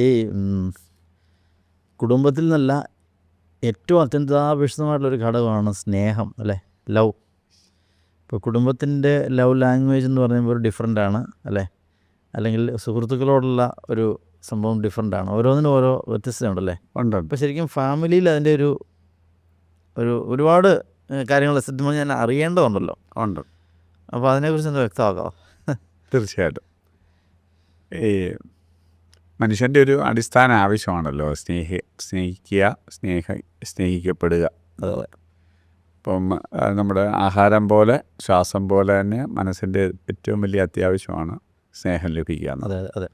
ഈ കുടുംബത്തിൽ നിന്നല്ല ഏറ്റവും അത്യന്താപേക്ഷിതമായിട്ടുള്ളൊരു ഘടകമാണ് സ്നേഹം, അല്ലേ? ലവ്. ഇപ്പോൾ കുടുംബത്തിൻ്റെ ലവ് ലാംഗ്വേജ് എന്ന് പറയുമ്പോൾ ഒരു ഡിഫറെൻ്റാണ്, അല്ലേ? അല്ലെങ്കിൽ സുഹൃത്തുക്കളോടുള്ള ഒരു സംഭവം ഡിഫറെൻ്റാണ്. ഓരോന്നിനും ഓരോ വ്യത്യസ്തതയുണ്ടല്ലേ? ഉണ്ട്. അപ്പോൾ ശരിക്കും ഫാമിലിയിൽ അതിൻ്റെ ഒരു ഒരുപാട് കാര്യങ്ങൾ സത്യം പറഞ്ഞാൽ ഞാൻ അറിയേണ്ടതുണ്ടല്ലോ. ഉണ്ട്. അപ്പോൾ അതിനെക്കുറിച്ച് ഒന്ന് വ്യക്തമാക്കാം. തീർച്ചയായിട്ടും. ഈ മനുഷ്യൻ്റെ ഒരു അടിസ്ഥാന ആവശ്യമാണല്ലോ സ്നേഹിക്കുക, സ്നേഹിക്കപ്പെടുക. അതെ. ഇപ്പം നമ്മുടെ ആഹാരം പോലെ ശ്വാസം പോലെ തന്നെ മനസ്സിൻ്റെ ഏറ്റവും വലിയ അത്യാവശ്യമാണ് സ്നേഹം ലഭിക്കുക എന്നത്. അതെ അതെ.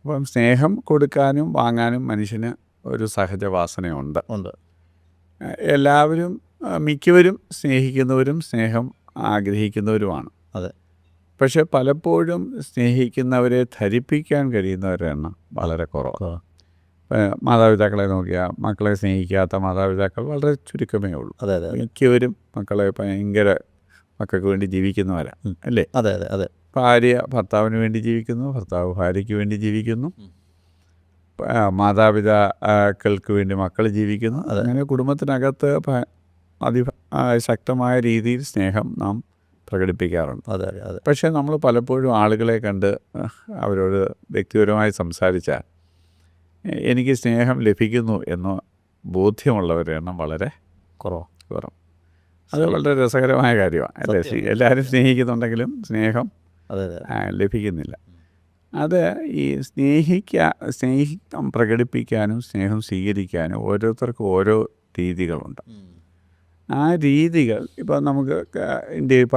അപ്പം സ്നേഹം കൊടുക്കാനും വാങ്ങാനും മനുഷ്യന് ഒരു സഹജവാസനയുണ്ട്. ഉണ്ട്. എല്ലാവരും മിക്കവരും സ്നേഹിക്കുന്നവരും സ്നേഹം ആഗ്രഹിക്കുന്നവരുമാണ്. അതെ. പക്ഷെ പലപ്പോഴും സ്നേഹിക്കുന്നവരെ ധരിപ്പിക്കാൻ കഴിയുന്നവരുടെ എണ്ണം വളരെ കുറവാണ്. മാതാപിതാക്കളെ നോക്കിയാൽ മക്കളെ സ്നേഹിക്കാത്ത മാതാപിതാക്കൾ വളരെ ചുരുക്കമേ ഉള്ളൂ. അതെ അതെ. മിക്കവരും മക്കളെ ഭയങ്കര മക്കൾക്ക് വേണ്ടി ജീവിക്കുന്നവരാണ്, അല്ലേ? അതെ അതെ അതെ. ഭാര്യ ഭർത്താവിന് വേണ്ടി ജീവിക്കുന്നു, ഭർത്താവ് ഭാര്യയ്ക്ക് വേണ്ടി ജീവിക്കുന്നു, മാതാപിതാക്കൾക്ക് വേണ്ടി മക്കൾ ജീവിക്കുന്നു. അങ്ങനെ കുടുംബത്തിനകത്ത് അതിശക്തമായ രീതിയിൽ സ്നേഹം നാം പ്രകടിപ്പിക്കാറുണ്ട്. അതെ അതെ. പക്ഷേ നമ്മൾ പലപ്പോഴും ആളുകളെ കണ്ട് അവരോട് വ്യക്തിപരമായി സംസാരിച്ചാൽ എനിക്ക് സ്നേഹം ലഭിക്കുന്നു എന്ന ബോധ്യമുള്ളവരുടെ എണ്ണം വളരെ കുറവ്. അത് വളരെ രസകരമായ കാര്യമാണ്, അല്ലേ? എല്ലാവരും സ്നേഹിക്കുന്നുണ്ടെങ്കിലും സ്നേഹം ലഭിക്കുന്നില്ല. അത് ഈ സ്നേഹം പ്രകടിപ്പിക്കാനും സ്നേഹം സ്വീകരിക്കാനും ഓരോരുത്തർക്കും ഓരോ രീതികളുണ്ട്. ആ രീതികൾ ഇപ്പം നമുക്ക് ഇന്ത്യയിൽ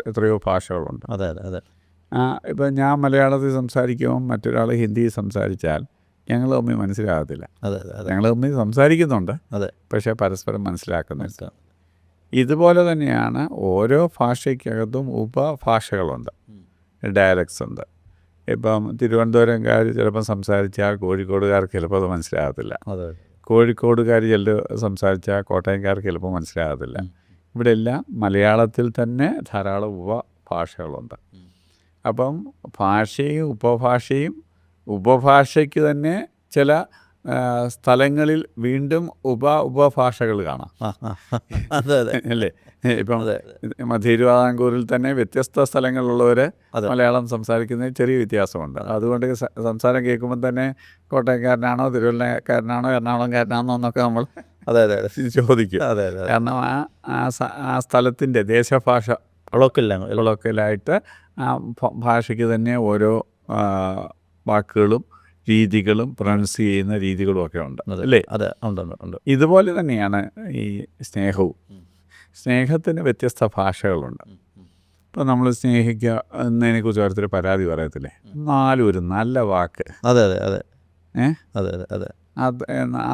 എത്രയോ ഭാഷകളുണ്ട്. അതെ അതെ അതെ. ഇപ്പം ഞാൻ മലയാളത്തിൽ സംസാരിക്കുമ്പോൾ മറ്റൊരാൾ ഹിന്ദിയിൽ സംസാരിച്ചാൽ ഞങ്ങൾ തമ്മിൽ മനസ്സിലാകത്തില്ല. അതെ അതെ. ഞങ്ങൾ തമ്മിൽ സംസാരിക്കുന്നുണ്ട്, അതെ, പക്ഷേ പരസ്പരം മനസ്സിലാക്കുന്നില്ല. ഇതുപോലെ തന്നെയാണ് ഓരോ ഭാഷയ്ക്കകത്തും ഉപഭാഷകളുണ്ട്, ഡയലക്ട്സ് ഉണ്ട്. ഇപ്പം തിരുവനന്തപുരംകാർ ചിലപ്പോൾ സംസാരിച്ചാൽ കോഴിക്കോടുകാർക്ക് ചിലപ്പോൾ അത് മനസ്സിലാകത്തില്ല. കോഴിക്കോടുകാർ ചിലർ സംസാരിച്ചാൽ കോട്ടയംകാർക്ക് ചിലപ്പോൾ മനസ്സിലാകത്തില്ല. ഇവിടെ എല്ലാം മലയാളത്തിൽ തന്നെ ധാരാളം ഉപഭാഷകളുണ്ട്. അപ്പം ഭാഷയും ഉപഭാഷയ്ക്ക് തന്നെ ചില സ്ഥലങ്ങളിൽ വീണ്ടും ഉപഭാഷകൾ കാണാം, അല്ലേ? ഇപ്പം മധ്യ തിരുവിതാംകൂറിൽ തന്നെ വ്യത്യസ്ത സ്ഥലങ്ങളിലുള്ളവർ മലയാളം സംസാരിക്കുന്നതിൽ ചെറിയ വ്യത്യാസമുണ്ട്. അതുകൊണ്ട് സംസാരം കേൾക്കുമ്പോൾ തന്നെ കോട്ടയംകാരനാണോ തിരുവല്ലക്കാരനാണോ എറണാകുളംകാരനാണോ എന്നൊക്കെ നമ്മൾ ചോദിക്കും. കാരണം ആ സ്ഥലത്തിൻ്റെ ദേശഭാഷ കൊളോക്കലായിട്ട് ആ ഭാഷയ്ക്ക് തന്നെ ഓരോ വാക്കുകളും രീതികളും പ്രൊനൗൺസ് ചെയ്യുന്ന രീതികളും ഒക്കെ ഉണ്ട്, അല്ലേ? അതെ, ഉണ്ട്. ഇതുപോലെ തന്നെയാണ് ഈ സ്നേഹത്തിന് വ്യത്യസ്ത ഭാഷകളുണ്ട്. ഇപ്പം നമ്മൾ സ്നേഹിക്കുക എന്നതിനെക്കുറിച്ച് ഓരോരുത്തർ പരാതി പറയത്തില്ലേ, എന്നാലും ഒരു നല്ല വാക്ക്, അതെ അതെ അതെ അതെ അതെ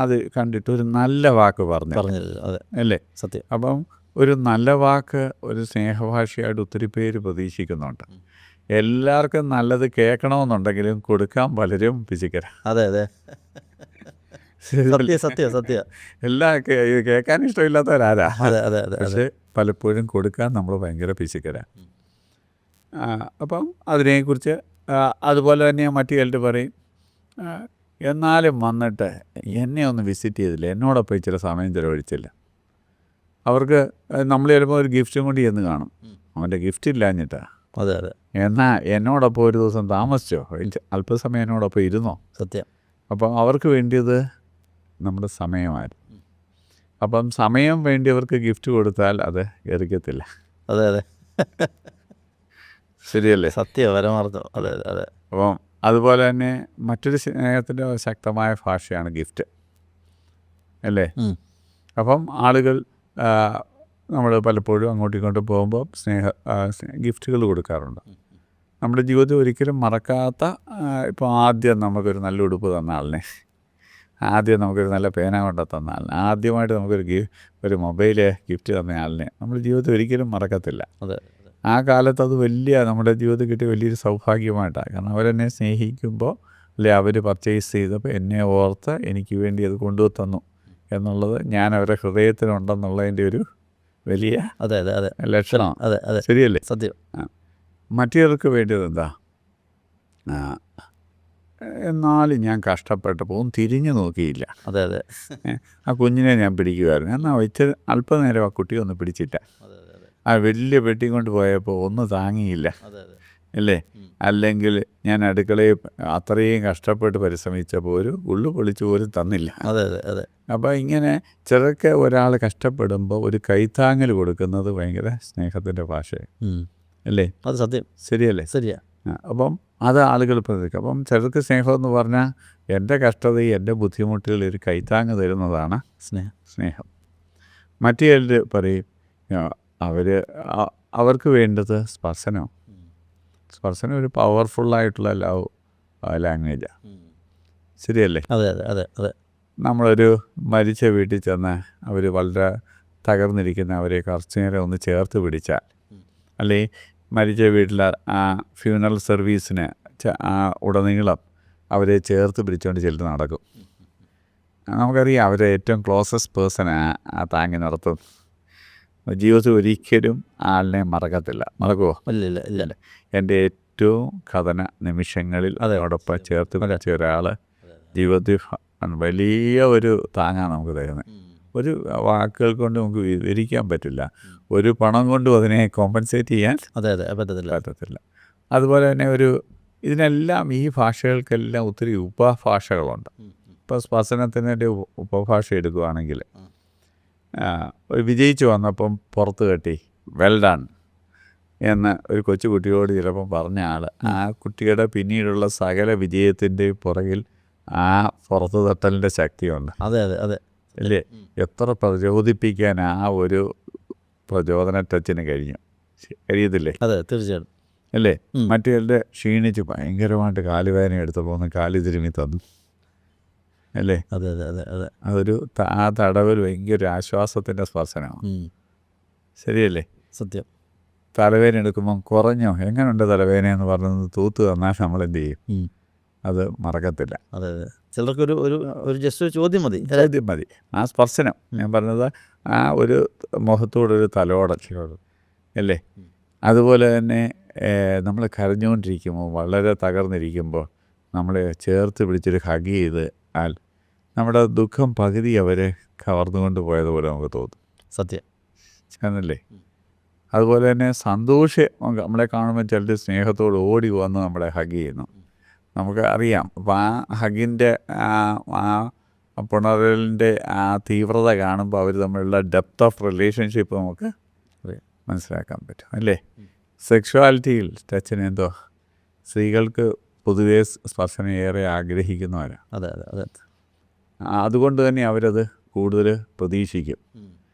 അത് കണ്ടിട്ട് ഒരു നല്ല വാക്ക് പറഞ്ഞത്, അല്ലേ? സത്യം. അപ്പം ഒരു നല്ല വാക്ക് ഒരു സ്നേഹഭാഷയായിട്ട് ഒത്തിരി പേര് പ്രതീക്ഷിക്കുന്നുണ്ട്. എല്ലാവർക്കും നല്ലത് കേൾക്കണമെന്നുണ്ടെങ്കിലും കൊടുക്കാൻ പലരും പിശുക്കര. അതെ അതെ, സത്യം. എല്ലാം കേൾക്കാൻ ഇഷ്ടമില്ലാത്തവരാരാ? പക്ഷെ പലപ്പോഴും കൊടുക്കാൻ നമ്മൾ ഭയങ്കര പിശുക്കര. അപ്പം അതിനെക്കുറിച്ച് അതുപോലെ തന്നെ മറ്റു ചിലർ പറയും, എന്നാലും വന്നിട്ട് എന്നെ ഒന്ന് വിസിറ്റ് ചെയ്തില്ല, എന്നോടൊപ്പം ഇച്ചിരി സമയം ചിലവഴിച്ചില്ല. അവർക്ക് നമ്മൾ ചിലപ്പോൾ ഒരു ഗിഫ്റ്റും കൊണ്ട് ചെന്ന് കാണും, അവൻ്റെ ഗിഫ്റ്റ് ഇല്ലാഞ്ഞിട്ടാ. അതെ. എന്നാൽ എന്നോടൊപ്പം ഒരു ദിവസം താമസിച്ചോ, അല്പസമയം എന്നോടൊപ്പം ഇരുന്നോ? സത്യം. അപ്പം അവർക്ക് വേണ്ടിയത് നമ്മുടെ സമയമായിരുന്നു. അപ്പം സമയം വേണ്ടിയവർക്ക് ഗിഫ്റ്റ് കൊടുത്താൽ അത് എറിക്കത്തില്ല. അതെ ശരിയല്ലേ? സത്യം, പരമാർത്ഥം. അതെ. അപ്പം അതുപോലെ തന്നെ മറ്റൊരു സ്നേഹത്തിൻ്റെ ശക്തമായ ഭാഷയാണ് ഗിഫ്റ്റ്, അല്ലേ? അപ്പം ആളുകൾ നമ്മൾ പലപ്പോഴും അങ്ങോട്ടും ഇങ്ങോട്ടും പോകുമ്പോൾ ഗിഫ്റ്റുകൾ കൊടുക്കാറുണ്ട്. നമ്മുടെ ജീവിതത്തിൽ ഒരിക്കലും മറക്കാത്ത, ഇപ്പോൾ ആദ്യം നമുക്കൊരു നല്ല ഉടുപ്പ് തന്ന ആളിനെ, ആദ്യം നമുക്കൊരു നല്ല പേന കൊണ്ട് തന്ന ആളിനെ, ആദ്യമായിട്ട് ഒരു മൊബൈൽ ഗിഫ്റ്റ് തന്ന ആളിനെ നമ്മൾ ജീവിതത്തിൽ ഒരിക്കലും മറക്കത്തില്ല. ആ കാലത്ത് അത് നമ്മുടെ ജീവിതത്തിൽ കിട്ടിയ വലിയൊരു സൗഭാഗ്യമായിട്ടാണ്. കാരണം അവരെന്നെ സ്നേഹിക്കുമ്പോൾ, അല്ലെ, അവർ പർച്ചേസ് ചെയ്തപ്പോൾ എന്നെ ഓർത്ത് എനിക്ക് വേണ്ടി അത് കൊണ്ടുതന്നു എന്നുള്ളത് ഞാൻ അവരുടെ ഹൃദയത്തിലുണ്ടെന്നുള്ളതിൻ്റെ ഒരു വലിയ ലക്ഷണം. ശരിയല്ലേ? സത്യം. മറ്റേർക്ക് വേണ്ടിയത് എന്താ? എന്നാലും ഞാൻ കഷ്ടപ്പെട്ടപ്പോൾ ഒന്നും തിരിഞ്ഞു നോക്കിയില്ല. അതെ അതെ ആ കുഞ്ഞിനെ ഞാൻ പിടിക്കുമായിരുന്നു. എന്നാൽ ഇച്ചിരി അല്പനേരം ആ കുട്ടി ഒന്ന് പിടിച്ചില്ല. അതെ അതെ അതെ ആ വലിയ പെട്ടി കൊണ്ട് പോയപ്പോൾ ഒന്നും താങ്ങിയില്ല അതെ അതെ അല്ലേ. അല്ലെങ്കിൽ ഞാൻ അടുക്കളയിൽ അത്രയും കഷ്ടപ്പെട്ട് പരിശ്രമിച്ചപ്പോൾ ഒരു ഉള്ളു പൊളിച്ച് പോലും തന്നില്ല. അതെ അതെ അതെ അപ്പോൾ ഇങ്ങനെ ചെറുക്കെ ഒരാൾ കഷ്ടപ്പെടുമ്പോൾ ഒരു കൈത്താങ്ങൽ കൊടുക്കുന്നത് ഭയങ്കര സ്നേഹത്തിൻ്റെ ഭാഷയാണ് അല്ലേ. അത് സത്യം ശരിയല്ലേ. ശരിയാ. അപ്പം അത് ആളുകൾ പ്രതികരിക്കും. അപ്പം ചെറുക്ക് സ്നേഹം എന്ന് പറഞ്ഞാൽ എൻ്റെ കഷ്ടതയും എൻ്റെ ബുദ്ധിമുട്ടുകൾ ഒരു കൈത്താങ്ങ് തരുന്നതാണ് സ്നേഹം. മറ്റു ചിലർ പറയും അവർക്ക് വേണ്ടത് സ്പർശനം ഒരു പവർഫുള്ളായിട്ടുള്ള ലവ് ലാംഗ്വേജാണ്. ശരിയല്ലേ. അതെ അതെ അതെ അതെ നമ്മളൊരു മരിച്ച വീട്ടിൽ ചെന്ന് അവർ വളരെ തകർന്നിരിക്കുന്ന അവരെ കുറച്ച് നേരം ഒന്ന് ചേർത്ത് പിടിച്ചാൽ, അല്ലെങ്കിൽ മരിച്ച വീട്ടിൽ ആ ഫ്യൂണറൽ സർവീസിന് ഉടനീളം അവരെ ചേർത്ത് പിടിച്ചുകൊണ്ട് ചിലർ നടക്കും. നമുക്കറിയാം അവരെ ഏറ്റവും ക്ലോസസ്റ്റ് പേഴ്സണാണ് ആ താങ്ങി നടത്തും. ജീവിതത്തിൽ ഒരിക്കലും ആളിനെ മറക്കുമോ? ഇല്ല ഇല്ല. എൻ്റെ ഏറ്റവും കഥന നിമിഷങ്ങളിൽ അതോടൊപ്പം ചേർത്ത് പിടിച്ച ഒരാൾ ജീവിതത്തിൽ വലിയ ഒരു താങ്ങാണ് നമുക്ക് തരുന്നത്. ഒരു വാക്കുകൾ കൊണ്ട് നമുക്ക് വിവരിക്കാൻ പറ്റില്ല. ഒരു പണം കൊണ്ടും അതിനെ കോമ്പൻസേറ്റ് ചെയ്യാൻ പറ്റത്തില്ല. അതുപോലെ തന്നെ ഇതിനെല്ലാം ഈ ഭാഷകൾക്കെല്ലാം ഒത്തിരി ഉപഭാഷകളുണ്ട്. ഇപ്പോൾ സ്പർശനത്തിൻ്റെ ഉപഭാഷ എടുക്കുകയാണെങ്കിൽ ഒരു വിജയിച്ചു വന്നപ്പം പുറത്ത് കെട്ടി വെൽ ഡൺ എന്ന് ഒരു കൊച്ചുകുട്ടിയോട് ചിലപ്പം പറഞ്ഞ ആൾ, ആ കുട്ടിയുടെ പിന്നീടുള്ള സകല വിജയത്തിൻ്റെ പുറകിൽ ആ പുറത്ത് തട്ടലിൻ്റെ ശക്തിയുണ്ട്. അതെ അതെ അതെ അല്ലേ. എത്ര പ്രചോദിപ്പിക്കാൻ ആ ഒരു പ്രചോദന ടച്ചിന് കഴിയത്തില്ലേ. അതെ തീർച്ചയായിട്ടും അല്ലേ. മറ്റു ചിലരുടെ ക്ഷീണിച്ച് ഭയങ്കരമായിട്ട് കാലുവേദന എടുത്തപ്പോൾ ഒന്ന് കാല് തിരുമ്മി തന്നു അല്ലേ. അതെ അതെ അതെ അതെ അതൊരു ആ തടവിൽ ഭയങ്കര ആശ്വാസത്തിൻ്റെ സ്പർശനമാണ്. ശരിയല്ലേ. സത്യം. തലവേദന എടുക്കുമ്പം കുറഞ്ഞോ, എങ്ങനെയുണ്ട് തലവേദന എന്ന് പറഞ്ഞത് തൂത്ത് തന്നാൽ നമ്മൾ എന്ത് ചെയ്യും? അത് മറക്കത്തില്ല. അതെ അതെ. ചിലർക്കൊരു ഒരു ജസ്റ്റ് ഒരു ചോദ്യം മതി. ആ സ്പർശനം ഞാൻ പറഞ്ഞത് ആ ഒരു മുഖത്തോടൊരു തലോടൽ അല്ലേ. അതുപോലെ തന്നെ നമ്മൾ കരഞ്ഞുകൊണ്ടിരിക്കുമ്പോൾ, വളരെ തകർന്നിരിക്കുമ്പോൾ നമ്മളെ ചേർത്ത് പിടിച്ചൊരു ഹഗ് ചെയ്ത് നമ്മുടെ ദുഃഖം പകുതി അവരെ കവർന്നുകൊണ്ട് പോയതുപോലെ നമുക്ക് തോന്നും. സത്യം എന്നല്ലേ. അതുപോലെ തന്നെ നമ്മളെ കാണുമ്പോൾ ചിലർ സ്നേഹത്തോട് ഓടി വന്ന് നമ്മളെ ഹഗ് ചെയ്യുന്നു. നമുക്ക് അറിയാം. അപ്പോൾ ആ ഹഗിൻ്റെ ആ പുണരലിൻ്റെ ആ തീവ്രത കാണുമ്പോൾ അവർ തമ്മിലുള്ള ഡെപ്ത് ഓഫ് റിലേഷൻഷിപ്പ് നമുക്ക് മനസ്സിലാക്കാൻ പറ്റും അല്ലേ. സെക്ഷുവാലിറ്റിയിൽ ടച്ചിന് സ്ത്രീകൾക്ക് പൊതുവേ സ്പർശനം ഏറെ ആഗ്രഹിക്കുന്നവരാണ്. അതെ അതെ അതെ. അതുകൊണ്ട് തന്നെ അവരത് കൂടുതൽ പ്രതീക്ഷിക്കും.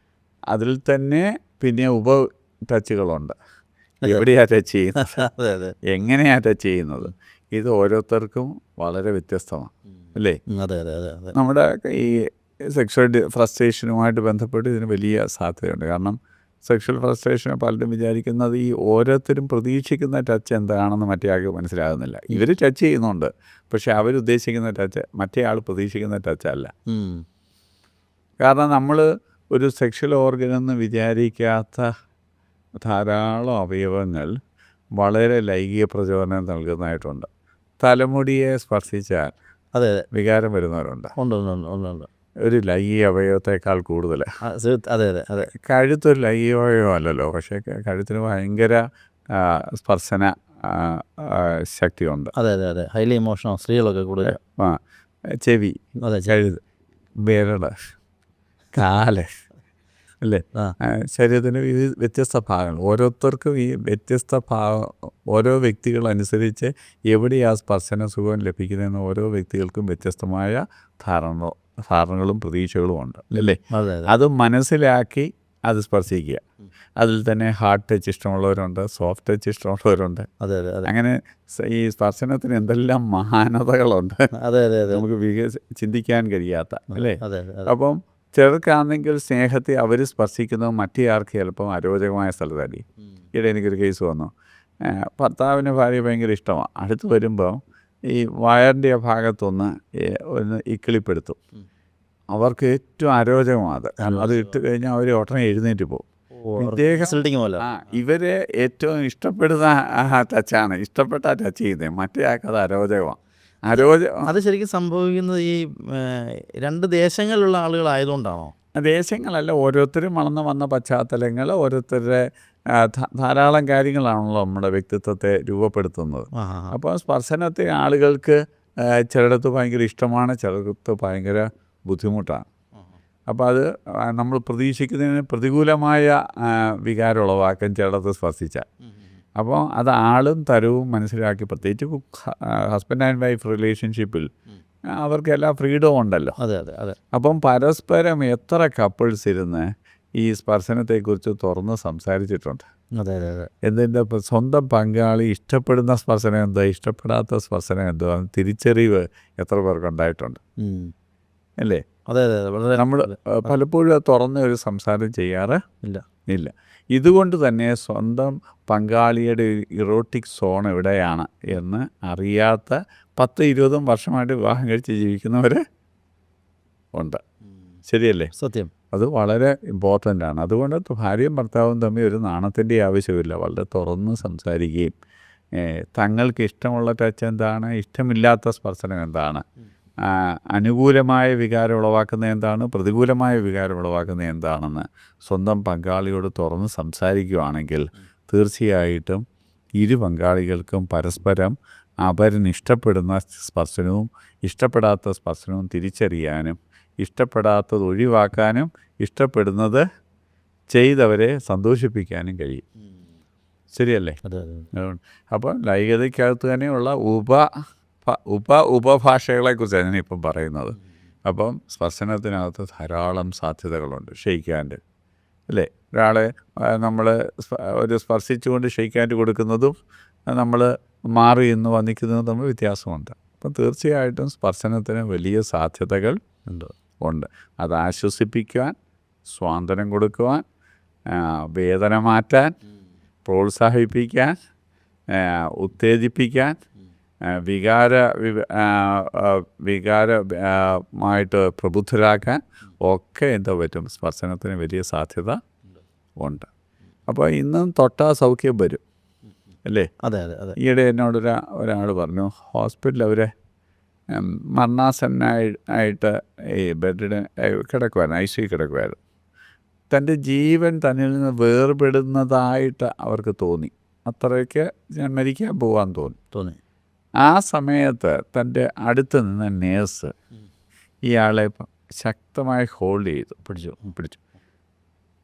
അതിൽ തന്നെ പിന്നെ ടച്ചുകളുണ്ട്. എവിടെയാണ് ടച്ച് ചെയ്യുന്നത്, എങ്ങനെയാണ് ടച്ച് ചെയ്യുന്നത്, ഇത് ഓരോരുത്തർക്കും വളരെ വ്യത്യസ്തമാണ് അല്ലേ. അതെ അതെ അതെ അതെ. നമ്മുടെ ഈ സെക്ഷൽ ഫ്രസ്ട്രേഷനുമായിട്ട് ബന്ധപ്പെട്ട് ഇതിന് വലിയ സാധ്യതയുണ്ട്. കാരണം സെക്ഷൽ ഫ്രസ്ട്രേഷൻ പലരും വിചാരിക്കുന്നത് ഈ ഓരോരുത്തരും പ്രതീക്ഷിക്കുന്ന ടച്ച് എന്താണെന്ന് മറ്റേ ആൾക്ക് മനസ്സിലാകുന്നില്ല. ഇവർ ടച്ച് ചെയ്യുന്നുണ്ട്, പക്ഷെ അവരുദ്ദേശിക്കുന്ന ടച്ച് മറ്റേ ആൾ പ്രതീക്ഷിക്കുന്ന ടച്ചല്ല. കാരണം നമ്മൾ ഒരു സെക്ഷൽ ഓർഗനെന്ന് വിചാരിക്കാത്ത ധാരാളം അവയവങ്ങൾ വളരെ ലൈംഗിക പ്രചോദനം നൽകുന്നതായിട്ടുണ്ട്. തലമുടിയെ സ്പർശിച്ചാൽ അതെ വികാരം വരുന്നവരുണ്ട്. ഉണ്ട്. ഒരു ലൈംഗിക അവയവത്തേക്കാൾ കൂടുതൽ. അതെ അതെ അതെ. കഴുത്തൊരു ലൈംഗിക അവയവം അല്ലല്ലോ, പക്ഷേ കഴുത്തിന് ഭയങ്കര സ്പർശന ശക്തിയുണ്ട്. അതെ അതെ അതെ. ഹൈലി ഇമോഷണൽ സ്ത്രീകളൊക്കെ കൂടുതൽ. ചെവി, കഴുത്ത്, വിരൽ, കാല് അല്ലേ. ശരീരത്തിൻ്റെ വ്യത്യസ്ത ഭാഗങ്ങൾ ഓരോരുത്തർക്കും ഈ വ്യത്യസ്ത ഓരോ വ്യക്തികളനുസരിച്ച് എവിടെയാണ് സ്പർശന സുഖം ലഭിക്കുന്നതെന്ന് ഓരോ വ്യക്തികൾക്കും വ്യത്യസ്തമായ ധാരണകളും പ്രതീക്ഷകളും ഉണ്ട് അല്ലേ. അത് മനസ്സിലാക്കി അത് സ്പർശിക്കുക. അതിൽ തന്നെ ഹാർഡ് ടച്ച് ഇഷ്ടമുള്ളവരുണ്ട്, സോഫ്റ്റ് ടച്ച് ഇഷ്ടമുള്ളവരുണ്ട്. അതെ അതെ. അങ്ങനെ ഈ സ്പർശനത്തിന് എന്തെല്ലാം മഹാനതകളുണ്ട്. അതെ അതെ അതെ. നമുക്ക് ചിന്തിക്കാൻ കഴിയാത്ത അല്ലേ. അതെ. അപ്പം ചിലർക്കാണെങ്കിൽ സ്നേഹത്തെ അവർ സ്പർശിക്കുന്നത് മറ്റേ ആർക്ക് ചിലപ്പം അരോചകമായ സ്ഥലത്തായിരിക്കും. ഇവിടെ എനിക്കൊരു കേസ് വന്നു. ഭർത്താവിന് ഭാര്യ ഭയങ്കര ഇഷ്ടമാണ്. അടുത്ത് വരുമ്പോൾ ഈ വയറിൻ്റെ ഭാഗത്തൊന്ന് ഇക്കിളിപ്പെടുത്തും. അവർക്ക് ഏറ്റവും അരോചകമാണ് അത് ഇട്ട് കഴിഞ്ഞാൽ അവർ ഉടനെ എഴുന്നേറ്റ് പോകും. ഇവരെ ഏറ്റവും ഇഷ്ടപ്പെടുന്ന ആ ടച്ചാണ്, ഇഷ്ടപ്പെട്ട ടച്ച് ചെയ്യുന്നത്. മറ്റേ ആൾക്കത് അരോചകമാണ്. അത് ശരിക്കും സംഭവിക്കുന്നത് ഈ രണ്ട് ദേശങ്ങളിലുള്ള ആളുകളായതുകൊണ്ടാണോ? ദേശങ്ങളല്ല, ഓരോരുത്തരും വളർന്നു വന്ന പശ്ചാത്തലങ്ങൾ, ഓരോരുത്തരുടെ ധാരാളം കാര്യങ്ങളാണല്ലോ നമ്മുടെ വ്യക്തിത്വത്തെ രൂപപ്പെടുത്തുന്നത്. അപ്പോൾ സ്പർശനത്തെ ആളുകൾക്ക് ചിലയിടത്ത് ഭയങ്കര ഇഷ്ടമാണ്, ചിലയിടത്ത് ഭയങ്കര ബുദ്ധിമുട്ടാണ്. അപ്പോൾ അത് നമ്മൾ പ്രതീക്ഷിക്കുന്നതിന് പ്രതികൂലമായ വികാരം ഉളവാക്കാൻ ചിലയിടത്ത് സ്പർശിച്ചാൽ. അപ്പോൾ അത് ആളും തരവും മനസ്സിലാക്കി, പ്രത്യേകിച്ച് ഹസ്ബൻഡ് ആൻഡ് വൈഫ് റിലേഷൻഷിപ്പിൽ അവർക്ക് എല്ലാ ഫ്രീഡവും ഉണ്ടല്ലോ. അതെ. അപ്പം പരസ്പരം എത്ര കപ്പിൾസ് ഇരുന്ന് ഈ സ്പർശനത്തെക്കുറിച്ച് തുറന്ന് സംസാരിച്ചിട്ടുണ്ട്. അതെ. എന്തിൻ്റെ സ്വന്തം പങ്കാളി ഇഷ്ടപ്പെടുന്ന സ്പർശനം എന്താ, ഇഷ്ടപ്പെടാത്ത സ്പർശനം എന്തോ, തിരിച്ചറിവ് എത്ര പേർക്കുണ്ടായിട്ടുണ്ട് അല്ലേ? അതെ. നമ്മൾ പലപ്പോഴും തുറന്ന ഒരു സംസാരം ചെയ്യാറ് ഇല്ല. ഇതുകൊണ്ട് തന്നെ സ്വന്തം പങ്കാളിയുടെ ഇറോട്ടിക് സോൺ എവിടെയാണ് എന്ന് അറിയാത്ത 10-20 വർഷമായിട്ട് വിവാഹം കഴിച്ച് ജീവിക്കുന്നവർ ഉണ്ട്. ശരിയല്ലേ? സത്യം. അത് വളരെ ഇമ്പോർട്ടൻ്റ് ആണ്. അതുകൊണ്ട് ഭാര്യയും ഭർത്താവും തമ്മിൽ ഒരു നാണത്തിൻ്റെ ആവശ്യമില്ല. വളരെ തുറന്ന് സംസാരിക്കുകയും തങ്ങൾക്ക് ഇഷ്ടമുള്ള ടച്ച് എന്താണ്, ഇഷ്ടമില്ലാത്ത സ്പർശനം എന്താണ്, അനുകൂലമായ വികാരം ഉളവാക്കുന്നത് എന്താണ്, പ്രതികൂലമായ വികാരം ഉളവാക്കുന്നത് എന്താണെന്ന് സ്വന്തം പങ്കാളിയോട് തുറന്ന് സംസാരിക്കുകയാണെങ്കിൽ തീർച്ചയായിട്ടും ഇരു പങ്കാളികൾക്കും പരസ്പരം അവരിനിഷ്ടപ്പെടുന്ന സ്പർശനവും ഇഷ്ടപ്പെടാത്ത സ്പർശനവും തിരിച്ചറിയാനും ഇഷ്ടപ്പെടാത്തത് ഒഴിവാക്കാനും ഇഷ്ടപ്പെടുന്നത് ചെയ്തവരെ സന്തോഷിപ്പിക്കാനും കഴിയും. ശരിയല്ലേ? അപ്പോൾ ലൈംഗികതയ്ക്കകത്ത് തന്നെയുള്ള ഉപഭാഷകളെക്കുറിച്ചാണ് ഞാനിപ്പം പറയുന്നത്. അപ്പം സ്പർശനത്തിനകത്ത് ധാരാളം സാധ്യതകളുണ്ട്. ഷെയ്ക്ക് ഹാൻഡ് അല്ലേ, ഒരാളെ നമ്മൾ ഒരു സ്പർശിച്ചുകൊണ്ട് ഷെയ്ക്ക് ഹാൻഡ് കൊടുക്കുന്നതും നമ്മൾ മാറി നിന്ന് വന്നിക്കുന്നതും തമ്മിൽ വ്യത്യാസമുണ്ട്. അപ്പം തീർച്ചയായിട്ടും സ്പർശനത്തിന് വലിയ സാധ്യതകൾ ഉണ്ട്. അത് ആശ്വസിപ്പിക്കുവാൻ, സ്വാതന്ത്ര്യം കൊടുക്കുവാൻ, വേദന മാറ്റാൻ, പ്രോത്സാഹിപ്പിക്കാൻ, ഉത്തേജിപ്പിക്കാൻ, വികാരമായിട്ട് പ്രബുദ്ധരാക്കാൻ ഒക്കെ എന്താ പറ്റും, സ്പർശനത്തിന് വലിയ സാധ്യത ഉണ്ട്. അപ്പോൾ ഇന്നും തൊട്ടാ സൗഖ്യം വരും അല്ലേ? അതെ. ഈയിടെ എന്നോട് ഒരാൾ പറഞ്ഞു, ഹോസ്പിറ്റലിൽ അവർ മരണാസന്നായിട്ട് ഈ ബെഡിന് കിടക്കുമായിരുന്നു, ICU കിടക്കുമായിരുന്നു. തൻ്റെ ജീവൻ തന്നിൽ നിന്ന് വേർപെടുന്നതായിട്ട് അവർക്ക് തോന്നി. അത്രയ്ക്ക് ഞാൻ മരിക്കാൻ പോകാൻ തോന്നി. ആ സമയത്ത് തൻ്റെ അടുത്ത് നിന്ന നേഴ്സ് ഇയാളെ ശക്തമായി ഹോൾഡ് ചെയ്തു, പിടിച്ചു.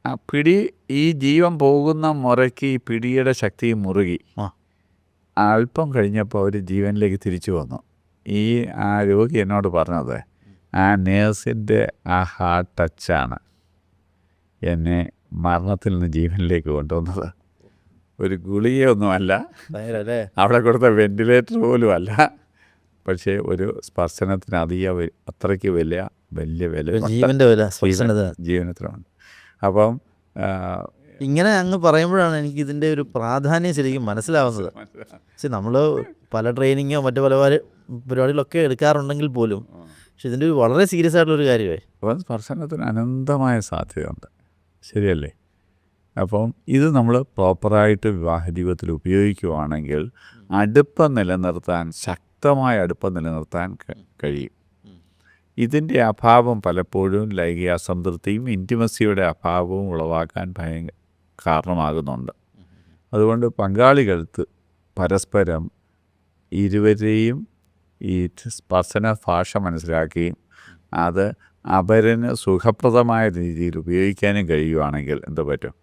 ആ പിടി, ഈ ജീവൻ പോകുന്ന മുറയ്ക്ക് ഈ പിടിയുടെ ശക്തി മുറുകി. അല്പം കഴിഞ്ഞപ്പോൾ അവർ ജീവനിലേക്ക് തിരിച്ചു വന്നു. ആ രോഗി എന്നോട് പറഞ്ഞത്, ആ നേഴ്സിൻ്റെ ആ ഹാർട്ട് ടച്ചാണ് എന്നെ മരണത്തിൽ നിന്ന് ജീവനിലേക്ക് കൊണ്ടുവന്നത്. ഒരു ഗുളികയൊന്നുമല്ല, അവിടെ കൊടുത്ത വെന്റിലേറ്റർ പോലും അല്ല, പക്ഷേ ഒരു സ്പർശനത്തിന് അത്രയ്ക്ക് വലിയ വില, ജീവനത്തിനുണ്ട്. അപ്പം ഇങ്ങനെ അങ്ങ് പറയുമ്പോഴാണ് എനിക്ക് ഇതിൻ്റെ ഒരു പ്രാധാന്യം ശരിക്കും മനസ്സിലാവുന്നത്. പക്ഷെ നമ്മൾ പല ട്രെയിനിങ്ങോ മറ്റു പല പരിപാടികളൊക്കെ എടുക്കാറുണ്ടെങ്കിൽ പോലും പക്ഷെ ഇതിൻ്റെ ഒരു വളരെ സീരിയസ് ആയിട്ടുള്ളൊരു കാര്യമേ. അപ്പം സ്പർശനത്തിന് അനന്തമായ സാധ്യതയുണ്ട്. ശരിയല്ലേ? അപ്പം ഇത് നമ്മൾ പ്രോപ്പറായിട്ട് വിവാഹ ജീവിതത്തിൽ ഉപയോഗിക്കുകയാണെങ്കിൽ ശക്തമായ അടുപ്പം നിലനിർത്താൻ കഴിയും. ഇതിൻ്റെ അഭാവം പലപ്പോഴും ലൈംഗിക അസംതൃപ്തിയും ഇൻറ്റിമസിയുടെ അഭാവവും ഉളവാക്കാൻ കാരണമാകുന്നുണ്ട്. അതുകൊണ്ട് പങ്കാളികൾക്ക് പരസ്പരം ഇരുവരെയും ഈ സ്പർശന ഭാഷ മനസ്സിലാക്കുകയും അത് അവരിന് സുഖപ്രദമായ രീതിയിൽ ഉപയോഗിക്കാനും കഴിയുകയാണെങ്കിൽ എന്ത് പറ്റും?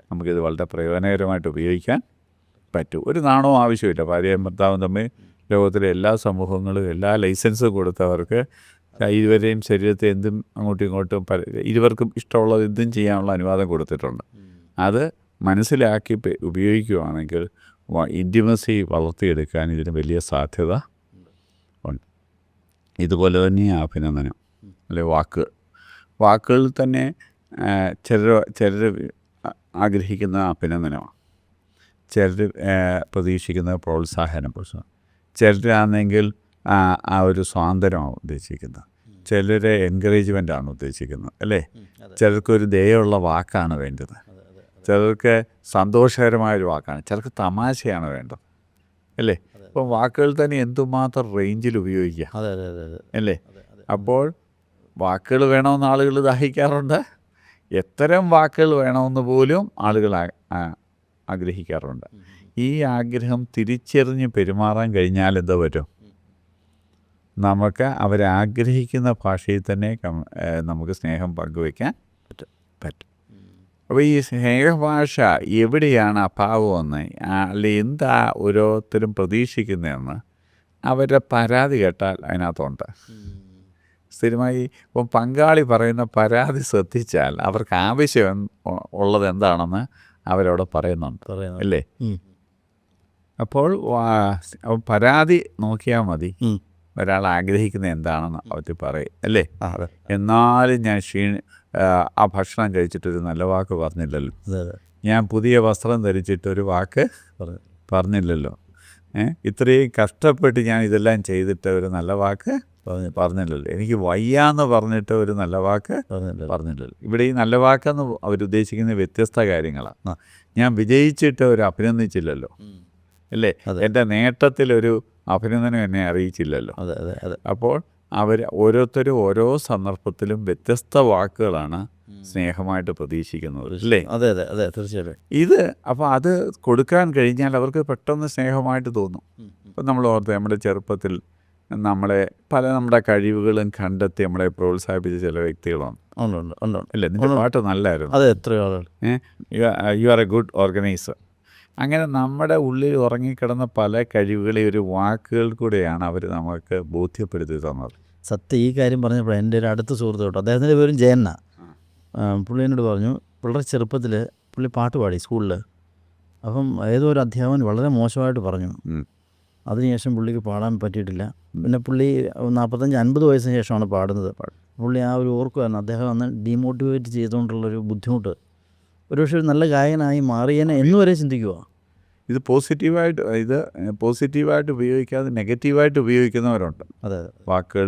നമുക്കിത് വളരെ പ്രയോജനകരമായിട്ട് ഉപയോഗിക്കാൻ പറ്റും. ഒരു നാണവും ആവശ്യമില്ല. ഭാര്യയും ഭർത്താവും തമ്മിൽ ലോകത്തിലെ എല്ലാ സമൂഹങ്ങളും എല്ലാ ലൈസൻസും കൊടുത്തവർക്ക് ഇരുവരെയും ശരീരത്തെ എന്തും അങ്ങോട്ടും ഇങ്ങോട്ടും ഇരുവർക്കും ഇഷ്ടമുള്ളത് എന്തും ചെയ്യാനുള്ള അനുവാദം കൊടുത്തിട്ടുണ്ട്. അത് മനസ്സിലാക്കി ഉപയോഗിക്കുകയാണെങ്കിൽ ഇൻറ്റിമസി വളർത്തിയെടുക്കാൻ ഇതിന് വലിയ സാധ്യത ഉണ്ട്. ഇതുപോലെ തന്നെ അഭിനന്ദനം അല്ലെ, വാക്കുകളിൽ തന്നെ ചിലർ ആഗ്രഹിക്കുന്ന അഭിനന്ദനമാണ്, ചിലർ പ്രതീക്ഷിക്കുന്ന പ്രോത്സാഹനം, ചിലരാണെങ്കിൽ ആ ഒരു സ്വാതന്ത്ര്യമാണ് ഉദ്ദേശിക്കുന്നത്, ചിലർ എൻകറേജ്മെൻ്റാണ് ഉദ്ദേശിക്കുന്നത് അല്ലേ, ചിലർക്കൊരു ദയുള്ള വാക്കാണ് വേണ്ടത്, ചിലർക്ക് സന്തോഷകരമായൊരു വാക്കാണ്, ചിലർക്ക് തമാശയാണ് വേണ്ടത് അല്ലേ. ഇപ്പം വാക്കുകൾ തന്നെ എന്തുമാത്രം റേഞ്ചിൽ ഉപയോഗിക്കുക, അതെ അതെ അതെ അതെ അല്ലേ? അതെ അതെ. അപ്പോൾ വാക്കുകൾ വേണമെന്ന് ആളുകൾ ദാഹിക്കാറുണ്ട്, എത്തരം വാക്കുകൾ വേണമെന്ന് പോലും ആളുകൾ ആഗ്രഹിക്കാറുണ്ട്. ഈ ആഗ്രഹം തിരിച്ചറിഞ്ഞ് പെരുമാറാൻ കഴിഞ്ഞാൽ എന്താ പറ്റും? നമുക്ക് അവരാഗ്രഹിക്കുന്ന ഭാഷയിൽ തന്നെ നമുക്ക് സ്നേഹം പങ്കുവയ്ക്കാൻ പറ്റും. അപ്പോൾ ഈ സ്നേഹഭാഷ എവിടെയാണ് അഭാവമെന്ന്, അല്ലെ എന്താ ഓരോരുത്തരും പ്രതീക്ഷിക്കുന്നതെന്ന് അവരുടെ പരാതി കേട്ടാൽ അതിനകത്തുണ്ട്. സ്ഥിരമായി ഇപ്പം പങ്കാളി പറയുന്ന പരാതി ശ്രദ്ധിച്ചാൽ അവർക്ക് ആവശ്യം ഉള്ളത് എന്താണെന്ന് അവരവിടെ പറയുന്നുണ്ട്, അല്ലേ? അപ്പോൾ പരാതി നോക്കിയാൽ മതി ഒരാൾ ആഗ്രഹിക്കുന്നത് എന്താണെന്ന് അവർ പറയും, അല്ലേ? എന്നാലും ഞാൻ ആ ഭക്ഷണം കഴിച്ചിട്ടൊരു നല്ല വാക്ക് പറഞ്ഞില്ലല്ലോ, ഞാൻ പുതിയ വസ്ത്രം ധരിച്ചിട്ടൊരു വാക്ക് പറഞ്ഞില്ലല്ലോ, ഇത്രയും കഷ്ടപ്പെട്ട് ഞാൻ ഇതെല്ലാം ചെയ്തിട്ട് ഒരു നല്ല വാക്ക് പറഞ്ഞില്ലല്ലോ, എനിക്ക് വയ്യാന്ന് പറഞ്ഞിട്ട് ഒരു നല്ല വാക്ക് പറഞ്ഞില്ലല്ലോ. ഇവിടെ ഈ നല്ല വാക്കെന്ന് അവരുദ്ദേശിക്കുന്ന വ്യത്യസ്ത കാര്യങ്ങളാണ്. ഞാൻ വിജയിച്ചിട്ട് ഒരു അഭിനന്ദിച്ചില്ലല്ലോ, അല്ലേ? എൻ്റെ നേട്ടത്തിലൊരു അഭിനന്ദനം എന്നെ അറിയിച്ചില്ലല്ലോ. അപ്പോൾ അവർ ഓരോരുത്തരും ഓരോ സന്ദർഭത്തിലും വ്യത്യസ്ത വാക്കുകളാണ് സ്നേഹമായിട്ട് പ്രതീക്ഷിക്കുന്നത്, അല്ലേ? അതെ അതെ അതെ തീർച്ചയായിട്ടും. ഇത് അപ്പോൾ അത് കൊടുക്കാൻ കഴിഞ്ഞാൽ അവർക്ക് പെട്ടെന്ന് സ്നേഹമായിട്ട് തോന്നും. ഇപ്പം നമ്മൾ ഓർത്ത് നമ്മുടെ ചെറുപ്പത്തിൽ നമ്മുടെ കഴിവുകളും കണ്ടെത്തി നമ്മളെ പ്രോത്സാഹിപ്പിച്ച ചില വ്യക്തികളാണ്, അല്ലേ? നിന്റെ പാട്ട് നല്ലായിരുന്നു, അതെ, എത്രയോ ആളുകൾ you are A good organiser. അങ്ങനെ നമ്മുടെ ഉള്ളിൽ ഉറങ്ങിക്കിടന്ന പല കഴിവുകളെ ഒരു വാക്കുകൾ കൂടെയാണ് അവർ നമുക്ക് ബോധ്യപ്പെടുത്തി തന്നത്. സത്യം, ഈ കാര്യം പറഞ്ഞപ്പോൾ എൻ്റെ ഒരു അടുത്ത സുഹൃത്ത് കേട്ടോ, അദ്ദേഹത്തിൻ്റെ പേരും ജയന്ന. പുള്ളി എന്നോട് പറഞ്ഞു, വളരെ ചെറുപ്പത്തിൽ പുള്ളി പാട്ട് പാടി സ്കൂളിൽ. അപ്പം ഏതോ ഒരു അധ്യാപകൻ വളരെ മോശമായിട്ട് പറഞ്ഞു. അതിനുശേഷം പുള്ളിക്ക് പാടാൻ പറ്റിയിട്ടില്ല. പിന്നെ പുള്ളി 45-50 വയസ്സിന് ശേഷമാണ് പാടുന്നത്. പുള്ളി ആ ഒരു ഓർക്കുമായിരുന്നു, അദ്ദേഹം അന്ന് ഡീമോട്ടിവേറ്റ് ചെയ്തുകൊണ്ടുള്ളൊരു ബുദ്ധിമുട്ട് ഒരുപക്ഷെ ഒരു നല്ല ഗായകനായി മാറിയേനെ എന്നുവരെ ചിന്തിക്കുക. ഇത് പോസിറ്റീവായിട്ട് ഉപയോഗിക്കാതെ നെഗറ്റീവായിട്ട് ഉപയോഗിക്കുന്നവരുണ്ട്. അതെ, വാക്കുകൾ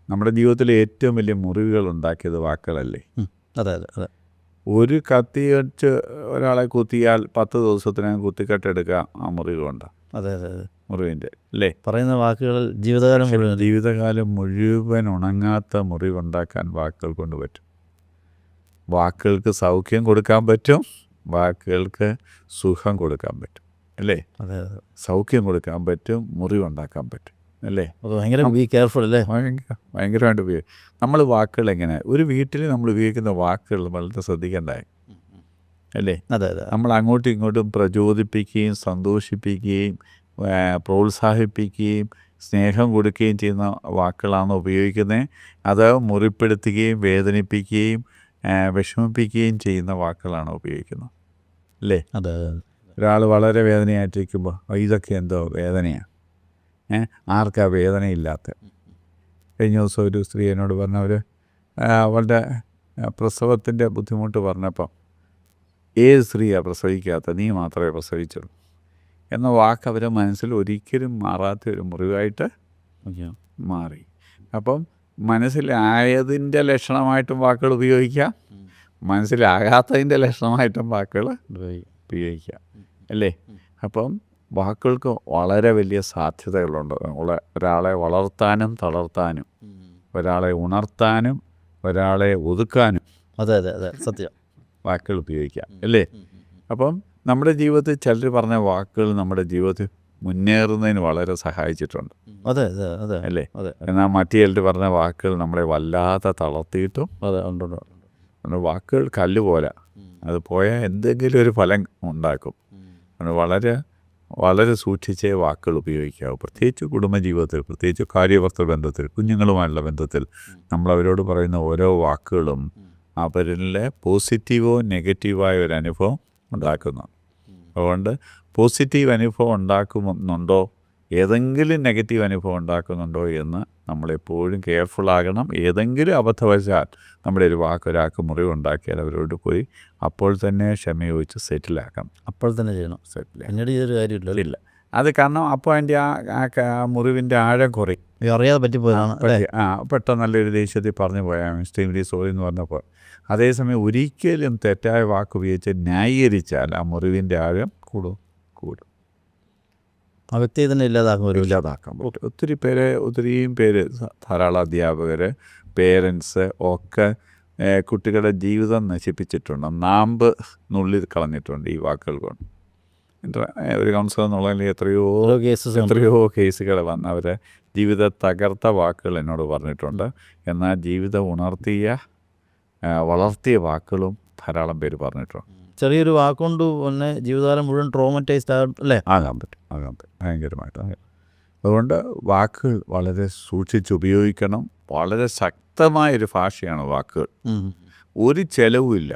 നമ്മുടെ ജീവിതത്തിലെ ഏറ്റവും വലിയ മുറിവുകൾ ഉണ്ടാക്കിയത് വാക്കുകളല്ലേ? അതെ അതെ അതെ. ഒരു കത്തി വെച്ച് ഒരാളെ കുത്തിയാൽ 10 ദിവസത്തിനകം കുത്തിക്കെട്ടെടുക്കാം ആ മുറിവുണ്ട്. അതെ അതെ അതെ, മുറിവിൻ്റെ, അല്ലേ? പറയുന്ന വാക്കുകൾ ജീവിതകാലം മുഴുവൻ ഉണങ്ങാത്ത മുറിവുണ്ടാക്കാൻ വാക്കുകൾ കൊണ്ട് പറ്റും. വാക്കുകൾക്ക് സൗഖ്യം കൊടുക്കാൻ പറ്റും, വാക്കുകൾക്ക് സുഖം കൊടുക്കാൻ പറ്റും, അല്ലേ? അതെ, സൗഖ്യം കൊടുക്കാൻ പറ്റും, മുറിവുണ്ടാക്കാൻ പറ്റും, അല്ലേ? ഭയങ്കര ബി കെയർഫുൾ, അല്ലേ? ഭയങ്കരമായിട്ട് ഉപയോഗിക്കും നമ്മൾ വാക്കുകൾ. എങ്ങനെ ഒരു വീട്ടിൽ നമ്മൾ ഉപയോഗിക്കുന്ന വാക്കുകൾ വളരെ ശ്രദ്ധിക്കേണ്ടായി, അല്ലേ? അതെ അതെ. നമ്മൾ അങ്ങോട്ടും ഇങ്ങോട്ടും പ്രചോദിപ്പിക്കുകയും സന്തോഷിപ്പിക്കുകയും പ്രോത്സാഹിപ്പിക്കുകയും സ്നേഹം കൊടുക്കുകയും ചെയ്യുന്ന വാക്കുകളാണ് ഉപയോഗിക്കുന്നത്. അത് മുറിപ്പെടുത്തുകയും വേദനിപ്പിക്കുകയും വിഷമിപ്പിക്കുകയും ചെയ്യുന്ന വാക്കുകളാണ് ഉപയോഗിക്കുന്നത്, അല്ലേ? അതെ. ഒരാൾ വളരെ വേദനയായിട്ടിരിക്കുമ്പോൾ ഇതൊക്കെ എന്തോ വേദനയാണ്, ആർക്കാ വേദനയില്ലാത്ത? കഴിഞ്ഞ ദിവസം ഒരു സ്ത്രീ എന്നോട് പറഞ്ഞവർ അവളുടെ പ്രസവത്തിൻ്റെ ബുദ്ധിമുട്ട് പറഞ്ഞപ്പം, ഏത് സ്ത്രീയാണ് പ്രസവിക്കാത്ത, നീ മാത്രമേ പ്രസവിച്ചുള്ളൂ എന്ന വാക്ക് അവരുടെ മനസ്സിൽ ഒരിക്കലും മാറാത്ത ഒരു മുറിവായിട്ട് മാറി. അപ്പം മനസ്സിലായതിൻ്റെ ലക്ഷണമായിട്ടും വാക്കുകൾ ഉപയോഗിക്കാം, മനസ്സിലാകാത്തതിൻ്റെ ലക്ഷണമായിട്ടും വാക്കുകൾ ഉപയോഗിക്കാം, അല്ലേ? അപ്പം വാക്കുകൾക്ക് വളരെ വലിയ സാധ്യതകളുണ്ട്. ഒരാളെ വളർത്താനും തളർത്താനും, ഒരാളെ ഉണർത്താനും ഒരാളെ ഒതുക്കാനും അതെ അതെ അതെ സത്യം വാക്കുകൾ ഉപയോഗിക്കാം, അല്ലേ? അപ്പം നമ്മുടെ ജീവിതത്തിൽ ചിലർ പറഞ്ഞ വാക്കുകൾ നമ്മുടെ ജീവിതത്തിൽ മുന്നേറുന്നതിന് വളരെ സഹായിച്ചിട്ടുണ്ട്, അതെ അതെ അതെ, അല്ലേ? അതെ. എന്നാൽ മറ്റു ചിലർ പറഞ്ഞ വാക്കുകൾ നമ്മളെ വല്ലാതെ തളർത്തിയിട്ടും. അതെ ഉണ്ട്. വാക്കുകൾ കല്ല് പോലെ, അത് പോയാൽ എന്തെങ്കിലും ഒരു ഫലം ഉണ്ടാക്കും. വളരെ വളരെ സൂക്ഷിച്ചേ വാക്കുകൾ ഉപയോഗിക്കാവൂ. പ്രത്യേകിച്ച് കുടുംബജീവിതത്തിൽ, പ്രത്യേകിച്ച് കാര്യഭർത്തൃ ബന്ധത്തിൽ, കുഞ്ഞുങ്ങളുമായുള്ള ബന്ധത്തിൽ നമ്മളവരോട് പറയുന്ന ഓരോ വാക്കുകളും അവരിലെ പോസിറ്റീവോ നെഗറ്റീവായ ഒരു അനുഭവം ഉണ്ടാക്കുന്നു. അതുകൊണ്ട് പോസിറ്റീവ് അനുഭവം ഉണ്ടാക്കുന്നുണ്ടോ, ഏതെങ്കിലും നെഗറ്റീവ് അനുഭവം ഉണ്ടാക്കുന്നുണ്ടോ എന്ന് നമ്മളെപ്പോഴും കെയർഫുള്ളാകണം. ഏതെങ്കിലും അബദ്ധവശാൽ നമ്മുടെ ഒരു വാക്ക് ഒരാൾക്ക് മുറിവുണ്ടാക്കിയാൽ അവരോട് പോയി അപ്പോൾ തന്നെ ക്ഷമ ചോദിച്ച് സെറ്റിലാക്കണം. അപ്പോൾ തന്നെ ചെയ്യണം, പിന്നീട് ചെയ്തൊരു കാര്യമില്ല. അത് കാരണം അപ്പോൾ അതിൻ്റെ ആ മുറിവിൻ്റെ ആഴം കുറയും. അറിയാതെ പറ്റിപ്പോയതാണ്. പെട്ടെന്ന് നല്ലൊരു ദേഷ്യത്തിൽ പറഞ്ഞു പോയാൽ എക്സ്ട്രീംലി സോറി എന്ന് പറഞ്ഞപ്പോൾ, അതേസമയം ഒരിക്കലും തെറ്റായ വാക്ക് ഉപയോഗിച്ച് ന്യായീകരിച്ചാൽ ആ മുറിവിൻ്റെ ആഴം കൂടും. ആ വ്യക്തിയെ തന്നെ ഇല്ലാതാക്കും ഒരു ഇല്ലാതാക്കാൻ പറ്റും. ഒത്തിരിയും പേര് ധാരാളം അധ്യാപകർ, പേരൻസ് ഒക്കെ കുട്ടികളുടെ ജീവിതം നശിപ്പിച്ചിട്ടുണ്ട്, നാമ്പ് നുള്ളി കളഞ്ഞിട്ടുണ്ട് ഈ വാക്കുകൾ കൊണ്ട്. ഒരു കൗൺസിലർ എന്നുള്ളതിൽ എത്രയോ കേസുകൾ വന്ന് അവർ ജീവിതം തകർത്ത വാക്കുകൾ എന്നോട് പറഞ്ഞിട്ടുണ്ട്. എന്നാൽ ജീവിതം വളർത്തിയ വാക്കുകളും ധാരാളം പേര് പറഞ്ഞിട്ടുണ്ട്. ചെറിയൊരു വാക്കുകൊണ്ട് തന്നെ ജീവിതകാലം മുഴുവൻ ട്രോമറ്റൈസ്ഡ് അല്ലേ? ആകാൻ പറ്റും ഭയങ്കരമായിട്ട്. അതുകൊണ്ട് വാക്കുകൾ വളരെ സൂക്ഷിച്ചുപയോഗിക്കണം. വളരെ ശക്തമായൊരു ഭാഷയാണ് വാക്കുകൾ. ഒരു ചെലവുമില്ല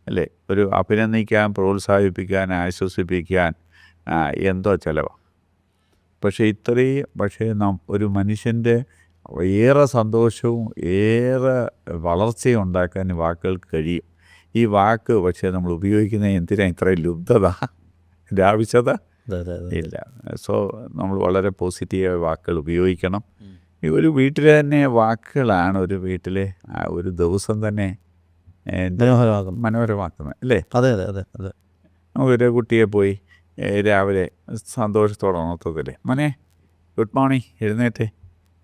അല്ലേ? ഒരു അഭിനന്ദിക്കാൻ, പ്രോത്സാഹിപ്പിക്കാൻ, ആശ്വസിപ്പിക്കാൻ എന്തോ ചിലവാണ്. പക്ഷേ ഒരു മനുഷ്യൻ്റെ ഏറെ സന്തോഷവും ഏറെ വളർച്ചയും ഉണ്ടാക്കാൻ വാക്കുകൾക്ക് കഴിയും. ഈ വാക്ക് പക്ഷേ നമ്മൾ ഉപയോഗിക്കുന്നത് എന്തിനാ ഇത്രയും ലുബ്ധത, ആവശ്യത ഇല്ല. സോ നമ്മൾ വളരെ പോസിറ്റീവായ വാക്കുകൾ ഉപയോഗിക്കണം. ഈ ഒരു വീട്ടിലെ തന്നെ വാക്കുകളാണ് ഒരു വീട്ടിലെ ഒരു ദിവസം തന്നെ മനോഹരമാക്കുന്നത് അല്ലേ? അതെ. നമുക്കൊരു കുട്ടിയെ പോയി രാവിലെ സന്തോഷത്തോടെ ഉണർത്തത്തില്ലേ, മോനെ ഗുഡ് മോർണിംഗ്, എഴുന്നേറ്റ്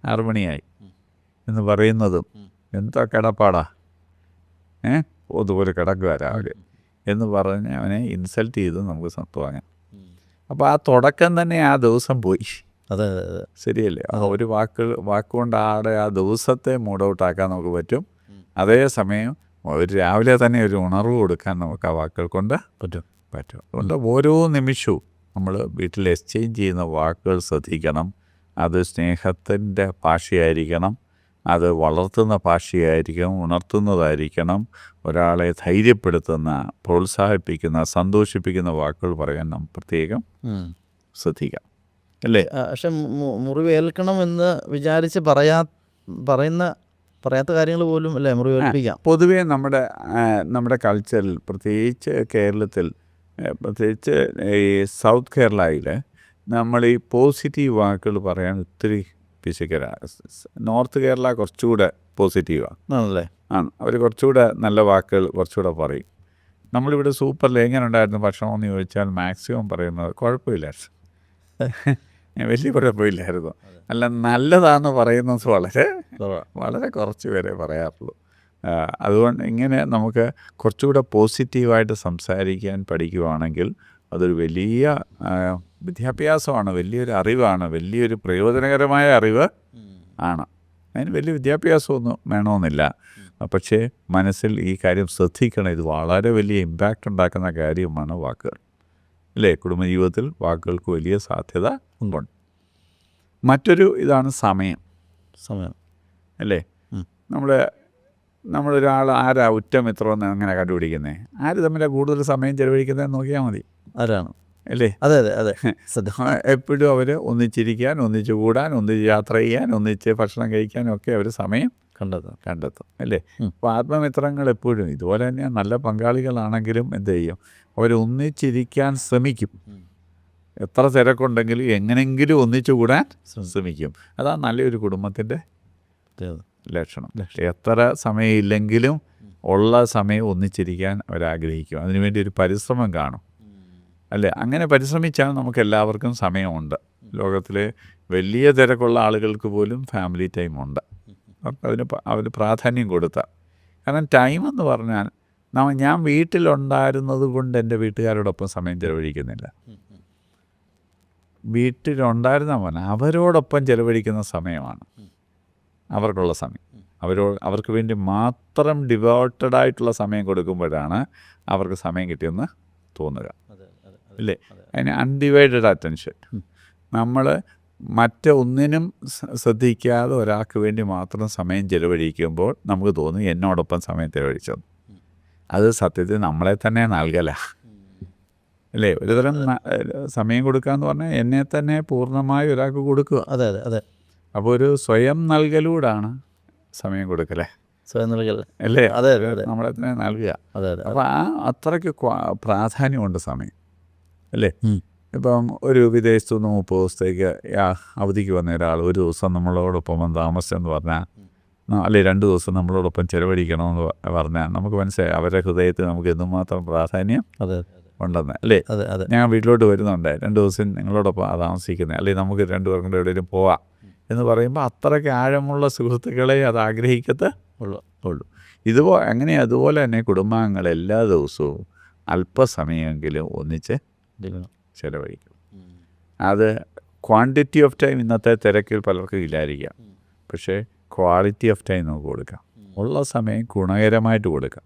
6 മണിയായി എന്ന് പറയുന്നതും എന്താ കിടപ്പാടാ, അതുപോലെ കിടക്കുക രാവിലെ എന്ന് പറഞ്ഞ് അവനെ ഇൻസൾട്ട് ചെയ്ത് നമുക്ക് തോന്നാം. അപ്പോൾ ആ തുടക്കം തന്നെ ആ ദിവസം പോയി. അതെ ശരിയല്ലേ? ഒരു വാക്കുകൊണ്ട് ആ ദിവസത്തെ മൂഡ് ഔട്ടാക്കാൻ നമുക്ക് പറ്റും. അതേസമയം ഒരു രാവിലെ തന്നെ ഒരു ഉണർവ് കൊടുക്കാൻ നമുക്ക് ആ വാക്കുകൾ കൊണ്ട് പറ്റും. അതുകൊണ്ട് ഓരോ നിമിഷവും നമ്മൾ വീട്ടിൽ എക്സ്ചേഞ്ച് ചെയ്യുന്ന വാക്കുകൾ ശ്രദ്ധിക്കണം. അത് സ്നേഹത്തിൻ്റെ ഭാഷയായിരിക്കണം, അത് വളർത്തുന്ന ഭാഷയായിരിക്കണം, ഉണർത്തുന്നതായിരിക്കണം. ഒരാളെ ധൈര്യപ്പെടുത്തുന്ന, പ്രോത്സാഹിപ്പിക്കുന്ന, സന്തോഷിപ്പിക്കുന്ന വാക്കുകൾ പറയാൻ നാം പ്രത്യേകം ശ്രദ്ധിക്കാം അല്ലേ? പക്ഷെ മുറിവേൽക്കണമെന്ന് വിചാരിച്ച് പറയാത്ത കാര്യങ്ങൾ പോലും അല്ലേ മുറിവേൽപ്പിക്കാം. പൊതുവേ നമ്മുടെ കൾച്ചറിൽ, പ്രത്യേകിച്ച് കേരളത്തിൽ, പ്രത്യേകിച്ച് ഈ സൗത്ത് കേരളയിൽ നമ്മൾ ഈ പോസിറ്റീവ് വാക്കുകൾ പറയാൻ ഒത്തിരി പിശുക്കരാണ്. നോർത്ത് കേരള കുറച്ചുകൂടെ പോസിറ്റീവാണ് ആണല്ലേ? അവർ കുറച്ചുകൂടെ നല്ല വാക്കുകൾ കുറച്ചുകൂടെ പറയും. നമ്മളിവിടെ സൂപ്പറിൽ എങ്ങനെ ഉണ്ടായിരുന്നു ഭക്ഷണം എന്ന് ചോദിച്ചാൽ മാക്സിമം പറയുന്നത് കുഴപ്പമില്ലായിരുന്നു, വലിയ കുഴപ്പമില്ലായിരുന്നു. അല്ല, നല്ലതാണെന്ന് പറയുന്നത് വളരെ കുറച്ച് പേരെ പറയാറുള്ളൂ. അതുകൊണ്ട് ഇങ്ങനെ നമുക്ക് കുറച്ചുകൂടെ പോസിറ്റീവായിട്ട് സംസാരിക്കാൻ പഠിക്കുകയാണെങ്കിൽ അതൊരു വലിയ വിദ്യാഭ്യാസമാണ്, വലിയൊരു അറിവാണ്, വലിയൊരു പ്രയോജനകരമായ അറിവ് ആണ്. അതിന് വലിയ വിദ്യാഭ്യാസമൊന്നും വേണമെന്നില്ല. പക്ഷേ മനസ്സിൽ ഈ കാര്യം ശ്രദ്ധിക്കണം. ഇത് വളരെ വലിയ ഇമ്പാക്റ്റ് ഉണ്ടാക്കുന്ന കാര്യമാണ് വാക്കുകൾ അല്ലേ? കുടുംബജീവിതത്തിൽ വാക്കുകൾക്ക് വലിയ സാധ്യത ഉണ്ട്. മറ്റൊരു ഇതാണ് സമയം അല്ലേ? നമ്മളൊരാൾ ആരാ ഉറ്റമിത്രമെന്ന് അങ്ങനെ കണ്ടുപിടിക്കുന്നത്? ആര് തമ്മിലാണ് കൂടുതൽ സമയം ചെലവഴിക്കുന്നതെന്ന് നോക്കിയാൽ മതി. ആരാണ് അല്ലേ? അതെ. എപ്പോഴും അവർ ഒന്നിച്ചിരിക്കാൻ, ഒന്നിച്ച് കൂടാൻ, ഒന്നിച്ച് യാത്ര ചെയ്യാൻ, ഒന്നിച്ച് ഭക്ഷണം കഴിക്കാനും ഒക്കെ അവർ സമയം കണ്ടെത്തും അല്ലേ? അപ്പോൾ ആത്മമിത്രങ്ങൾ എപ്പോഴും ഇതുപോലെ തന്നെ നല്ല പങ്കാളികളാണെങ്കിലും എന്ത് ചെയ്യും? അവരൊന്നിച്ചിരിക്കാൻ ശ്രമിക്കും. എത്ര തിരക്കുണ്ടെങ്കിലും എങ്ങനെങ്കിലും ഒന്നിച്ചു കൂടാൻ ശ്രമിക്കും. അതാണ് നല്ലൊരു കുടുംബത്തിൻ്റെ ലക്ഷണം. എത്ര സമയമില്ലെങ്കിലും ഉള്ള സമയം ഒന്നിച്ചിരിക്കാൻ അവരാഗ്രഹിക്കും. അതിനുവേണ്ടി ഒരു പരിശ്രമം കാണും അല്ലേ? അങ്ങനെ പരിശ്രമിച്ചാൽ നമുക്ക് എല്ലാവർക്കും സമയമുണ്ട്. ലോകത്തിലെ വലിയ തിരക്കുള്ള ആളുകൾക്ക് പോലും ഫാമിലി ടൈമുണ്ട്. അതിന് പ്രാധാന്യം കൊടുത്താൽ. കാരണം ടൈം എന്ന് പറഞ്ഞാൽ ഞാൻ വീട്ടിലുണ്ടായിരുന്നത് കൊണ്ട് എൻ്റെ വീട്ടുകാരോടൊപ്പം സമയം ചിലവഴിക്കുന്നില്ല. വീട്ടിലുണ്ടായിരുന്ന പോലെ അവരോടൊപ്പം ചിലവഴിക്കുന്ന സമയമാണ് അവർക്കുള്ള സമയം. അവർക്ക് വേണ്ടി മാത്രം ഡിവോട്ടഡായിട്ടുള്ള സമയം കൊടുക്കുമ്പോഴാണ് അവർക്ക് സമയം കിട്ടിയെന്ന് തോന്നുക അല്ലേ? അതിന് അൺഡിവൈഡഡ് അറ്റൻഷൻ. നമ്മൾ മറ്റൊന്നിനും ശ്രദ്ധിക്കാതെ ഒരാൾക്ക് വേണ്ടി മാത്രം സമയം ചിലവഴിക്കുമ്പോൾ നമുക്ക് തോന്നും എന്നോടൊപ്പം സമയം ചിലവഴിച്ചത്. അത് സത്യത്തിൽ നമ്മളെ തന്നെ നൽകല അല്ലേ? ഒരുതരം സമയം കൊടുക്കുക എന്ന് പറഞ്ഞാൽ എന്നെ തന്നെ പൂർണ്ണമായി ഒരാൾക്ക് കൊടുക്കുക. അതെ. അപ്പോൾ ഒരു സ്വയം നൽകലൂടാണ് സമയം കൊടുക്കലേ, സ്വയം നൽകൽ അല്ലേ? അതെ, നമ്മളെ തന്നെ നൽകുക. അതെ. അപ്പോൾ അത്രയ്ക്ക് പ്രാധാന്യമുണ്ട് സമയം അല്ലേ? ഇപ്പം ഒരു വിദേശത്തു നിന്ന് 30 ദിവസത്തേക്ക് അവധിക്ക് വന്ന ഒരാൾ ഒരു ദിവസം നമ്മളോടൊപ്പം വന്ന് താമസിച്ചെന്ന് പറഞ്ഞാൽ, അല്ലെ 2 ദിവസം നമ്മളോടൊപ്പം ചിലവഴിക്കണമെന്ന് പറഞ്ഞാൽ നമുക്ക് മനസ്സിലായി അവരുടെ ഹൃദയത്തിൽ നമുക്ക് എന്തുമാത്രം പ്രാധാന്യം ഉണ്ടെന്ന് അല്ലേ? അതെ അതെ. ഞാൻ വീട്ടിലോട്ട് വരുന്നുണ്ട്, 2 ദിവസം നിങ്ങളോടൊപ്പം താമസിക്കുന്നത്, അല്ലെങ്കിൽ നമുക്ക് 2 പേർക്കും കൂടെ എവിടെയെങ്കിലും പോവാം എന്ന് പറയുമ്പോൾ അത്രയ്ക്ക് ആഴമുള്ള സുഹൃത്തുക്കളെ അത് ആഗ്രഹിക്കത്തേ ഉള്ളൂ. അതുപോലെ തന്നെ കുടുംബാംഗങ്ങൾ എല്ലാ ദിവസവും അല്പസമയമെങ്കിലും ഒന്നിച്ച് ചിലവഴിക്കും. അത് ക്വാണ്ടിറ്റി ഓഫ് ടൈം ഇന്നത്തെ തിരക്കിൽ പലർക്കും ഇല്ലായിരിക്കാം, പക്ഷേ ക്വാളിറ്റി ഓഫ് ടൈം നമുക്ക് കൊടുക്കാം. ഉള്ള സമയം ഗുണകരമായിട്ട് കൊടുക്കാം.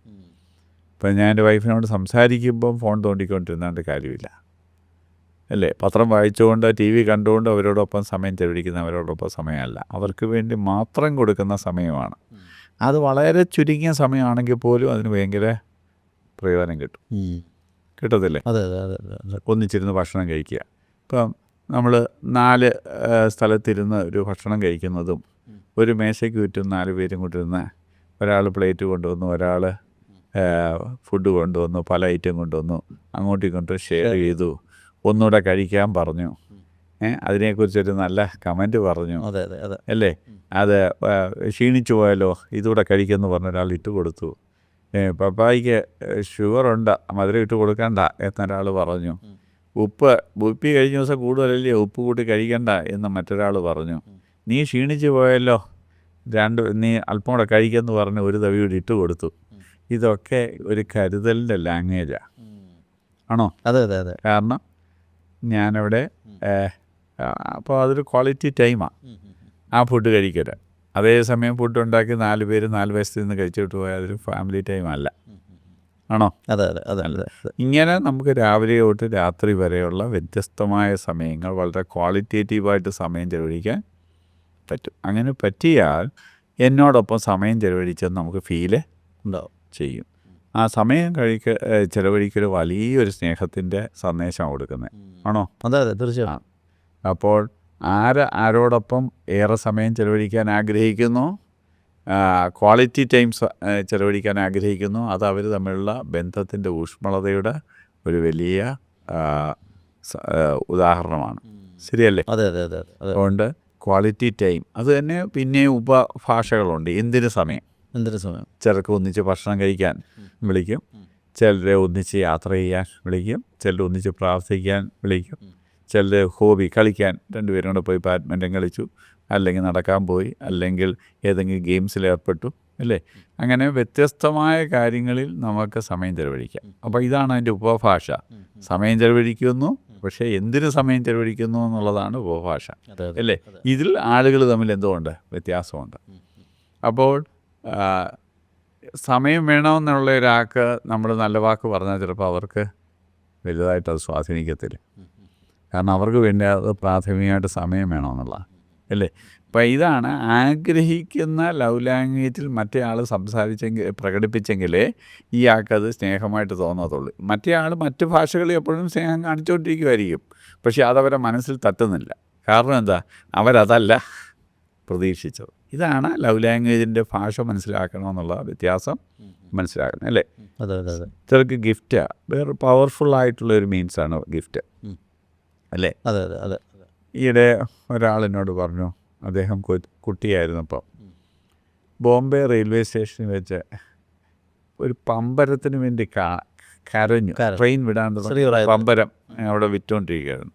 ഇപ്പം ഞാൻ എൻ്റെ വൈഫിനോട് സംസാരിക്കുമ്പം ഫോൺ തോണ്ടിക്കൊണ്ടിരുന്നാണ്ട് കാര്യമില്ല, അല്ലേ? പത്രം വായിച്ചുകൊണ്ട് TV കണ്ടുകൊണ്ട് അവരോടൊപ്പം സമയം ചെലവഴിക്കുന്നവരോടൊപ്പം സമയമല്ല, അവർക്ക് വേണ്ടി മാത്രം കൊടുക്കുന്ന സമയമാണ്. അത് വളരെ ചുരുങ്ങിയ സമയമാണെങ്കിൽ പോലും അതിന് ഭയങ്കര പ്രയോജനം കിട്ടത്തില്ലേ? അതെ അതെ അതെ അതെ. ഒന്നിച്ചിരുന്ന് ഭക്ഷണം കഴിക്കുക. ഇപ്പം നമ്മൾ 4 സ്ഥലത്തിരുന്ന് ഒരു ഭക്ഷണം കഴിക്കുന്നതും ഒരു മേശയ്ക്ക് ചുറ്റും 4 പേരും കൊണ്ടിരുന്ന് ഒരാൾ പ്ലേറ്റ് കൊണ്ടുവന്നു, ഒരാൾ ഫുഡ് കൊണ്ടുവന്നു, പല ഐറ്റം കൊണ്ടുവന്നു, അങ്ങോട്ടും ഇങ്ങോട്ടും ഷെയർ ചെയ്തു, ഒന്നുകൂടെ കഴിക്കാൻ പറഞ്ഞു, അതിനെക്കുറിച്ചൊരു നല്ല കമൻറ്റ് പറഞ്ഞു, അതെ അതെ അതെ അല്ലേ? അത് ക്ഷീണിച്ചു പോയാലോ, ഇതുകൂടെ കഴിക്കുമെന്ന് പറഞ്ഞ ഒരാൾ ഇട്ട് കൊടുത്തു. പപ്പായിക്ക് ഷുഗറുണ്ട്, മധുരം ഇട്ട് കൊടുക്കണ്ട എന്നൊരാൾ പറഞ്ഞു. ഉപ്പ് കഴിഞ്ഞ ദിവസം കൂടുതലല്ലേ, ഉപ്പ് കൂട്ടി കഴിക്കണ്ട എന്ന് മറ്റൊരാൾ പറഞ്ഞു. നീ ക്ഷീണിച്ചു പോയല്ലോ, നീ അല്പം കൂടെ കഴിക്കുമെന്ന് പറഞ്ഞ് ഒരു തവി കൂടി ഇട്ട് കൊടുത്തു. ഇതൊക്കെ ഒരു കരുതലിൻ്റെ ലാംഗ്വേജാണ്, ആണോ? അതെ അതെ അതെ. കാരണം ഞാനവിടെ അപ്പോൾ അതൊരു ക്വാളിറ്റി ടൈമാണ് ആ ഫുഡ് കഴിക്കൽ. അതേസമയം ഫുഡ് ഉണ്ടാക്കി 4 പേര് 4 വശത്ത് നിന്ന് കഴിച്ചിട്ട് പോയാൽ അതൊരു ഫാമിലി ടൈം അല്ല, ആണോ? അതെ അതെ അതെ അതെ. ഇങ്ങനെ നമുക്ക് രാവിലെ തൊട്ട് രാത്രി വരെയുള്ള വ്യത്യസ്തമായ സമയങ്ങൾ വളരെ ക്വാളിറ്റേറ്റീവായിട്ട് സമയം ചെലവഴിക്കാൻ പറ്റും. അങ്ങനെ പറ്റിയാൽ എന്നോടൊപ്പം സമയം ചെലവഴിച്ചെന്ന് നമുക്ക് ഫീല് ഉണ്ടാവും ചെയ്യും. ആ സമയം ചെലവഴിക്കൽ വലിയൊരു സ്നേഹത്തിൻ്റെ സന്ദേശമാണ് കൊടുക്കുന്നത്, ആണോ? അതെ അതെ തീർച്ചയായും. അപ്പോൾ ആരോടൊപ്പം ഏറെ സമയം ചെലവഴിക്കാൻ ആഗ്രഹിക്കുന്നു, ക്വാളിറ്റി ടൈംസ് ചെലവഴിക്കാൻ ആഗ്രഹിക്കുന്നു, അത് അവർ തമ്മിലുള്ള ബന്ധത്തിൻ്റെ ഊഷ്മളതയുടെ ഒരു വലിയ ഉദാഹരണമാണ്. ശരിയല്ലേ? അതെ അതെ അതെ അതെ. അതുകൊണ്ട് ക്വാളിറ്റി ടൈം അത് തന്നെ. പിന്നെ ഉപഭാഷകളുണ്ട്. എന്തിനു സമയം ചിലർക്ക് ഒന്നിച്ച് ഭക്ഷണം കഴിക്കാൻ വിളിക്കും, ചിലരെ ഒന്നിച്ച് യാത്ര ചെയ്യാൻ വിളിക്കും, ചിലർ ഒന്നിച്ച് പ്രാർത്ഥിക്കാൻ വിളിക്കും, ചിലർ ഹോബി കളിക്കാൻ 2 പേരും കൂടെ പോയി ബാഡ്മിൻ്റൺ കളിച്ചു, അല്ലെങ്കിൽ നടക്കാൻ പോയി, അല്ലെങ്കിൽ ഏതെങ്കിലും ഗെയിംസിൽ ഏർപ്പെട്ടു, അല്ലേ? അങ്ങനെ വ്യത്യസ്തമായ കാര്യങ്ങളിൽ നമുക്ക് സമയം ചെലവഴിക്കാം. അപ്പോൾ ഇതാണ് അതിൻ്റെ ഉപഭാഷ. സമയം ചെലവഴിക്കുന്നു, പക്ഷേ എന്തിനു സമയം ചെലവഴിക്കുന്നു എന്നുള്ളതാണ് ഉപഭാഷ, അല്ലേ? ഇതിൽ ആളുകൾ തമ്മിൽ എന്തുകൊണ്ട് വ്യത്യാസമുണ്ട്. അപ്പോൾ സമയം വേണമെന്നുള്ള ഒരാൾക്ക് നമ്മൾ നല്ല വാക്ക് പറഞ്ഞാൽ ചിലപ്പോൾ അവർക്ക് വലുതായിട്ട് അത് സ്വാധീനിക്കത്തില്ല. കാരണം അവർക്ക് വേണ്ടി അത് പ്രാഥമികമായിട്ട് സമയം വേണമെന്നുള്ളതാണ്, അല്ലേ? അപ്പോൾ ഇതാണ് ആഗ്രഹിക്കുന്ന ലവ് ലാംഗ്വേജിൽ മറ്റേ ആൾ പ്രകടിപ്പിച്ചെങ്കിലേ ഈ ആൾക്കത് സ്നേഹമായിട്ട് തോന്നത്തുള്ളൂ. മറ്റേ ആൾ മറ്റ് ഭാഷകളിൽ എപ്പോഴും സ്നേഹം കാണിച്ചുകൊണ്ടിരിക്കുമായിരിക്കും, പക്ഷേ അതവരെ മനസ്സിൽ തട്ടുന്നില്ല. കാരണം എന്താ? അവരതല്ല പ്രതീക്ഷിച്ചത്. ഇതാണ് ലവ് ലാംഗ്വേജിൻ്റെ ഭാഷ മനസ്സിലാക്കണമെന്നുള്ള വ്യത്യാസം മനസ്സിലാക്കണം, അല്ലേ? അതെ അതെ അതെ. ചിലർക്ക് ഗിഫ്റ്റ് വേറെ പവർഫുള്ളായിട്ടുള്ളൊരു മീൻസാണ് ഗിഫ്റ്റ്, അല്ലേ? അതെ അതെ അതെ. ഈയിടെ ഒരാളെന്നോട് പറഞ്ഞു, അദ്ദേഹം കുട്ടിയായിരുന്നപ്പോൾ ബോംബെ റെയിൽവേ സ്റ്റേഷനിൽ വെച്ച് ഒരു പമ്പരത്തിന് വേണ്ടി കരഞ്ഞു. ട്രെയിൻ വിടാൻ പമ്പരം അവിടെ വിറ്റുകൊണ്ടിരിക്കുകയായിരുന്നു.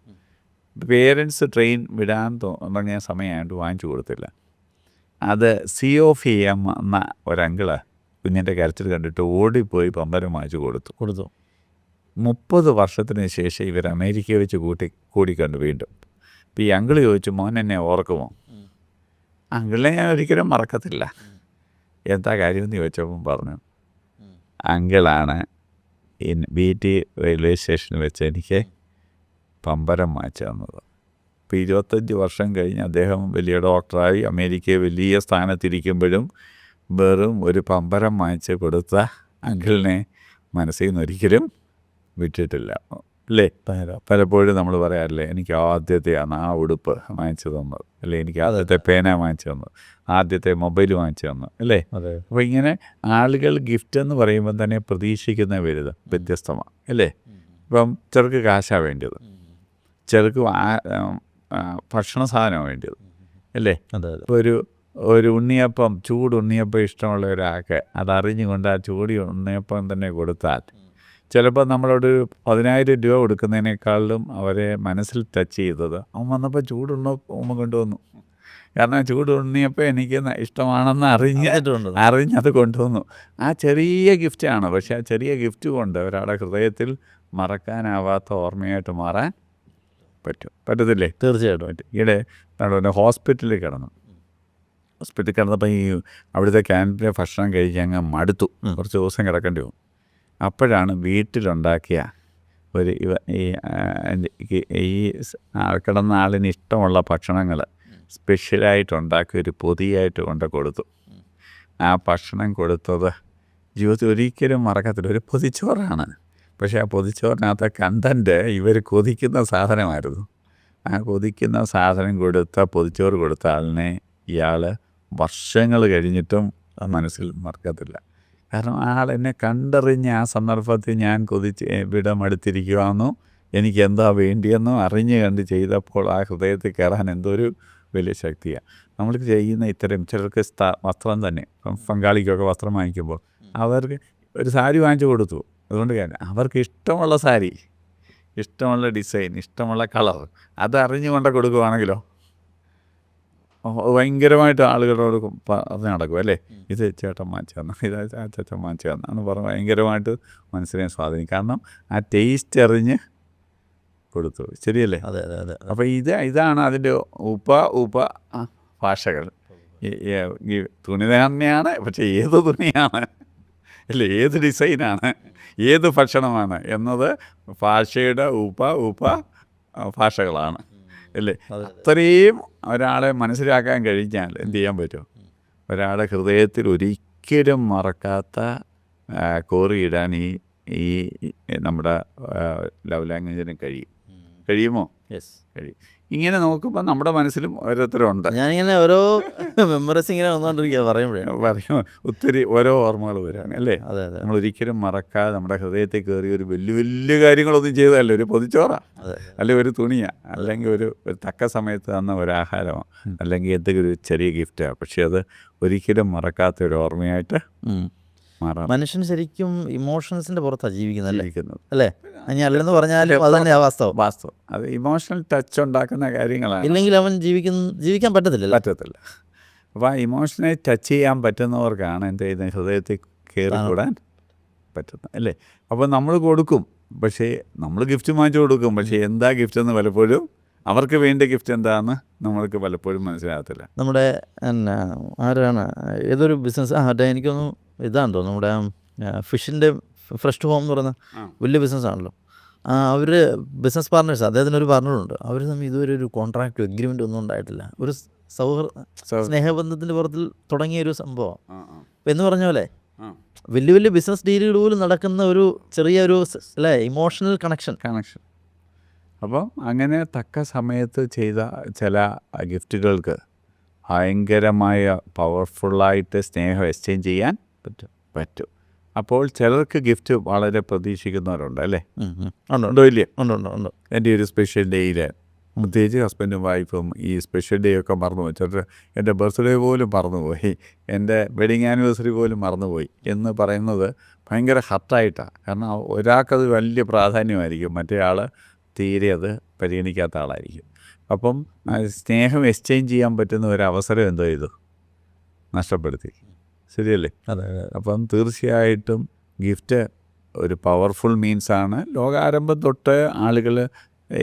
പേരൻസ് ട്രെയിൻ വിടാൻ തുടങ്ങിയ സമയമായിട്ട് വാങ്ങിച്ചു കൊടുത്തില്ല. അത് COFM എന്ന ഒരങ്കിള് കുഞ്ഞിൻ്റെ കരച്ചിൽ കണ്ടിട്ട് ഓടിപ്പോയി പമ്പരം വാങ്ങിച്ചു കൊടുത്തു. 30 വർഷത്തിന് ശേഷം ഇവർ അമേരിക്കയെ വെച്ച് കൂടിക്കണ്ടു വീണ്ടും. അപ്പോൾ ഈ അങ്കിള് ചോദിച്ചു, മോൻ എന്നെ ഓർക്കുമോ? അങ്കിളിനെ ഞാൻ ഒരിക്കലും മറക്കത്തില്ല. എന്താ കാര്യമെന്ന് ചോദിച്ചപ്പം പറഞ്ഞു, അങ്കിളാണ് BT റെയിൽവേ സ്റ്റേഷനിൽ വെച്ച് എനിക്ക് പമ്പരം വാങ്ങിച്ചു തന്നത്. ഇപ്പോൾ 25 വർഷം കഴിഞ്ഞ് അദ്ദേഹം വലിയ ഡോക്ടറായി അമേരിക്കയെ വലിയ സ്ഥാനത്തിരിക്കുമ്പോഴും വെറും ഒരു പമ്പരം വാങ്ങിച്ച് കൊടുത്ത അങ്കിളിനെ മനസ്സിൽ നിന്ന് ഒരിക്കലും വിട്ടിട്ടില്ല, അല്ലേ? പലപ്പോഴും നമ്മൾ പറയാറില്ലേ, എനിക്ക് ആദ്യത്തെ ആ ഉടുപ്പ് വാങ്ങിച്ചു തന്നത്, അല്ലേ? എനിക്ക് ആദ്യത്തെ പേന വാങ്ങിച്ചു തന്നത്, ആദ്യത്തെ മൊബൈൽ വാങ്ങിച്ചു തന്നത്, അല്ലേ? അപ്പോൾ ഇങ്ങനെ ആളുകൾ ഗിഫ്റ്റ് എന്ന് പറയുമ്പോൾ തന്നെ പ്രതീക്ഷിക്കുന്ന വലുത് വ്യത്യസ്തമാണ്, അല്ലേ? ഇപ്പം ചിലർക്ക് കാശാണ് വേണ്ടത്, ചിലർക്ക് ഭക്ഷണ സാധനമാണ് വേണ്ടത്, അല്ലേ? ഇപ്പോൾ ഒരു ഉണ്ണിയപ്പം, ചൂട് ഉണ്ണിയപ്പം ഇഷ്ടമുള്ള ഒരാൾക്ക് അതറിഞ്ഞുകൊണ്ട് ആ ചൂട് ഉണ്ണിയപ്പം തന്നെ കൊടുത്താൽ ചിലപ്പോൾ നമ്മളോട് 10,000 രൂപ കൊടുക്കുന്നതിനേക്കാളും അവരെ മനസ്സിൽ ടച്ച് ചെയ്തത് അവൻ വന്നപ്പോൾ ചൂടുണ്ണ ഉമ്മ കൊണ്ടുവന്നു. കാരണം ചൂടുണ്ണിയപ്പോൾ എനിക്ക് ഇഷ്ടമാണെന്ന് അറിഞ്ഞത് കൊണ്ടുവന്നു. ആ ചെറിയ ഗിഫ്റ്റാണ്, പക്ഷേ ആ ചെറിയ ഗിഫ്റ്റ് കൊണ്ട് ഒരാളുടെ ഹൃദയത്തിൽ മറക്കാനാവാത്ത ഓർമ്മയായിട്ട് മാറാൻ പറ്റത്തില്ലേ? തീർച്ചയായിട്ടും പറ്റും. ഈയിടെ ഹോസ്പിറ്റലിൽ കിടന്നു. ഹോസ്പിറ്റലിൽ കിടന്നപ്പോൾ ഈ അവിടുത്തെ ക്യാൻറ്റീനിലെ ഭക്ഷണം കഴിച്ച് അങ്ങ് മടുത്തു. കുറച്ച് ദിവസം കിടക്കേണ്ടി വന്നു. അപ്പോഴാണ് വീട്ടിലുണ്ടാക്കിയ ഒരു ഈ കിടന്ന ആളിന് ഇഷ്ടമുള്ള ഭക്ഷണങ്ങൾ സ്പെഷ്യലായിട്ട് ഉണ്ടാക്കി ഒരു പൊതിയായിട്ട് കൊണ്ട് കൊടുത്തു. ആ ഭക്ഷണം കൊടുത്തത് ജീവിതത്തിൽ ഒരിക്കലും മറക്കത്തില്ല. ഒരു പൊതിച്ചോറാണ്, പക്ഷേ ആ പൊതിച്ചോറിനകത്തെ കണ്ടൻറ്റ് ഇവർ കൊതിക്കുന്ന സാധനമായിരുന്നു. ആ കൊതിക്കുന്ന സാധനം പൊതിച്ചോറ് കൊടുത്ത ആളിനെ ഇയാൾ വർഷങ്ങൾ കഴിഞ്ഞിട്ടും മനസ്സിൽ മറക്കത്തില്ല. കാരണം ആളെന്നെ കണ്ടറിഞ്ഞ ആ സന്ദർഭത്തിൽ ഞാൻ മടുത്തിരിക്കുകയെന്നോ എനിക്ക് എന്താ വേണ്ടിയെന്നോ അറിഞ്ഞ് കണ്ട് ചെയ്തപ്പോൾ ആ ഹൃദയത്തിൽ കയറാൻ എന്തൊരു വലിയ ശക്തിയാണ്. നമ്മൾ ചെയ്യുന്ന ഇത്തരം ചിലർക്ക് വസ്ത്രം തന്നെ, പങ്കാളിക്കൊക്കെ വസ്ത്രം വാങ്ങിക്കുമ്പോൾ അവർക്ക് ഒരു സാരി വാങ്ങിച്ചു കൊടുത്തു. അതുകൊണ്ട് അവർക്ക് ഇഷ്ടമുള്ള സാരി, ഇഷ്ടമുള്ള ഡിസൈൻ, ഇഷ്ടമുള്ള കളർ അതറിഞ്ഞുകൊണ്ട് കൊടുക്കുകയാണെങ്കിലോ ഭയങ്കരമായിട്ട് ആളുകളോട് പറഞ്ഞ് നടക്കും അല്ലേ, ഇത് ചേട്ടൻ വാങ്ങിച്ചു തന്നു, ഇത് ആ ചേട്ടൻ വാങ്ങിച്ചു തന്നാന്ന് പറഞ്ഞ് ഭയങ്കരമായിട്ട് മനസ്സിനെ സ്വാധീനിക്കും. കാരണം ആ ടേസ്റ്റ് അറിഞ്ഞ് കൊടുത്തു. ശരിയല്ലേ? അതെ അതെ അതെ. അപ്പോൾ ഇതാണ് അതിൻ്റെ ഭാഷകൾ. ഈ തുണി തന്നെയാണ്, പക്ഷേ ഏത് തുണിയാണ് അല്ലേ, ഏത് ഡിസൈനാണ്, ഏത് ഭക്ഷണമാണ് എന്നത് ഭാഷയുടെ ഭാഷകളാണ് അല്ലേ. അത്രയും ഒരാളെ മനസ്സിലാക്കാൻ കഴിഞ്ഞാൽ എന്ത് ചെയ്യാൻ പറ്റും? ഒരാളുടെ ഹൃദയത്തിൽ ഒരിക്കലും മറക്കാത്ത കോറിയിടാൻ ഈ നമ്മുടെ ലവ് ലാംഗ്വേജിന് കഴിയുമോ? യെസ്, കഴിയും. ഇങ്ങനെ നോക്കുമ്പോൾ നമ്മുടെ മനസ്സിലും ഓരോരുത്തരുണ്ട്. ഞാനിങ്ങനെ ഓരോ മെമ്മറീസ് ഇങ്ങനെ വന്നുകൊണ്ടിരിക്കുക പറയും ഒത്തിരി ഓരോ ഓർമ്മകൾ വരികയാണ് അല്ലേ. അതെ അതെ. നമ്മൾ ഒരിക്കലും മറക്കാതെ നമ്മുടെ ഹൃദയത്തിൽ കയറി ഒരു വലിയ കാര്യങ്ങളൊന്നും ചെയ്തതല്ല, ഒരു പൊതിച്ചോറാണ്, അല്ലെങ്കിൽ ഒരു തുണിയാണ്, അല്ലെങ്കിൽ ഒരു തക്ക സമയത്ത് തന്ന ഒരു ആഹാരമാണ്, അല്ലെങ്കിൽ എന്തെങ്കിലും ഒരു ചെറിയ ഗിഫ്റ്റാണ്. പക്ഷെ അത് ഒരിക്കലും മറക്കാത്ത ഒരു ഓർമ്മയായിട്ട് മാറാം. മനുഷ്യൻ ശരിക്കും ഇമോഷൻസിൻ്റെ പുറത്താണ് ജീവിക്കുന്നത് അല്ലേ. ഇനി അല്ലെന്ന് പറഞ്ഞാലും അത് തന്നെ വാസ്തവം. അത് ഇമോഷണൽ ടച്ച് ഉണ്ടാക്കുന്ന കാര്യങ്ങളാണ്. ഇല്ലെങ്കിൽ അവൻ ജീവിക്കാൻ പറ്റത്തില്ല. അപ്പോൾ ആ ഇമോഷണൽ ടച്ച് ചെയ്യാൻ പറ്റുന്നവർക്കാണ് എന്ത് ചെയ്യുന്നത്, ഹൃദയത്തിൽ കയറിക്കൂടാൻ പറ്റുന്നത് അല്ലേ. അപ്പോൾ നമ്മൾ കൊടുക്കും, പക്ഷേ നമ്മൾ ഗിഫ്റ്റ് വാങ്ങിച്ചു കൊടുക്കും, പക്ഷേ എന്താ ഗിഫ്റ്റ് എന്ന് പലപ്പോഴും അവർക്ക് വേണ്ട ഗിഫ്റ്റ് എന്താണെന്ന് നമ്മൾക്ക് പലപ്പോഴും മനസ്സിലാകത്തില്ല. നമ്മുടെ ആരാണ് ഏതൊരു ബിസിനസ് എനിക്കൊന്നും ഇതാണെന്ന് തോന്നുന്നു, നമ്മുടെ ഫിഷിൻ്റെ ഫ്രഷ് ഹോം എന്ന് പറയുന്ന വലിയ ബിസിനസ്സാണല്ലോ. അവർ ബിസിനസ് പാർട്ട്നേഴ്സ്, അദ്ദേഹത്തിന് ഒരു പാർട്ണറുണ്ട്. അവർ തമ്മിൽ ഇതുവരെ ഒരു കോൺട്രാക്റ്റ് എഗ്രിമെൻ്റ് ഒന്നും ഉണ്ടായിട്ടില്ല. ഒരു സ്നേഹബന്ധത്തിൻ്റെ പുറത്തിൽ തുടങ്ങിയ ഒരു സംഭവം. എന്ന് പറഞ്ഞ പോലെ വലിയ ബിസിനസ് ഡീലുകൾ പോലും നടക്കുന്ന ഒരു ചെറിയൊരു അല്ലേ ഇമോഷണൽ കണക്ഷൻ. അപ്പം അങ്ങനെ തക്ക സമയത്ത് ചെയ്ത ചില ഗിഫ്റ്റുകൾക്ക് ഭയങ്കരമായ പവർഫുള്ളായിട്ട് സ്നേഹം എക്സ്ചേഞ്ച് ചെയ്യാൻ പറ്റും. അപ്പോൾ ചിലർക്ക് ഗിഫ്റ്റ് വളരെ പ്രതീക്ഷിക്കുന്നവരുണ്ട് അല്ലേ. ഉണ്ടോ ഇല്ലേ? ഉണ്ട്. എൻ്റെ ഒരു സ്പെഷ്യൽ ഡേയിൽ പ്രത്യേകിച്ച് ഹസ്ബൻഡും വൈഫും ഈ സ്പെഷ്യൽ ഡേ ഒക്കെ മറന്നുപോയി. ചിലർ എൻ്റെ ബർത്ത്ഡേ പോലും മറന്നുപോയി, എൻ്റെ വെഡിങ് ആനിവേഴ്സറി പോലും മറന്നുപോയി എന്ന് പറയുന്നത് ഭയങ്കര ഹർട്ടായിട്ടാണ്. കാരണം ഒരാൾക്കത് വലിയ പ്രാധാന്യമായിരിക്കും, മറ്റേ ആൾ തീരെ അത് പരിഗണിക്കാത്ത ആളായിരിക്കും. അപ്പം സ്നേഹം എക്സ്ചേഞ്ച് ചെയ്യാൻ പറ്റുന്ന ഒരു അവസരം എന്തോ ചെയ്തു, നഷ്ടപ്പെടുത്തി. ശരിയല്ലേ? അപ്പം തീർച്ചയായിട്ടും ഗിഫ്റ്റ് ഒരു പവർഫുൾ മീൻസാണ്. ലോകാരംഭം തൊട്ട് ആളുകൾ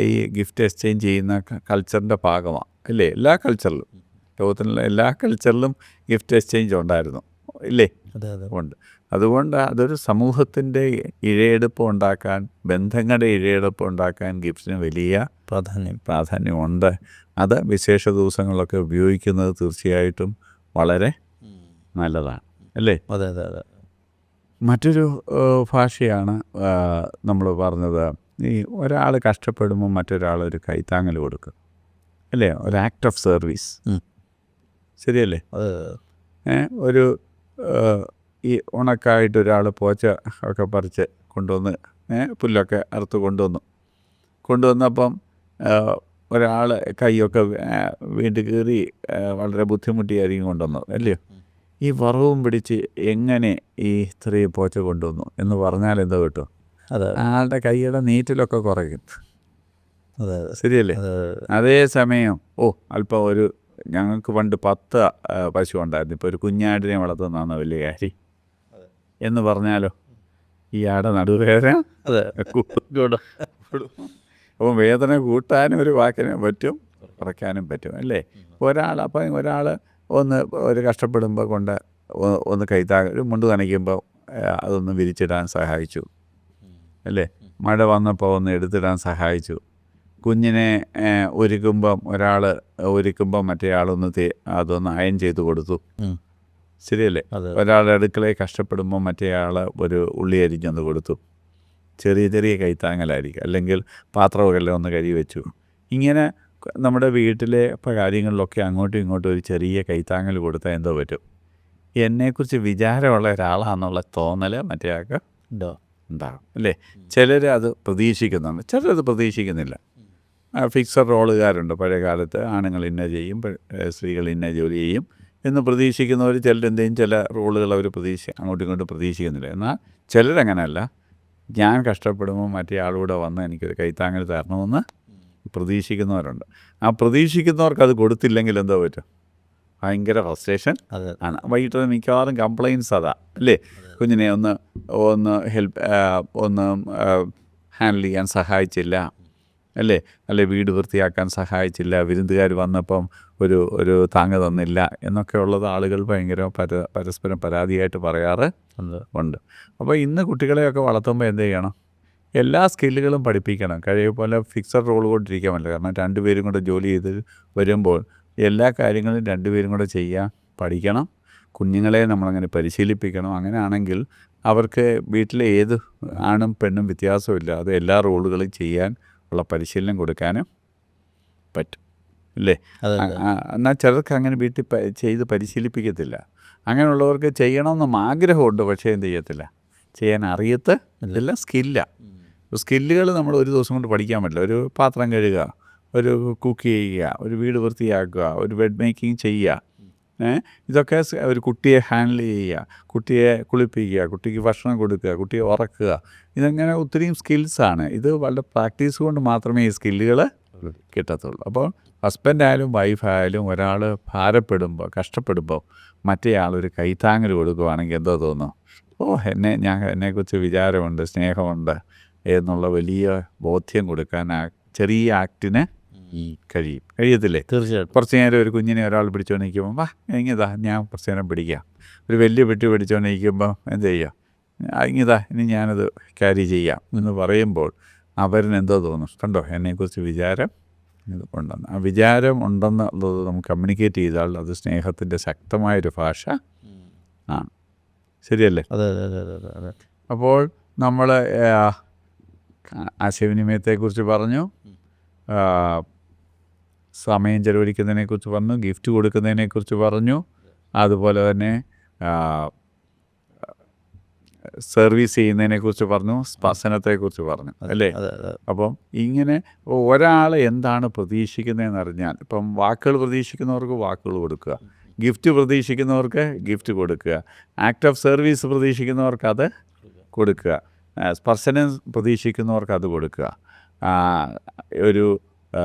ഈ ഗിഫ്റ്റ് എക്സ്ചേഞ്ച് ചെയ്യുന്ന കൾച്ചറിൻ്റെ ഭാഗമാണ് അല്ലേ. എല്ലാ കൾച്ചറിലും, ലോകത്തിലുള്ള എല്ലാ കൾച്ചറിലും ഗിഫ്റ്റ് എക്സ്ചേഞ്ച് ഉണ്ടായിരുന്നു ഇല്ലേ? ഉണ്ട്. അതുകൊണ്ട് അതൊരു സമൂഹത്തിൻ്റെ ഇഴയെടുപ്പ് ഉണ്ടാക്കാൻ, ബന്ധങ്ങളുടെ ഇഴയെടുപ്പ് ഉണ്ടാക്കാൻ ഗിഫ്റ്റിന് വലിയ പ്രാധാന്യമുണ്ട്. അത് വിശേഷ ദിവസങ്ങളിലൊക്കെ ഉപയോഗിക്കുന്നത് തീർച്ചയായിട്ടും വളരെ നല്ലതാണ് അല്ലേ. അതെ. മറ്റൊരു ഭാഷയാണ് നമ്മൾ പറഞ്ഞത്, ഈ ഒരാൾ കഷ്ടപ്പെടുമ്പോൾ മറ്റൊരാൾ ഒരു കൈത്താങ്ങൽ കൊടുക്കും അല്ലേ, ഒരു ആക്ട് ഓഫ് സർവീസ്. ശരിയല്ലേ? ഒരു ഈ ഉണക്കായിട്ട് ഒരാൾ പോച്ച ഒക്കെ പറിച്ച് കൊണ്ടുവന്ന് പുല്ലൊക്കെ അറുത്ത് കൊണ്ടുവന്നപ്പം ഒരാൾ കൈയൊക്കെ വീണ്ടും കീറി വളരെ ബുദ്ധിമുട്ടിയായിരിക്കും കൊണ്ടുവന്നത് അല്ലയോ. ഈ വറവും പിടിച്ച് എങ്ങനെ ഈ ഇത്രയും പോച്ച കൊണ്ടുവന്നു എന്ന് പറഞ്ഞാൽ എന്തോ കിട്ടും, അതെ ആളുടെ കൈയുടെ നീറ്റിലൊക്കെ കുറയും. അതെ ശരിയല്ലേ? അതേ സമയം അല്പം ഞങ്ങൾക്ക് പണ്ട് 10 പശു ഉണ്ടായിരുന്നു, ഇപ്പോൾ ഒരു കുഞ്ഞാടിനെ വളർത്തുന്നതാണ് വലിയ കാര്യം എന്ന് പറഞ്ഞാലോ, ഈ ആടെ നടുവേദന അതെ കൂടും. അപ്പം വേദന കൂട്ടാനും ഒരു വാക്കിന് പറ്റും, കുറയ്ക്കാനും പറ്റും അല്ലേ? ഒരാൾ ഒരു കഷ്ടപ്പെടുമ്പോൾ കൊണ്ട് ഒന്ന് ഒരു മുണ്ട് നനയ്ക്കുമ്പോൾ അതൊന്ന് വിരിച്ചിടാൻ സഹായിച്ചു അല്ലേ? മഴ വന്നപ്പോൾ ഒന്ന് എടുത്തിടാൻ സഹായിച്ചു. കുഞ്ഞിനെ ഒരുക്കുമ്പം മറ്റേ ആളൊന്ന് അതൊന്ന് അയൺ ചെയ്ത് കൊടുത്തു. ശരിയല്ലേ? ഒരാളുടെ അടുക്കളയിൽ കഷ്ടപ്പെടുമ്പോൾ മറ്റേ ആൾ ഒരു ഉള്ളി അരിഞ്ഞൊന്ന് കൊടുത്തു. ചെറിയ ചെറിയ കൈത്താങ്ങലായിരിക്കും. അല്ലെങ്കിൽ പാത്രമൊക്കെ ഒന്ന് കഴുകി വെച്ചു. ഇങ്ങനെ നമ്മുടെ വീട്ടിലെ കാര്യങ്ങളിലൊക്കെ അങ്ങോട്ടും ഇങ്ങോട്ടും ഒരു ചെറിയ കൈത്താങ്ങൽ കൊടുത്താൽ എന്തോ പറ്റും, എന്നെക്കുറിച്ച് വിചാരമുള്ള ഒരാളാണെന്നുള്ള തോന്നൽ മറ്റേ ആൾക്ക് ഉണ്ടാകും അല്ലേ? ചിലർ അത് പ്രതീക്ഷിക്കുന്നുണ്ട്, ചിലരത് പ്രതീക്ഷിക്കുന്നില്ല. ഫിക്സഡ് റോളുകാരുണ്ട്. പഴയ കാലത്ത് ആണുങ്ങൾ ഇന്ന ചെയ്യും, സ്ത്രീകൾ ഇന്ന ജോലി ചെയ്യും എന്ന് പ്രതീക്ഷിക്കുന്നവർ ചിലരെന്തെങ്കിലും ചില റോളുകൾ അവർ അങ്ങോട്ടും ഇങ്ങോട്ടും പ്രതീക്ഷിക്കുന്നില്ല. എന്നാൽ ചിലരങ്ങനെയല്ല. ഞാൻ കഷ്ടപ്പെടുമ്പോൾ മറ്റേ ആളൂടെ വന്ന് എനിക്കൊരു കൈത്താങ്ങൽ തരണമെന്ന് പ്രതീക്ഷിക്കുന്നവരുണ്ട്. ആ പ്രതീക്ഷിക്കുന്നവർക്ക് അത് കൊടുത്തില്ലെങ്കിൽ എന്തോ പറ്റും, ഭയങ്കര ഫ്രസ്ട്രേഷൻ ആണ്. വൈകിട്ട് മിക്കവാറും കംപ്ലയിൻസ് അതാ അല്ലേ? കുഞ്ഞിനെ ഒന്ന് ഹാൻഡിൽ ചെയ്യാൻ സഹായിച്ചില്ല അല്ലേ വീട് വൃത്തിയാക്കാൻ സഹായിച്ചില്ല, വിരുന്നുകാർ വന്നപ്പം ഒരു താങ്ങ് തന്നില്ല എന്നൊക്കെ ഉള്ളത് ആളുകൾ ഭയങ്കര പരസ്പരം പരാതിയായിട്ട് പറയാറ് ഉണ്ട്. അപ്പോൾ ഇന്ന് കുട്ടികളെയൊക്കെ വളർത്തുമ്പോൾ എന്ത് ചെയ്യണം? എല്ലാ സ്കില്ലുകളും പഠിപ്പിക്കണം. കഴിയ പോലെ ഫിക്സഡ് റോൾ കൊണ്ടിരിക്കാൻ പറ്റില്ല. കാരണം 2 പേരും കൂടെ ജോലി ചെയ്ത് വരുമ്പോൾ എല്ലാ കാര്യങ്ങളും 2 പേരും കൂടെ ചെയ്യാൻ പഠിക്കണം. കുഞ്ഞുങ്ങളെ നമ്മളങ്ങനെ പരിശീലിപ്പിക്കണം. അങ്ങനെയാണെങ്കിൽ അവർക്ക് വീട്ടിലെ ഏത് ആണും പെണ്ണും വ്യത്യാസമില്ലാതെ എല്ലാ റോളുകളും ചെയ്യാൻ ഉള്ള പരിശീലനം കൊടുക്കാനും പറ്റും അല്ലേ? എന്നാൽ ചിലർക്ക് അങ്ങനെ വീട്ടിൽ ചെയ്ത് പരിശീലിപ്പിക്കത്തില്ല. അങ്ങനെയുള്ളവർക്ക് ചെയ്യണമെന്നും ആഗ്രഹമുണ്ട്, പക്ഷേ എന്ത് ചെയ്യത്തില്ല, ചെയ്യാൻ ഇതെല്ലാം സ്കില്ലുകൾ നമ്മൾ ഒരു ദിവസം കൊണ്ട് പഠിക്കാൻ പറ്റില്ല. ഒരു പാത്രം കഴുകുക, ഒരു കുക്ക് ചെയ്യുക, ഒരു വീട് വൃത്തിയാക്കുക, ഒരു ബെഡ് മേക്കിംഗ് ചെയ്യുക, ഇതൊക്കെ ഒരു കുട്ടിയെ ഹാൻഡിൽ ചെയ്യുക, കുട്ടിയെ കുളിപ്പിക്കുക, കുട്ടിക്ക് ഭക്ഷണം കൊടുക്കുക, കുട്ടിയെ ഉറക്കുക, ഇതങ്ങനെ ഒത്തിരിയും സ്കിൽസാണ്. ഇത് വളരെ പ്രാക്ടീസ് കൊണ്ട് മാത്രമേ ഈ സ്കില്ലുകൾ കിട്ടത്തുള്ളൂ. അപ്പോൾ ഹസ്ബൻഡായാലും വൈഫായാലും ഒരാൾ ഭാരപ്പെടുമ്പോൾ കഷ്ടപ്പെടുമ്പോൾ മറ്റേ ആളൊരു കൈത്താങ്ങൽ കൊടുക്കുകയാണെങ്കിൽ എന്തോ തോന്നും, എന്നെക്കുറിച്ച് വിചാരമുണ്ട്, സ്നേഹമുണ്ട് എന്നുള്ള വലിയ ബോധ്യം കൊടുക്കാൻ ചെറിയ ആക്ടിന് കഴിയത്തില്ലേ? തീർച്ചയായിട്ടും. കുറച്ച് നേരം ഒരു കുഞ്ഞിനെ ഒരാൾ പിടിച്ചുകൊണ്ടിരിക്കുമ്പോൾ ഇങ്ങിതാ ഞാൻ കുറച്ച് നേരം പിടിക്കാം. ഒരു വലിയ പെട്ടി പിടിച്ചുകൊണ്ടിരിക്കുമ്പോൾ എന്ത് ചെയ്യുക, ഇങ്ങിതാ ഇനി ഞാനത് ക്യാരി ചെയ്യാം എന്ന് പറയുമ്പോൾ അവരിനെന്തോ തോന്നും, കണ്ടോ എന്നെക്കുറിച്ച് വിചാരം ഉണ്ടെന്ന്. ആ വിചാരം ഉണ്ടെന്നുള്ളത് നമുക്ക് കമ്മ്യൂണിക്കേറ്റ് ചെയ്താൽ അത് സ്നേഹത്തിൻ്റെ ശക്തമായൊരു ഭാഷ ആണ്. ശരിയല്ലേ? അതെ. അപ്പോൾ നമ്മൾ ആശയവിനിമയത്തെക്കുറിച്ച് പറഞ്ഞു, സമയം ചെലവഴിക്കുന്നതിനെക്കുറിച്ച് പറഞ്ഞു, ഗിഫ്റ്റ് കൊടുക്കുന്നതിനെക്കുറിച്ച് പറഞ്ഞു, അതുപോലെ തന്നെ സർവീസ് ചെയ്യുന്നതിനെക്കുറിച്ച് പറഞ്ഞു, സ്പർശനത്തെക്കുറിച്ച് പറഞ്ഞു അല്ലേ? അപ്പം ഇങ്ങനെ ഒരാൾ എന്താണ് പ്രതീക്ഷിക്കുന്നതെന്ന് അറിഞ്ഞാൽ, ഇപ്പം വാക്കുകൾ പ്രതീക്ഷിക്കുന്നവർക്ക് വാക്കുകൾ കൊടുക്കുക, ഗിഫ്റ്റ് പ്രതീക്ഷിക്കുന്നവർക്ക് ഗിഫ്റ്റ് കൊടുക്കുക, ആക്ട് ഓഫ് സർവീസ് പ്രതീക്ഷിക്കുന്നവർക്ക് അത് കൊടുക്കുക, സ്പർശനം പ്രതീക്ഷിക്കുന്നവർക്ക് അത് കൊടുക്കുക, ഒരു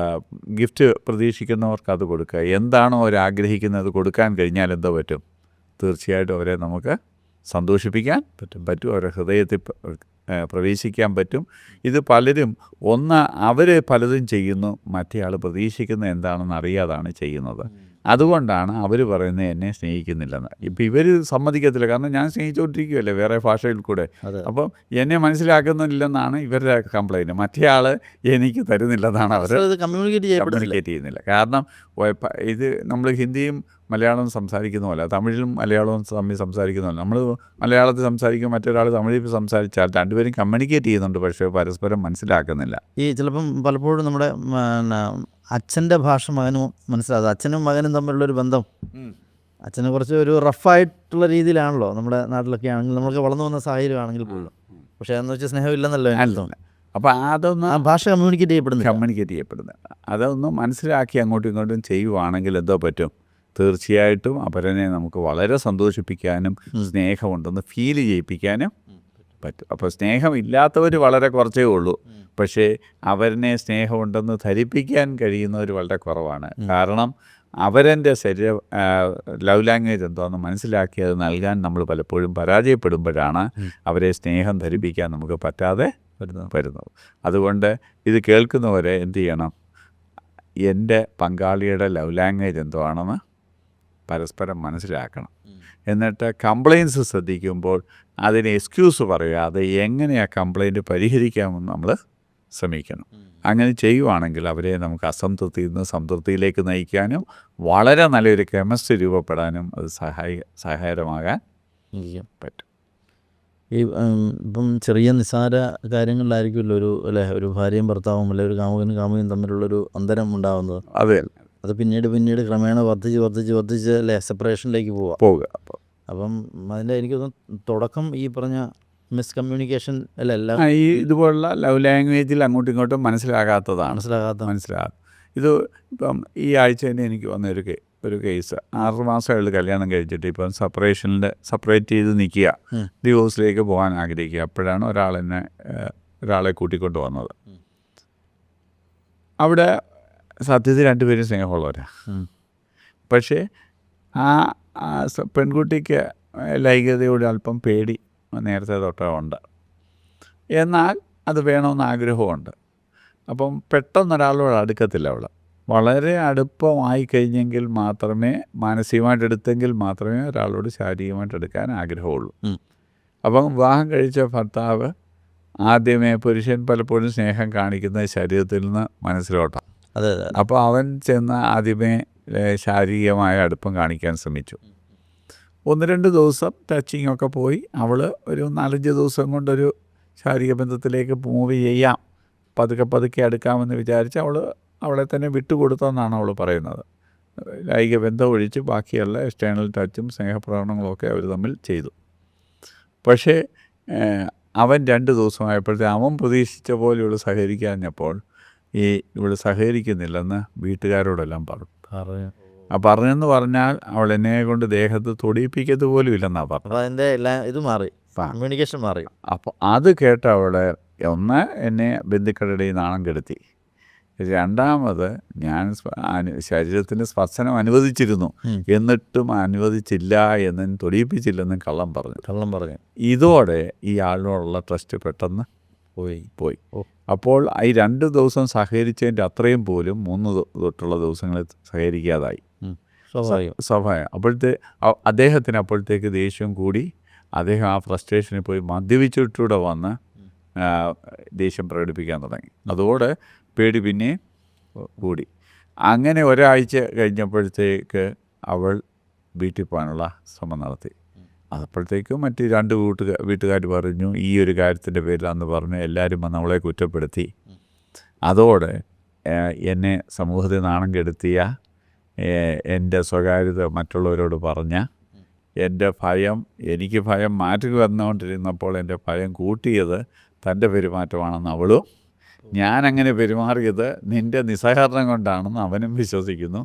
ഗിഫ്റ്റ് പ്രതീക്ഷിക്കുന്നവർക്ക് അത് കൊടുക്കുക. എന്താണോ അവർ ആഗ്രഹിക്കുന്നത് കൊടുക്കാൻ കഴിഞ്ഞാൽ എന്തോ പറ്റും, തീർച്ചയായിട്ടും അവരെ നമുക്ക് സന്തോഷിപ്പിക്കാൻ പറ്റും, അവരുടെ ഹൃദയത്തിൽ പ്രവേശിക്കാൻ പറ്റും. ഇത് പലരും അവർ പലതും ചെയ്യുന്നു, മറ്റേ ആൾ പ്രതീക്ഷിക്കുന്നത് എന്താണെന്ന് അറിയാതാണ് ചെയ്യുന്നത്. അതുകൊണ്ടാണ് അവർ പറയുന്നത് എന്നെ സ്നേഹിക്കുന്നില്ലെന്ന്. ഇപ്പം ഇവർ സമ്മതിക്കത്തില്ല, കാരണം ഞാൻ സ്നേഹിച്ചുകൊണ്ടിരിക്കുകയല്ലേ വേറെ ഭാഷയിൽ കൂടെ. അപ്പം എന്നെ മനസ്സിലാക്കുന്നില്ലെന്നാണ് ഇവരുടെ കംപ്ലയിൻറ്റ്. മറ്റേ ആൾ എനിക്ക് തരുന്നില്ലെന്നാണ് അവർ കമ്മ്യൂണിക്കേറ്റ് ചെയ്യുന്നില്ല. കാരണം ഇത് നമ്മൾ ഹിന്ദിയും മലയാളവും സംസാരിക്കുന്ന പോലെ, തമിഴിലും മലയാളവും തമ്മിൽ സംസാരിക്കുന്ന പോലെ, നമ്മൾ മലയാളത്തിൽ സംസാരിക്കും, മറ്റൊരാൾ തമിഴിൽ സംസാരിച്ചാൽ രണ്ടുപേരും കമ്മ്യൂണിക്കേറ്റ് ചെയ്യുന്നുണ്ട്, പക്ഷേ പരസ്പരം മനസ്സിലാക്കുന്നില്ല. ഈ ചിലപ്പം പലപ്പോഴും നമ്മുടെ അച്ഛൻ്റെ ഭാഷ മകനും മനസ്സിലാകും. അച്ഛനും മകനും തമ്മിലുള്ളൊരു ബന്ധം അച്ഛനെ കുറച്ച് ഒരു റഫായിട്ടുള്ള രീതിയിലാണല്ലോ നമ്മുടെ നാട്ടിലൊക്കെ ആണെങ്കിൽ, നമ്മളൊക്കെ വളർന്നു വന്ന സാഹചര്യമാണെങ്കിൽ പോലും. പക്ഷേ അതെന്ന് വെച്ചാൽ സ്നേഹമില്ലെന്നല്ലോ അർത്ഥം. അപ്പോൾ അതൊന്ന് ആ ഭാഷ കമ്മ്യൂണിക്കേറ്റ് ചെയ്യപ്പെടുന്നത് അതൊന്ന് മനസ്സിലാക്കി അങ്ങോട്ടും ഇങ്ങോട്ടും ചെയ്യുവാണെങ്കിൽ എന്തോ പറ്റും, തീർച്ചയായിട്ടും അവരനെ നമുക്ക് വളരെ സന്തോഷിപ്പിക്കാനും സ്നേഹമുണ്ടെന്ന് ഫീൽ ചെയ്യിപ്പിക്കാനും പറ്റും. അപ്പോൾ സ്നേഹമില്ലാത്തവർ വളരെ കുറച്ചേ ഉള്ളൂ. പക്ഷേ അവരിനെ സ്നേഹമുണ്ടെന്ന് ധരിപ്പിക്കാൻ കഴിയുന്നവർ വളരെ കുറവാണ്. കാരണം അവരെൻ്റെ ലവ് ലാംഗ്വേജ് എന്താണെന്ന് മനസ്സിലാക്കി അത് നൽകാൻ നമ്മൾ പലപ്പോഴും പരാജയപ്പെടുമ്പോഴാണ് അവരെ സ്നേഹം ധരിപ്പിക്കാൻ നമുക്ക് പറ്റാതെ വരുന്നത്. അതുകൊണ്ട് ഇത് കേൾക്കുന്നവരെ എന്ത് ചെയ്യണം? എൻ്റെ പങ്കാളിയുടെ ലവ് ലാംഗ്വേജ് എന്താണെന്ന് പരസ്പരം മനസ്സിലാക്കണം. എന്നിട്ട് കംപ്ലയിൻസ് ശ്രദ്ധിക്കുമ്പോൾ അതിന് എക്സ്ക്യൂസ് പറയാതെ എങ്ങനെ ആ കംപ്ലയിൻറ്റ് പരിഹരിക്കാമെന്ന് നമ്മൾ ശ്രമിക്കണം. അങ്ങനെ ചെയ്യുവാണെങ്കിൽ അവരെ നമുക്ക് അസംതൃപ്തിയിൽ നിന്ന് സംതൃപ്തിയിലേക്ക് നയിക്കാനും വളരെ നല്ലൊരു കെമിസ്ട്രി രൂപപ്പെടാനും അത് സഹായകരമാകാൻ പറ്റും. ഈ ഇപ്പം ചെറിയ നിസ്സാര കാര്യങ്ങളിലായിരിക്കുമല്ലോ ഒരു ഭാര്യയും ഭർത്താവും അല്ലെങ്കിൽ ഒരു കാമുകനും കാമുകനും തമ്മിലുള്ളൊരു അന്തരം ഉണ്ടാകുന്നത്. അതെ, അത് പിന്നീട് ക്രമേണ വർദ്ധിച്ച് സെപ്പറേഷനിലേക്ക് പോവുക. അപ്പം അതിൻ്റെ എനിക്ക് തോന്നുന്നു തുടക്കം ഈ പറഞ്ഞ മിസ്കമ്മ്യൂണിക്കേഷൻ എല്ലാം ഈ ഇതുപോലുള്ള ലവ് ലാംഗ്വേജിൽ അങ്ങോട്ടും ഇങ്ങോട്ടും മനസ്സിലാകാത്തതാണ്. ഇത് ഇപ്പം ഈ ആഴ്ച തന്നെ എനിക്ക് വന്ന ഒരു കേസ്. 6 മാസമായുള്ള കല്യാണം കഴിച്ചിട്ട് ഇപ്പം സെപ്പറേറ്റ് ചെയ്ത് നിൽക്കുക, ഡിവോഴ്സിലേക്ക് പോകാൻ ആഗ്രഹിക്കുക. അപ്പോഴാണ് ഒരാളെ കൂട്ടിക്കൊണ്ട് വന്നത്. അവിടെ സത്യത്തിൽ രണ്ടുപേരും സ്നേഹമുള്ളവരാണ്. പക്ഷേ ആ പെൺകുട്ടിക്ക് ലൈംഗികതയോട് അല്പം പേടി നേരത്തെ തൊട്ടേ ഉണ്ട്. എന്നാൽ അത് വേണമെന്ന് ആഗ്രഹമുണ്ട്. അപ്പം പെട്ടെന്നൊരാളോട് അടുക്കത്തില്ല. അവൾ വളരെ അടുപ്പമായി കഴിഞ്ഞെങ്കിൽ മാത്രമേ, മാനസികമായിട്ട് എടുത്തെങ്കിൽ മാത്രമേ ഒരാളോട് ശാരീരികമായിട്ട് എടുക്കാൻ ആഗ്രഹമുള്ളൂ. അപ്പം വിവാഹം കഴിച്ച ഭർത്താവ് ആദ്യമേ, പുരുഷൻ പലപ്പോഴും സ്നേഹം കാണിക്കുന്നത് ശരീരത്തിൽ നിന്ന് മനസ്സിലോട്ടാണ്. അപ്പോൾ അവൻ ചെന്ന് ആദ്യമേ ശാരീരികമായ അടുപ്പം കാണിക്കാൻ ശ്രമിച്ചു. 1-2 ദിവസം ടച്ചിങ്ങൊക്കെ പോയി. അവൾ ഒരു 4-5 ദിവസം കൊണ്ടൊരു ശാരീരിക ബന്ധത്തിലേക്ക് മൂവ് ചെയ്യാം, പതുക്കെ അടുക്കാമെന്ന് വിചാരിച്ച് അവളെ തന്നെ വിട്ടുകൊടുത്തെന്നാണ് അവൾ പറയുന്നത്. ലൈംഗിക ബന്ധം ഒഴിച്ച് ബാക്കിയുള്ള എക്സ്റ്റേണൽ ടച്ചും സ്നേഹപ്രകടനങ്ങളൊക്കെ അവർ തമ്മിൽ ചെയ്തു. പക്ഷേ അവൻ 2 ദിവസമായപ്പോഴത്തെ അവൻ പ്രതീക്ഷിച്ച പോലെ ഇവൾ സഹകരിക്കാഞ്ഞപ്പോൾ ഇവൾ സഹകരിക്കുന്നില്ലെന്ന് വീട്ടുകാരോടെല്ലാം പറഞ്ഞു. പറഞ്ഞെന്ന് പറഞ്ഞാൽ അവൾ എന്നെ കൊണ്ട് ദേഹത്ത് തൊടിയിപ്പിക്കത്ത് പോലും ഇല്ലെന്നാണ് പറഞ്ഞത്. അതിൻ്റെ ഇത് മാറി, കമ്മ്യൂണിക്കേഷൻ മാറി. അപ്പോൾ അത് കേട്ട അവളെ ഒന്ന് എന്നെ ബന്ധുക്കളുടെ നാണം കെടുത്തി. രണ്ടാമത് ഞാൻ ശരീരത്തിന് സ്പർശനം അനുവദിച്ചിരുന്നു, എന്നിട്ടും അനുവദിച്ചില്ല എന്നും തൊടിയിപ്പിച്ചില്ലെന്നും കള്ളം പറഞ്ഞു. ഇതോടെ ഈ ആളിനോടുള്ള ട്രസ്റ്റ് പെട്ടെന്ന് പോയി. അപ്പോൾ ഈ 2 ദിവസം സഹകരിച്ചതിൻ്റെ അത്രയും പോലും 3 തൊട്ടുള്ള ദിവസങ്ങളിൽ സഹകരിക്കാതായി. സ്വാഭാവികം. അദ്ദേഹത്തിന് അപ്പോഴത്തേക്ക് ദേഷ്യം കൂടി. അദ്ദേഹം ആ ഫ്രസ്ട്രേഷനിൽ പോയി മദ്യപിച്ചിട്ടൂടെ വന്ന് ദേഷ്യം പ്രകടിപ്പിക്കാൻ തുടങ്ങി. അതോടെ പേടി പിന്നെ കൂടി. അങ്ങനെ ഒരാഴ്ച കഴിഞ്ഞപ്പോഴത്തേക്ക് അവൾ വീട്ടിൽ പോകാനുള്ള ശ്രമം നടത്തി. അപ്പോഴത്തേക്കും മറ്റ് 2 വീട്ടുകാർ പറഞ്ഞു, ഈ ഒരു കാര്യത്തിൻ്റെ പേരിലാന്ന് പറഞ്ഞ് എല്ലാവരും വന്ന് അവളെ കുറ്റപ്പെടുത്തി. അതോടെ എന്നെ സമൂഹത്തിൽ നാണം കെടുത്തിയ, എൻ്റെ സ്വകാര്യത മറ്റുള്ളവരോട് പറഞ്ഞ, എനിക്ക് ഭയം മാറ്റി വന്നുകൊണ്ടിരുന്നപ്പോൾ എൻ്റെ ഭയം കൂട്ടിയത് തൻ്റെ പെരുമാറ്റമാണെന്ന് അവളും, ഞാനങ്ങനെ പെരുമാറിയത് നിൻ്റെ നിസ്സഹകരണം കൊണ്ടാണെന്ന് അവനും വിശ്വസിക്കുന്നു.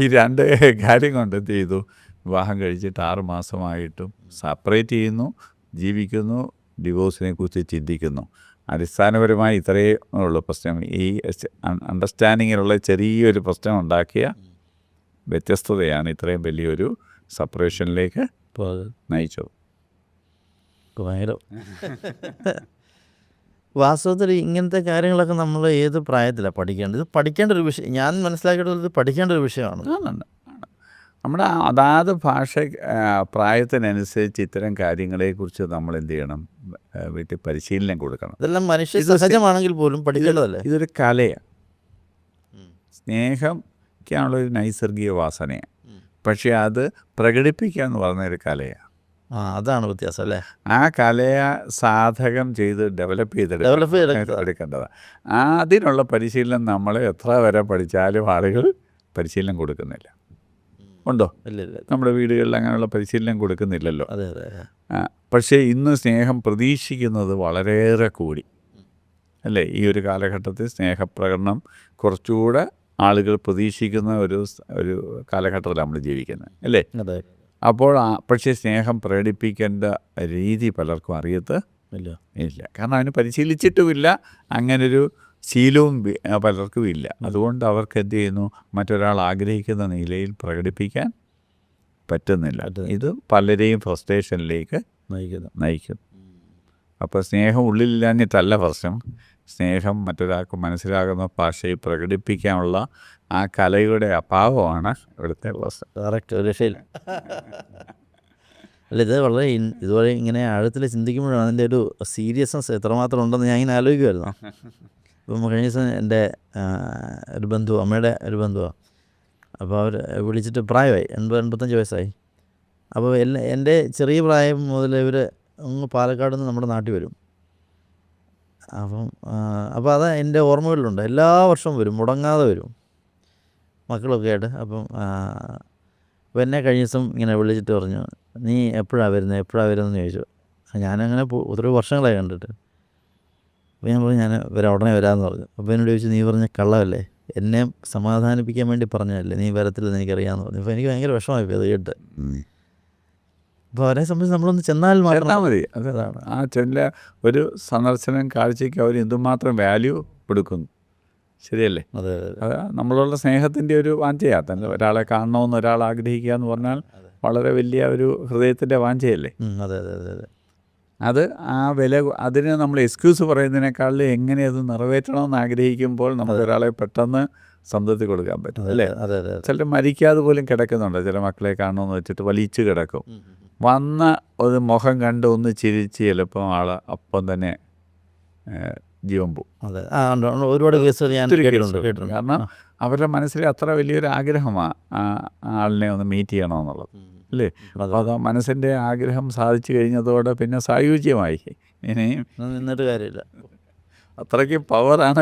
ഈ 2 കാര്യം കൊണ്ട് എന്ത് ചെയ്തു? വിവാഹം കഴിച്ചിട്ട് 6 മാസമായിട്ടും സെപ്പറേറ്റ് ചെയ്യുന്നു, ജീവിക്കുന്നു, ഡിവോഴ്സിനെ കുറിച്ച് ചിന്തിക്കുന്നു. അടിസ്ഥാനപരമായി ഇത്രയേ ഉള്ളൂ പ്രശ്നം. ഈ അണ്ടർസ്റ്റാൻഡിങ്ങിലുള്ള ചെറിയൊരു പ്രശ്നം ഉണ്ടാക്കിയ വ്യത്യസ്തതയാണ് ഇത്രയും വലിയൊരു സെപ്പറേഷനിലേക്ക് നയിച്ചത്. വാസ്തവത്തിൽ ഇങ്ങനത്തെ കാര്യങ്ങളൊക്കെ നമ്മൾ ഏത് പ്രായത്തിലാണ് പഠിക്കേണ്ടത്? ഇത് പഠിക്കേണ്ട ഒരു വിഷയം, ഞാൻ മനസ്സിലാക്കിയിട്ടുള്ളത് പഠിക്കേണ്ട ഒരു വിഷയമാണ്. നമ്മുടെ അതാത് പ്രായത്തിനനുസരിച്ച് ഇത്തരം കാര്യങ്ങളെക്കുറിച്ച് നമ്മൾ എന്ത് ചെയ്യണം? വീട്ടിൽ പരിശീലനം കൊടുക്കണം. ഇതെല്ലാം മനുഷ്യ സഹജമാണെങ്കിൽ പോലും പഠിക്കേണ്ടതല്ലേ? ഇതൊരു കലയാണ്. സ്നേഹമൊക്കെയാണുള്ളൊരു നൈസർഗിക വാസനയാണ്. പക്ഷേ അത് പ്രകടിപ്പിക്കുക എന്ന് പറഞ്ഞൊരു കലയാണ്. അതാണ് വ്യത്യാസം അല്ലേ? ആ കലയെ സാധകം ചെയ്ത് ഡെവലപ്പ് ചെയ്തെടുക്കേണ്ടതാണ്. അതിനുള്ള പരിശീലനം നമ്മൾ എത്ര വരെ പഠിച്ചാലും ആളുകൾ പരിശീലനം കൊടുക്കുന്നില്ല. ഉണ്ടോ? നമ്മുടെ വീടുകളിൽ അങ്ങനെയുള്ള പരിശീലനം കൊടുക്കുന്നില്ലല്ലോ. പക്ഷേ ഇന്ന് സ്നേഹം പ്രതീക്ഷിക്കുന്നത് വളരെയേറെ കൂടി അല്ലേ? ഈ ഒരു കാലഘട്ടത്തിൽ സ്നേഹപ്രകടനം കുറച്ചുകൂടെ ആളുകൾ പ്രതീക്ഷിക്കുന്ന ഒരു കാലഘട്ടത്തിൽ നമ്മൾ ജീവിക്കുന്നത് അല്ലേ? അപ്പോൾ പക്ഷേ സ്നേഹം പ്രകടിപ്പിക്കേണ്ട രീതി പലർക്കും ഇല്ല. ഇല്ല. കാരണം അതിന് പരിശീലിച്ചിട്ടുമില്ല, അങ്ങനൊരു ശീലവും പലർക്കും ഇല്ല. അതുകൊണ്ട് അവർക്ക് എന്ത് ചെയ്യുന്നു, മറ്റൊരാൾ ആഗ്രഹിക്കുന്ന നിലയിൽ പ്രകടിപ്പിക്കാൻ പറ്റുന്നില്ല. ഇത് പലരെയും ഫ്രസ്ട്രേഷനിലേക്ക് നയിക്കുന്നു. അപ്പോൾ സ്നേഹം ഉള്ളിലില്ലാഞ്ഞിട്ടല്ല പ്രശ്നം, സ്നേഹം മറ്റൊരാൾക്ക് മനസ്സിലാകുന്ന ഭാഷയിൽ പ്രകടിപ്പിക്കാനുള്ള ആ കലയുടെ അഭാവമാണ് ഇവിടുത്തെ പ്രശ്നം. കറക്റ്റ്, ഒരു രക്ഷയില്ല. അല്ല, ഇത് വളരെ ഇതുപോലെ ഇങ്ങനെ ആഴത്തിൽ ചിന്തിക്കുമ്പോഴാണ് അതിൻ്റെ ഒരു സീരിയസ്നെസ് എത്രമാത്രം ഉണ്ടെന്ന് ഞാൻ ഇങ്ങനെ ആലോചിക്കുമായിരുന്നു. ഇപ്പം കഴിഞ്ഞ ദിവസം എൻ്റെ ഒരു ബന്ധു, അമ്മയുടെ ഒരു ബന്ധുവാണ്. അപ്പോൾ അവർ വിളിച്ചിട്ട് പ്രായമായി, 85 വയസ്സായി. അപ്പോൾ എൻ്റെ ചെറിയ പ്രായം മുതൽ ഇവർ അങ്ങ് പാലക്കാട് നിന്ന് നമ്മുടെ നാട്ടിൽ വരും. അപ്പോൾ അത് എൻ്റെ ഓർമ്മകളിലുണ്ട്. എല്ലാ വർഷവും വരും, മുടങ്ങാതെ വരും, മക്കളൊക്കെ ആയിട്ട്. അപ്പോൾ എന്നെ കഴിഞ്ഞ ദിവസം ഇങ്ങനെ വിളിച്ചിട്ട് പറഞ്ഞു, നീ എപ്പോഴാണ് വരുന്നതെന്ന് ചോദിച്ചു. ഞാനങ്ങനെ ഒത്തിരി വർഷങ്ങളായി കണ്ടിട്ട്. അപ്പോൾ ഞാൻ പറഞ്ഞു, ഞാൻ ഉടനെ വരാമെന്ന് പറഞ്ഞു. അപ്പോൾ എന്നോട് ചോദിച്ചു, നീ പറഞ്ഞ കള്ളമല്ലേ, എന്നെ സമാധാനിപ്പിക്കാൻ വേണ്ടി പറഞ്ഞതല്ലേ, നീ വരത്തില്ലെന്ന് എനിക്കറിയാമെന്ന് പറഞ്ഞു. അപ്പോൾ എനിക്ക് ഭയങ്കര വിഷമമായി അത് കേട്ട്. അപ്പോൾ അവരെ സംബന്ധിച്ച് നമ്മളൊന്ന് ചെന്നാൽ മതി. അതാണ് ആ ഒരു സന്ദർശനം കാഴ്ചയ്ക്ക് അവർ എന്തുമാത്രം വാല്യൂ കൊടുക്കുന്നു. ശരിയല്ലേ? അതെ. അത് നമ്മളുള്ള സ്നേഹത്തിൻ്റെ ഒരു വാഞ്ചയാണ്. തന്നെ ഒരാളെ കാണണമെന്ന് ഒരാൾ ആഗ്രഹിക്കുക എന്ന് പറഞ്ഞാൽ വളരെ വലിയ ഒരു ഹൃദയത്തിൻ്റെ വാഞ്ചയല്ലേ? അതെ. അത് ആ അതിന് നമ്മൾ എക്സ്ക്യൂസ് പറയുന്നതിനേക്കാളും എങ്ങനെ അത് നിറവേറ്റണമെന്ന് ആഗ്രഹിക്കുമ്പോൾ നമുക്ക് ഒരാളെ പെട്ടെന്ന് സംതൃപ്തി കൊടുക്കാൻ പറ്റും, അല്ലേ? ചിലർ മരിക്കാതെ പോലും കിടക്കുന്നുണ്ട്. ചില മക്കളെ കാണണമെന്ന് വെച്ചിട്ട് വലിച്ചു കിടക്കും. വന്ന ഒരു മുഖം കണ്ട് ഒന്ന് ചിരിച്ച് ചിലപ്പോൾ ആൾ അപ്പം തന്നെ ജീവൻ പോകും. അതെ, ഒരുപാട് കേസുകൾ ഞാൻ കേട്ടിട്ടുണ്ട്. കാരണം അവരുടെ മനസ്സിൽ അത്ര വലിയൊരു ആഗ്രഹമാണ് ആളിനെ ഒന്ന് മീറ്റ് ചെയ്യണമെന്നുള്ളത്, അല്ലേ? അപ്പോൾ അത് മനസ്സിൻ്റെ ആഗ്രഹം സാധിച്ചു കഴിഞ്ഞതോടെ പിന്നെ സായുജ്യമായി. ഇനിയും നിന്നിട്ട് കാര്യമില്ല. അത്രയ്ക്ക് പവറാണ്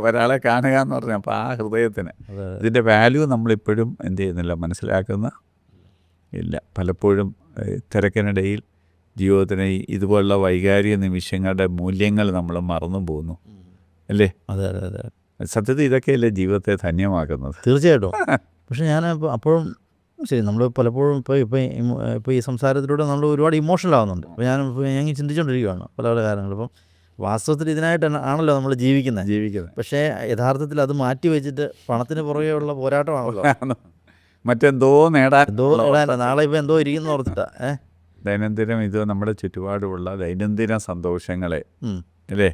ഒരാളെ കാണുക എന്ന് പറഞ്ഞാൽ. അപ്പോൾ ആ ഹൃദയത്തിന് ഇതിൻ്റെ വാല്യൂ നമ്മളിപ്പോഴും എന്ത് ചെയ്യുന്നില്ല, മനസ്സിലാക്കുന്ന ഇല്ല. പലപ്പോഴും തിരക്കിനിടയിൽ ജീവിതത്തിന് ഇതുപോലുള്ള വൈകാരിക നിമിഷങ്ങളുടെ മൂല്യങ്ങൾ നമ്മൾ മറന്നു പോകുന്നു, അല്ലേ? അതെ. സത്യത്തിൽ ഇതൊക്കെയല്ലേ ജീവിതത്തെ ധന്യമാക്കുന്നത്. തീർച്ചയായിട്ടും. പക്ഷേ ഞാൻ അപ്പോഴും ശരി, നമ്മൾ പലപ്പോഴും ഇപ്പോൾ ഈ സംസാരത്തിലൂടെ നമ്മൾ ഒരുപാട് ഇമോഷണൽ ആവുന്നുണ്ട്. അപ്പോൾ ഞാൻ ചിന്തിച്ചുകൊണ്ടിരിക്കുകയാണ് പല കാര്യങ്ങളും. അപ്പം വാസ്തവത്തിൽ ഇതിനായിട്ട് ആണല്ലോ നമ്മൾ ജീവിക്കുന്നത്. പക്ഷേ യഥാർത്ഥത്തിൽ അത് മാറ്റി വെച്ചിട്ട് പണത്തിന് പുറകെയുള്ള പോരാട്ടമാണല്ലോ. മറ്റെന്തോ നേടാൻ നാളെ ഇപ്പോൾ എന്തോ ഇരിക്കുന്നു ഓർത്തിട്ടാ. ദൈനംദിനം ഇത് നമ്മുടെ ചുറ്റുപാടുമുള്ള ദൈനംദിന സന്തോഷങ്ങളെ, അല്ലേ,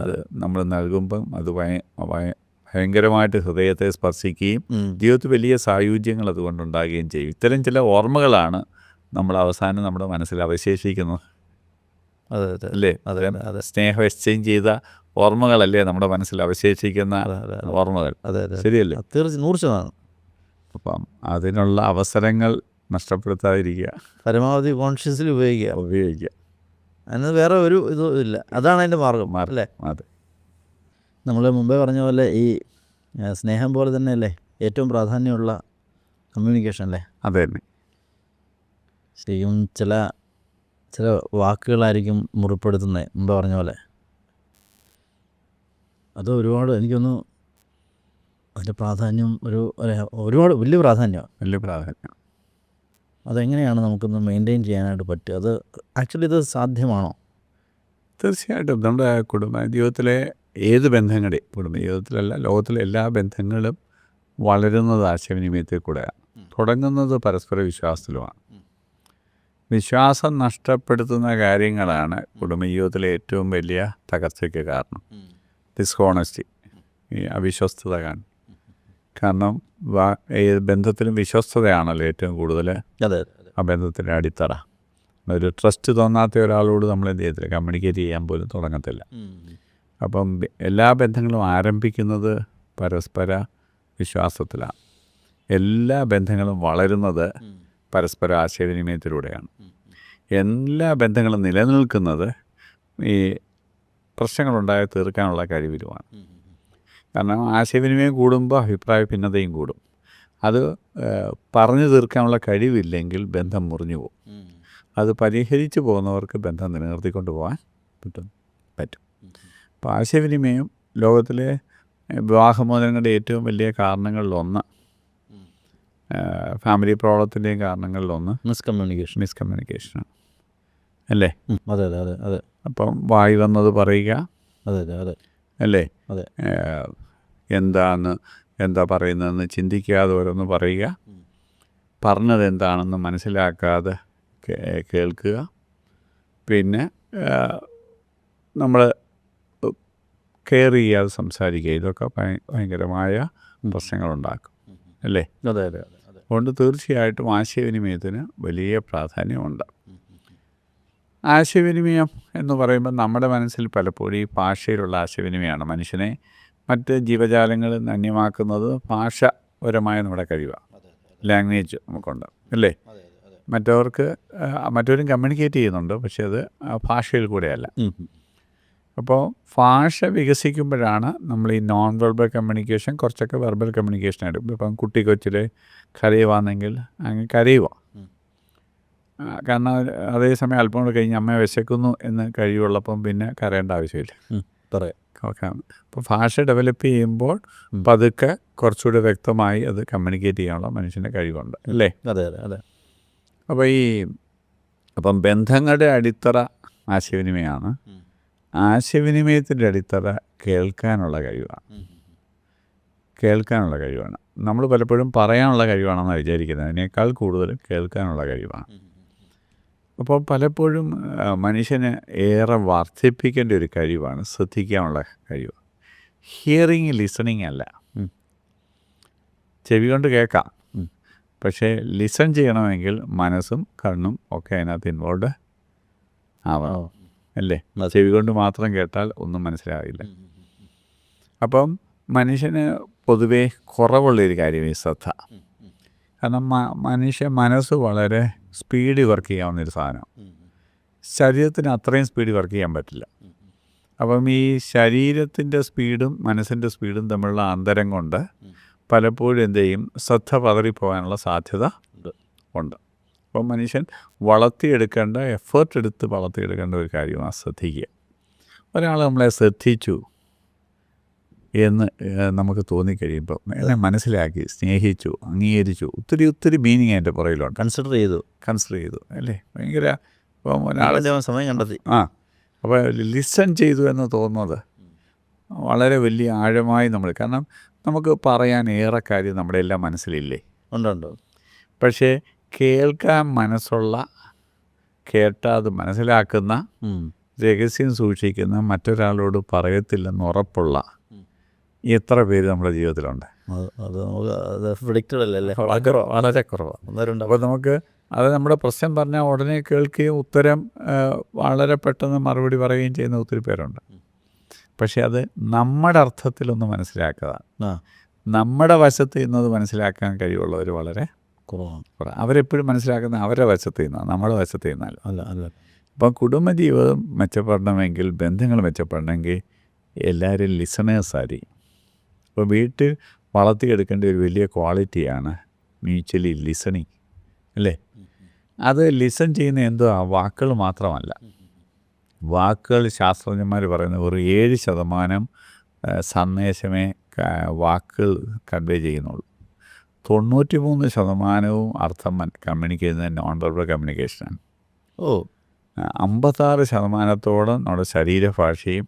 അത് നമ്മൾ നൽകുമ്പം അത് ഭയങ്കരമായിട്ട് ഹൃദയത്തെ സ്പർശിക്കുകയും ജീവിതത്തിൽ വലിയ സായുജ്യങ്ങൾ അതുകൊണ്ടുണ്ടാകുകയും ചെയ്യും. ഇത്തരം ചില ഓർമ്മകളാണ് നമ്മൾ അവസാനം നമ്മുടെ മനസ്സിൽ അവശേഷിക്കുന്നത്, അല്ലേ? സ്നേഹം എക്സ്ചേഞ്ച് ചെയ്ത ഓർമ്മകളല്ലേ നമ്മുടെ മനസ്സിൽ അവശേഷിക്കുന്ന ഓർമ്മകൾ, ശരിയല്ലേ? തീർച്ചയായും 100%. അപ്പം അതിനുള്ള അവസരങ്ങൾ നഷ്ടപ്പെടുത്താതിരിക്കുക, പരമാവധി കോൺഷ്യസ്ലി ഉപയോഗിക്കുക. അതിന് വേറെ ഒരു ഇല്ല. അതാണ് അതിൻ്റെ മാർഗം, അല്ലേ? അതെ. നമ്മൾ മുമ്പേ പറഞ്ഞ പോലെ ഈ സ്നേഹം പോലെ തന്നെ അല്ലേ ഏറ്റവും പ്രാധാന്യമുള്ള കമ്മ്യൂണിക്കേഷൻ, അല്ലേ? അതെ തന്നെ. ശരിക്കും ചില വാക്കുകളായിരിക്കും മുറിപ്പെടുത്തുന്നത്, മുമ്പ് പറഞ്ഞ പോലെ. അത് ഒരുപാട് എനിക്കൊന്ന് അതിൻ്റെ പ്രാധാന്യം ഒരുപാട് വലിയ പ്രാധാന്യം. അതെങ്ങനെയാണ് നമുക്കൊന്ന് മെയിൻറ്റെയിൻ ചെയ്യാനായിട്ട് പറ്റുക? അത് ആക്ച്വലി ഇത് സാധ്യമാണോ? തീർച്ചയായിട്ടും. നമ്മുടെ കുടുംബ ജീവിതത്തിലെ ഏത് കുടുംബ ജീവിതത്തിലല്ല, ലോകത്തിലെ എല്ലാ ബന്ധങ്ങളും വളരുന്നത് ആശയവിനിമയത്തിൽ കൂടെയാണ്. തുടങ്ങുന്നത് പരസ്പര വിശ്വാസത്തിലുമാണ്. വിശ്വാസം നഷ്ടപ്പെടുത്തുന്ന കാര്യങ്ങളാണ് കുടുംബജീവിതത്തിലെ ഏറ്റവും വലിയ തകർച്ചയ്ക്ക് കാരണം. ഡിസ്ഹോണസ്റ്റി, ഈ അവിശ്വസ്തത കാണും. കാരണം ബന്ധത്തിലും വിശ്വസ്തതയാണല്ലോ ഏറ്റവും കൂടുതൽ ആ ബന്ധത്തിൻ്റെ അടിത്തറ. ഒരു ട്രസ്റ്റ് തോന്നാത്ത ഒരാളോട് നമ്മൾ എന്ത് ചെയ്യത്തില്ല, കമ്മ്യൂണിക്കേറ്റ് ചെയ്യാൻ പോലും തുടങ്ങത്തില്ല. അപ്പം എല്ലാ ബന്ധങ്ങളും ആരംഭിക്കുന്നത് പരസ്പര വിശ്വാസത്തിലാണ്. എല്ലാ ബന്ധങ്ങളും വളരുന്നത് പരസ്പര ആശയവിനിമയത്തിലൂടെയാണ്. എല്ലാ ബന്ധങ്ങളും നിലനിൽക്കുന്നത് ഈ പ്രശ്നങ്ങളുണ്ടായി തീർക്കാനുള്ള കഴിവിലുമാണ്. കാരണം ആശയവിനിമയം കൂടുമ്പോൾ അഭിപ്രായ ഭിന്നതയും കൂടും. അത് പറഞ്ഞു തീർക്കാനുള്ള കഴിവില്ലെങ്കിൽ ബന്ധം മുറിഞ്ഞു പോകും. അത് പരിഹരിച്ചു പോകുന്നവർക്ക് ബന്ധം നിലനിർത്തിക്കൊണ്ട് പോകാൻ പറ്റും. അപ്പോൾ ആശയവിനിമയം ലോകത്തിലെ വിവാഹമോചനങ്ങളുടെ ഏറ്റവും വലിയ കാരണങ്ങളിലൊന്ന് ഫാമിലി പ്രോബ്ലത്തിൻ്റെയും കാരണങ്ങളിലൊന്ന് മിസ്കമ്മ്യൂണിക്കേഷനാണ് അല്ലേ? അതെ അതെ അതെ അതെ. അപ്പം വായി വന്നത് പറയുക, അതെ അതെ അതെ അല്ലേ? അതെ. എന്താ പറയുന്നതെന്ന് ചിന്തിക്കാതെ ഓരോന്ന് പറയുക, പറഞ്ഞത് എന്താണെന്ന് മനസ്സിലാക്കാതെ കേൾക്കുക, പിന്നെ നമ്മൾ കെയർ ചെയ്യാതെ സംസാരിക്കുക. ഇതൊക്കെ ഭയങ്കരമായ പ്രശ്നങ്ങളുണ്ടാക്കും അല്ലേ? അതെ അതെ അതെ അതെ. അതുകൊണ്ട് തീർച്ചയായിട്ടും ആശയവിനിമയത്തിന് വലിയ പ്രാധാന്യമുണ്ട്. ആശയവിനിമയം എന്ന് പറയുമ്പോൾ നമ്മുടെ മനസ്സിൽ പലപ്പോഴും ഈ ഭാഷയിലുള്ള ആശയവിനിമയമാണ് മനുഷ്യനെ മറ്റ് ജീവജാലങ്ങളിൽ നിന്ന് അന്യമാക്കുന്നത്. ഭാഷപരമായ നമ്മുടെ കഴിവാണ്, ലാംഗ്വേജ് നമുക്കുണ്ട് അല്ലേ? മറ്റവരും കമ്മ്യൂണിക്കേറ്റ് ചെയ്യുന്നുണ്ട്, പക്ഷേ അത് ഭാഷയിൽ കൂടെയല്ല. അപ്പോൾ ഭാഷ വികസിക്കുമ്പോഴാണ് നമ്മൾ ഈ നോൺ വെർബൽ കമ്മ്യൂണിക്കേഷൻ കുറച്ചൊക്കെ വെർബൽ കമ്മ്യൂണിക്കേഷനായിട്ട്. ഇപ്പം കുട്ടി കൊച്ചിൽ കരയുവാണെങ്കിൽ അങ്ങ് കരയുക, കാരണം അതേസമയം അല്പം കൂടെ കഴിഞ്ഞ് അമ്മ വിശക്കുന്നു എന്ന് കഴിവുള്ളപ്പം പിന്നെ കരയേണ്ട ആവശ്യമില്ല, പറയാം. അപ്പോൾ ഭാഷ ഡെവലപ്പ് ചെയ്യുമ്പോൾ പതുക്കെ കുറച്ചുകൂടെ വ്യക്തമായി അത് കമ്മ്യൂണിക്കേറ്റ് ചെയ്യാനുള്ള മനുഷ്യൻ്റെ കഴിവുണ്ട് അല്ലേ? അതെ അതെ അതെ. അപ്പം ബന്ധങ്ങളുടെ അടിത്തറ ആശയവിനിമയമാണ്. ആശയവിനിമയത്തിൻ്റെ അടിത്തറ കേൾക്കാനുള്ള കഴിവാണ്. നമ്മൾ പലപ്പോഴും പറയാനുള്ള കഴിവാണെന്നാണ് വിചാരിക്കുന്നത്, അതിനേക്കാൾ കൂടുതൽ കേൾക്കാനുള്ള കഴിവാണ്. അപ്പോൾ പലപ്പോഴും മനുഷ്യന് ഏറെ വർദ്ധിപ്പിക്കേണ്ട ഒരു കഴിവാണ് ശ്രദ്ധിക്കാനുള്ള കഴിവ്. ഹിയറിങ് ലിസണിങ് അല്ല. ചെവി കൊണ്ട് കേൾക്കാം, പക്ഷേ ലിസൺ ചെയ്യണമെങ്കിൽ മനസ്സും കണ്ണും ഒക്കെ അതിനകത്ത് ഇൻവോൾവ് ആവണം അല്ലേ? ചെവി കൊണ്ട് മാത്രം കേട്ടാൽ ഒന്നും മനസ്സിലാവില്ല. അപ്പം മനുഷ്യന് പൊതുവേ കുറവുള്ളൊരു കാര്യം ഈ ശ്രദ്ധ. കാരണം മനസ്സ് വളരെ സ്പീഡിൽ വർക്ക് ചെയ്യാവുന്നൊരു സാധനം, ശരീരത്തിന് അത്രയും സ്പീഡിൽ വർക്ക് ചെയ്യാൻ പറ്റില്ല. അപ്പം ഈ ശരീരത്തിൻ്റെ സ്പീഡും മനസ്സിൻ്റെ സ്പീഡും തമ്മിലുള്ള അന്തരം കൊണ്ട് പലപ്പോഴും എന്ത് ചെയ്യും, ശ്രദ്ധ പതറിപ്പോകാനുള്ള സാധ്യത ഉണ്ട്. അപ്പം മനുഷ്യൻ എഫേർട്ട് എടുത്ത് വളർത്തിയെടുക്കേണ്ട ഒരു കാര്യമാണ് ശ്രദ്ധിക്കുക. ഒരാൾ നമ്മളെ ശ്രദ്ധിച്ചു എന്ന് നമുക്ക് തോന്നിക്കഴിയുമ്പോൾ എന്നെ മനസ്സിലാക്കി, സ്നേഹിച്ചു, അംഗീകരിച്ചു, ഒത്തിരി മീനിങ് അതിൻ്റെ പുറകിലുണ്ട്. കൺസിഡർ ചെയ്തു അല്ലേ? ഭയങ്കര. അപ്പം ഒരാളെ സമയം കണ്ടെത്തി. അപ്പോൾ ലിസൺ ചെയ്തു എന്ന് തോന്നുന്നത് വളരെ വലിയ ആഴമായി നമ്മൾ, കാരണം നമുക്ക് പറയാൻ ഏറെ കാര്യം നമ്മുടെ എല്ലാം മനസ്സിലില്ലേ? ഉണ്ട്. പക്ഷേ കേൾക്കാൻ മനസ്സുള്ള, കേട്ടത് മനസ്സിലാക്കുന്ന, രഹസ്യം സൂക്ഷിക്കുന്ന, മറ്റൊരാളോട് പറയത്തില്ലെന്ന് ഉറപ്പുള്ള എത്ര പേര് നമ്മുടെ ജീവിതത്തിലുണ്ട്? അത് നമുക്ക് പ്രെഡിക്റ്റഡ് അല്ലേ? വളരെ കുറവാണ്. അപ്പോൾ നമുക്ക് അത് നമ്മുടെ പ്രശ്നം പറഞ്ഞാൽ ഉടനെ കേൾക്കുകയും ഉത്തരം വളരെ പെട്ടെന്ന് മറുപടി പറയുകയും ചെയ്യുന്ന ഒത്തിരി പേരുണ്ട്. പക്ഷെ അത് നമ്മുടെ അർത്ഥത്തിലൊന്ന് മനസ്സിലാക്കുക, നമ്മുടെ വശത്ത് നിന്നത് മനസ്സിലാക്കാൻ കഴിവുള്ളവർ വളരെ കുറവാണ്. അവരെപ്പോഴും മനസ്സിലാക്കുന്ന അവരുടെ വശത്ത് നിന്നാണ്, നമ്മുടെ വശത്ത് നിന്നല്ല. അല്ല. അപ്പം കുടുംബജീവിതം മെച്ചപ്പെടണമെങ്കിൽ, ബന്ധങ്ങൾ മെച്ചപ്പെടണമെങ്കിൽ എല്ലാവരും ലിസണേഴ്സായിരിക്കും. അപ്പോൾ വീട്ടിൽ വളർത്തിയെടുക്കേണ്ട ഒരു വലിയ ക്വാളിറ്റിയാണ് മ്യൂച്വലി ലിസണിങ് അല്ലേ? അത് ലിസൺ ചെയ്യുന്ന എന്തോ വാക്കുകൾ മാത്രമല്ല. വാക്കുകൾ ശാസ്ത്രജ്ഞന്മാർ പറയുന്നത് ഒരു 7% സന്ദേശമേ വാക്കുകൾ കൺവേ ചെയ്യുന്നുള്ളൂ. 93% അർത്ഥം കമ്മ്യൂണിക്കേറ്റ് ചെയ്യുന്നത് നോൺ വെർബൽ കമ്മ്യൂണിക്കേഷനാണ്. 56% നമ്മുടെ ശരീരഭാഷയും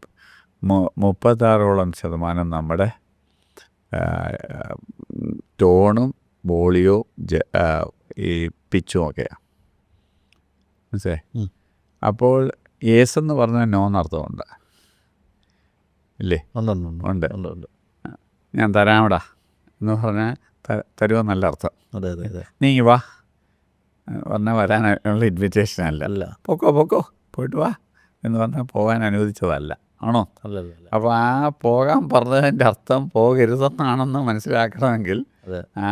36% നമ്മുടെ ടോണും വോളിയോ ഈ പിച്ചും ഒക്കെയാണ്. മനസ്സിലായി? അപ്പോൾ യേസ് എന്ന് പറഞ്ഞാൽ നോ എന്നർത്ഥമുണ്ട് ഇല്ലേ? ഉണ്ട്. ഞാൻ തരാമടാ എന്ന് പറഞ്ഞാൽ തരുമോ നല്ല അർത്ഥം. അതെ. നീ വാ പറഞ്ഞാൽ വരാനുള്ള ഇൻവിറ്റേഷൻ അല്ല. പൊക്കോ പോയിട്ട് വാ എന്ന് പറഞ്ഞാൽ പോകാൻ അനുവദിച്ചതല്ല, ആണോ? അപ്പോൾ ആ പോകാൻ പറഞ്ഞതിൻ്റെ അർത്ഥം പോകരുതെന്നാണെന്ന് മനസ്സിലാക്കണമെങ്കിൽ ആ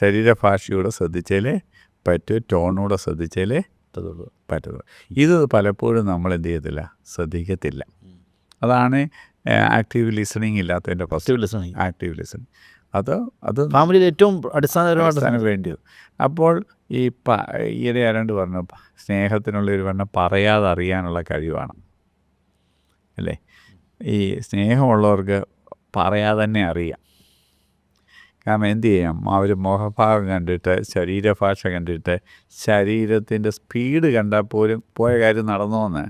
ശരീരഭാഷയോടെ ശ്രദ്ധിച്ചാലേ പറ്റൂ, ടോണൂടെ ശ്രദ്ധിച്ചാലേ പറ്റുള്ളൂ. ഇത് പലപ്പോഴും നമ്മൾ എന്ത് ചെയ്യത്തില്ല, ശ്രദ്ധിക്കത്തില്ല. അതാണ് ആക്റ്റീവ് ലിസണിങ് ഇല്ലാത്തതിൻ്റെ ആക്റ്റീവ് ലിസണിങ്. അത് ഫാമിലിയിൽ ഏറ്റവും അടിസ്ഥാനപരമായിട്ട് വേണ്ടിയത്. അപ്പോൾ ഈയിടെ ആരാണ്ട് പറഞ്ഞു, സ്നേഹത്തിനുള്ളൊരു പറയാതെ അറിയാനുള്ള കഴിവാണ് അല്ലേ? ഈ സ്നേഹമുള്ളവർക്ക് പറയാതെ തന്നെ അറിയാം. കാരണം എന്ത് ചെയ്യാം, അവർ മുഖഭാവം കണ്ടിട്ട് ശരീരഭാഷ കണ്ടിട്ട് ശരീരത്തിൻ്റെ സ്പീഡ് കണ്ടാൽ പോലും പോയ കാര്യം നടന്നോന്ന്,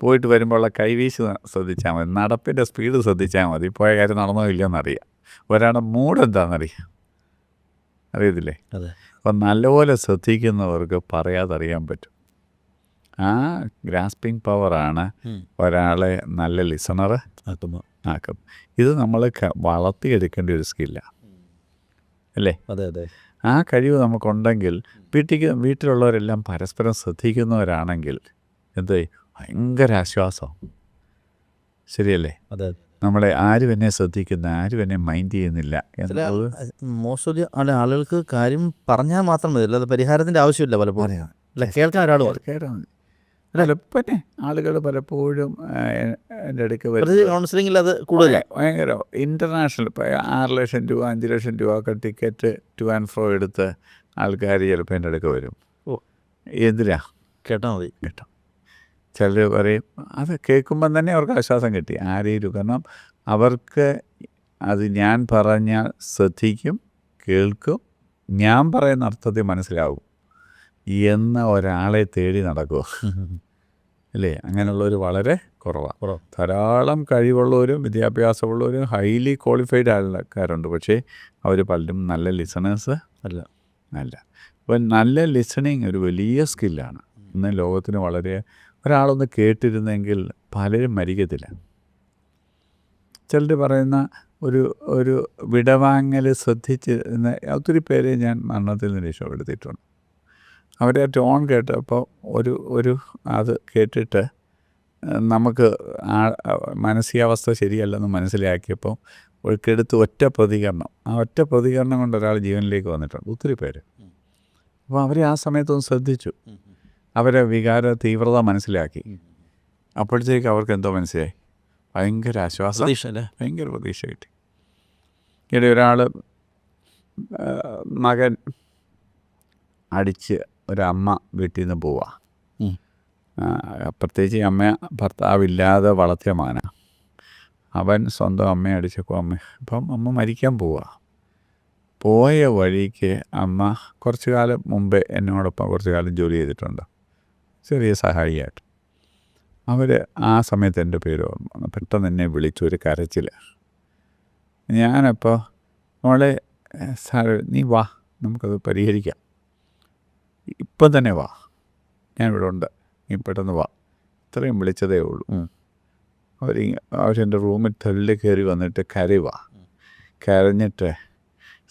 പോയിട്ട് വരുമ്പോഴുള്ള കൈവീശ് ശ്രദ്ധിച്ചാൽ മതി, നടപ്പിൻ്റെ സ്പീഡ് ശ്രദ്ധിച്ചാൽ മതി, പോയ കാര്യം നടന്നോ ഇല്ലയെന്നറിയാം. ഒരാളുടെ മൂഡ് എന്താണെന്നറിയാം, അറിയത്തില്ലേ? അതെ. അപ്പം നല്ലപോലെ ശ്രദ്ധിക്കുന്നവർക്ക് പറയാതറിയാൻ പറ്റും. ആ ഗ്രാസ്പിംഗ് പവറാണ് ഒരാളെ നല്ല ലിസണർ ആക്കും. ഇത് നമ്മൾ വളർത്തിയെടുക്കേണ്ട ഒരു സ്കില്ലാണ്, അല്ലേ? അതെ അതെ. ആ കഴിവ് നമുക്കുണ്ടെങ്കിൽ വീട്ടിലുള്ളവരെല്ലാം പരസ്പരം ശ്രദ്ധിക്കുന്നവരാണെങ്കിൽ എന്ത് ഭയങ്കര ആശ്വാസം, ശരിയല്ലേ? അതെ. നമ്മളെ ആരും എന്നെ ശ്രദ്ധിക്കുന്ന, ആരും എന്നെ മൈൻഡ് ചെയ്യുന്നില്ല എന്നുള്ളത് മോസ്റ്റ്ലി ആളുകൾക്ക് കാര്യം പറഞ്ഞാൽ മാത്രം മതി, അല്ലാതെ പരിഹാരത്തിൻ്റെ ആവശ്യമില്ല പലപ്പോഴും. അല്ല, കേൾക്കാൻ ഒരാൾ കേട്ടാൽ മതി. പിന്നെ ആളുകൾ പലപ്പോഴും എൻ്റെ അടുക്ക് കൗൺസിലിങ്ങിൽ അത് കൂടുതലാണ്. ഭയങ്കര ഇൻ്റർനാഷണൽ, ഇപ്പോൾ 6 ലക്ഷം രൂപ 5 ലക്ഷം രൂപ ഒക്കെ ടിക്കറ്റ് ടു ആൻഡ് ഫ്രോ എടുത്ത് ആൾക്കാർ ചിലപ്പോൾ എൻ്റെ അടുക്ക് വരും. എന്തിനാ? കേട്ടാൽ മതി. കേട്ടോ, ചിലർ പറയും, അത് കേൾക്കുമ്പം തന്നെ അവർക്ക് ആശ്വാസം കിട്ടി. ആരെയും, കാരണം അവർക്ക് അത് ഞാൻ പറഞ്ഞാൽ ശ്രദ്ധിക്കും, കേൾക്കും, ഞാൻ പറയുന്ന അർത്ഥത്തിൽ മനസ്സിലാവും എന്ന ഒരാളെ തേടി നടക്കുമോ, അല്ലേ? അങ്ങനെയുള്ളവർ വളരെ കുറവാണ്. ധാരാളം കഴിവുള്ളവരും വിദ്യാഭ്യാസമുള്ളവരും ഹൈലി ക്വാളിഫൈഡ് ആൾക്കാരുണ്ട്, പക്ഷേ അവർ പലരും നല്ല ലിസണേഴ്സ് അല്ല. അപ്പം നല്ല ലിസണിങ് ഒരു വലിയ സ്കില്ലാണ്. ഇന്ന് ലോകത്തിന് വളരെ, ഒരാളൊന്ന് കേട്ടിരുന്നെങ്കിൽ പലരും മരിക്കത്തില്ല. ചിലർ പറയുന്ന ഒരു വിടവാങ്ങൽ ശ്രദ്ധിച്ച് ഒത്തിരി പേരെ ഞാൻ മരണത്തിൽ നിന്ന് രക്ഷപ്പെടുത്തിയിട്ടുണ്ട്. അവരെ ടോൺ കേട്ടപ്പോൾ ഒരു അത് കേട്ടിട്ട് നമുക്ക് മാനസികാവസ്ഥ ശരിയല്ലെന്ന് മനസ്സിലാക്കിയപ്പോൾ ഒഴുക്കെടുത്ത് ഒറ്റ പ്രതികരണം കൊണ്ട് ഒരാൾ ജീവനിലേക്ക് വന്നിട്ടുണ്ട്, ഒത്തിരി പേര്. അപ്പോൾ അവരെ ആ സമയത്തൊന്ന് ശ്രദ്ധിച്ചു, അവരെ വികാര തീവ്രത മനസ്സിലാക്കി. അപ്പോഴത്തേക്ക് അവർക്ക് എന്തോ മനസ്സിലായി, ഭയങ്കര ആശ്വാസം, ഭയങ്കര പ്രതീക്ഷ കിട്ടി. ഇവിടെ ഒരാൾ മകൻ അടിച്ച് ഒരമ്മ വീട്ടിൽ നിന്ന് പോവുക, പ്രത്യേകിച്ച് അമ്മ ഭർത്താവില്ലാതെ വളർത്തിയ മകനാണ്. അവൻ സ്വന്തം അമ്മയെ അടിച്ചപ്പോൾ ഇപ്പം അമ്മ മരിക്കാൻ പോവുക. പോയ വഴിക്ക് അമ്മ കുറച്ച് കാലം മുമ്പേ എന്നോടൊപ്പം കുറച്ച് കാലം ജോലി ചെയ്തിട്ടുണ്ട്, ചെറിയ സഹായിയായിട്ട്. അവർ ആ സമയത്ത് എൻ്റെ പേര് ഓർമ്മ, പെട്ടെന്ന് എന്നെ വിളിച്ചു, ഒരു കരച്ചിൽ. ഞാനപ്പോൾ മോളെ സാർ നീ വാ, നമുക്കത് പരിഹരിക്കാം, ഇപ്പം തന്നെ വാ, ഞാനിവിടെ ഉണ്ട്, നീ പെട്ടെന്ന് വാ, ഇത്രയും വിളിച്ചതേ ഉള്ളൂ. അവരെൻ്റെ റൂമിൽ തള്ളി കയറി വന്നിട്ട് കരഞ്ഞിട്ട്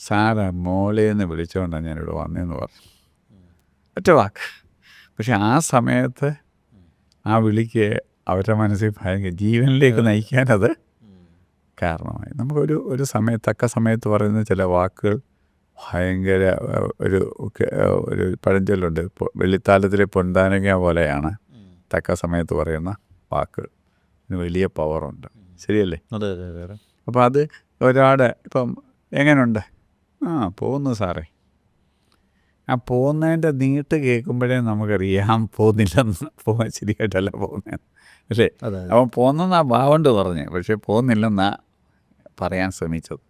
സാറാ മോളേന്ന് വിളിച്ചുകൊണ്ടാണ് ഞാനിവിടെ വന്നതെന്ന് പറഞ്ഞു, ഒറ്റ വാക്ക്. പക്ഷെ ആ സമയത്ത് ആ വിളിക്ക് അവരുടെ മനസ്സിൽ ഭയങ്കര ജീവനിലേക്ക് നയിക്കാനത് കാരണമായി. നമുക്കൊരു തക്ക സമയത്ത് പറയുന്ന ചില വാക്കുകൾ ഭയങ്കര ഒരു പഴഞ്ചൊല്ലുണ്ട്, വെള്ളിത്താലത്തിലെ പൊന്താനങ്ങ പോലെയാണ് തക്ക സമയത്ത് പറയുന്ന വാക്കുകൾ, അതിന് വലിയ പവറുണ്ട്, ശരിയല്ലേ? അതെ. അപ്പോൾ അത് ഒരാടെ ഇപ്പം എങ്ങനെയുണ്ട്, പോകുന്നു സാറേ, ആ പോകുന്നതിൻ്റെ നീട്ട് കേൾക്കുമ്പോഴേ നമുക്കറിയാം പോകാൻ ശരിയായിട്ടല്ല പോകുന്നത്. പക്ഷേ അവൻ പോകുന്നെന്നാ ഭാവണ്ട് പറഞ്ഞ്, പക്ഷേ പോകുന്നില്ലെന്നാ പറയാൻ ശ്രമിച്ചത്.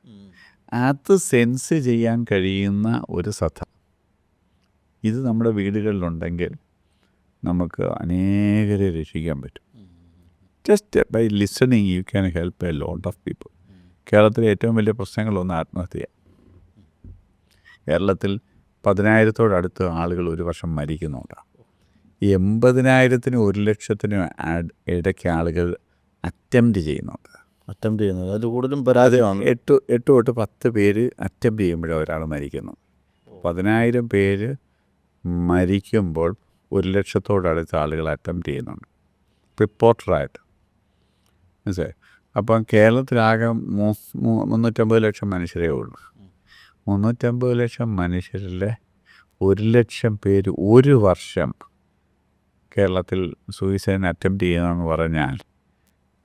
അത് സെൻസ് ചെയ്യാൻ കഴിയുന്ന ഒരു ശ്രദ്ധ ഇത് നമ്മുടെ വീടുകളിലുണ്ടെങ്കിൽ നമുക്ക് അനേകരെ രക്ഷിക്കാൻ പറ്റും. Just by listening you can help a lot of people. കേരളത്തിലെ ഏറ്റവും വലിയ പ്രശ്നങ്ങളൊന്ന് ആത്മഹത്യ. കേരളത്തിൽ 10,000-ഓടടുത്ത് ആളുകൾ ഒരു വർഷം മരിക്കുന്നുണ്ട്. 80,000-നും 1,00,000-നും ഇടയ്ക്ക് ആളുകൾ അറ്റംപ്റ്റ് ചെയ്യുന്നുണ്ട്. അതിൽ കൂടുതലും പരാജയമാണ്. 8 തൊട്ട് 10 പേര് അറ്റംപ്റ്റ് ചെയ്യുമ്പോഴാണ് ഒരാൾ മരിക്കുന്നത്. 10,000 പേര് മരിക്കുമ്പോൾ 1,00,000-ഓടടുത്ത് ആളുകൾ അറ്റംപ്റ്റ് ചെയ്യുന്നുണ്ട് റിപ്പോർട്ടറായിട്ട്, മനസ്സിലായി? അപ്പം കേരളത്തിലാകെ 350 ലക്ഷം മനുഷ്യരേ ഉള്ളൂ. 350 ലക്ഷം മനുഷ്യരിലെ 1,00,000 പേര് ഒരു വർഷം കേരളത്തിൽ സൂയിസൈഡിന് അറ്റംപ്റ്റ് ചെയ്യുന്നതെന്ന് പറഞ്ഞാൽ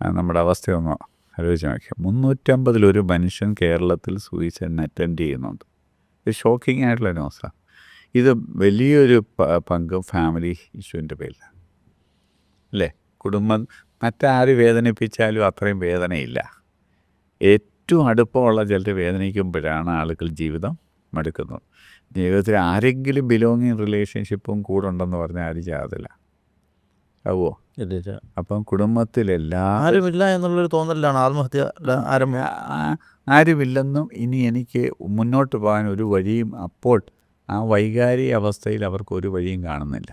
നമ്മുടെ അവസ്ഥയൊന്ന് ആലോചിച്ച് നോക്കിയാൽ 350 മനുഷ്യൻ കേരളത്തിൽ സൂയിസൈഡിന് അറ്റംപ്റ്റ് ചെയ്യുന്നുണ്ട്. ഇത് ഷോക്കിംഗ് ആയിട്ടുള്ള ന്യൂസാണ്. ഇത് വലിയൊരു പങ്ക് ഫാമിലി ഇഷ്യൂവിൻ്റെ പേരിലാണ്, അല്ലേ? കുടുംബം മറ്റാര് വേദനിപ്പിച്ചാലും അത്രയും വേദനയില്ല. ഏറ്റവും അടുപ്പമുള്ള ചിലർ വേദനിക്കുമ്പോഴാണ് ആളുകൾ ജീവിതം മടുക്കുന്നത്. ജീവിതത്തിൽ ആരെങ്കിലും ബിലോങ്ങിങ് റിലേഷൻഷിപ്പും കൂടെ ഉണ്ടെന്ന് പറഞ്ഞാൽ ആരും ചെയ്യാതില്ല. ആവോ? അപ്പം ആരുമില്ല എന്നുള്ളൊരു തോന്നലാണ് ആത്മഹത്യ ആരംഭം. ആരുമില്ലെന്നും ഇനി എനിക്ക് മുന്നോട്ട് പോകാൻ ഒരു വഴിയും, അപ്പോൾ ആ വൈകാരിക അവസ്ഥയിൽ അവർക്കൊരു വഴിയും കാണുന്നില്ല.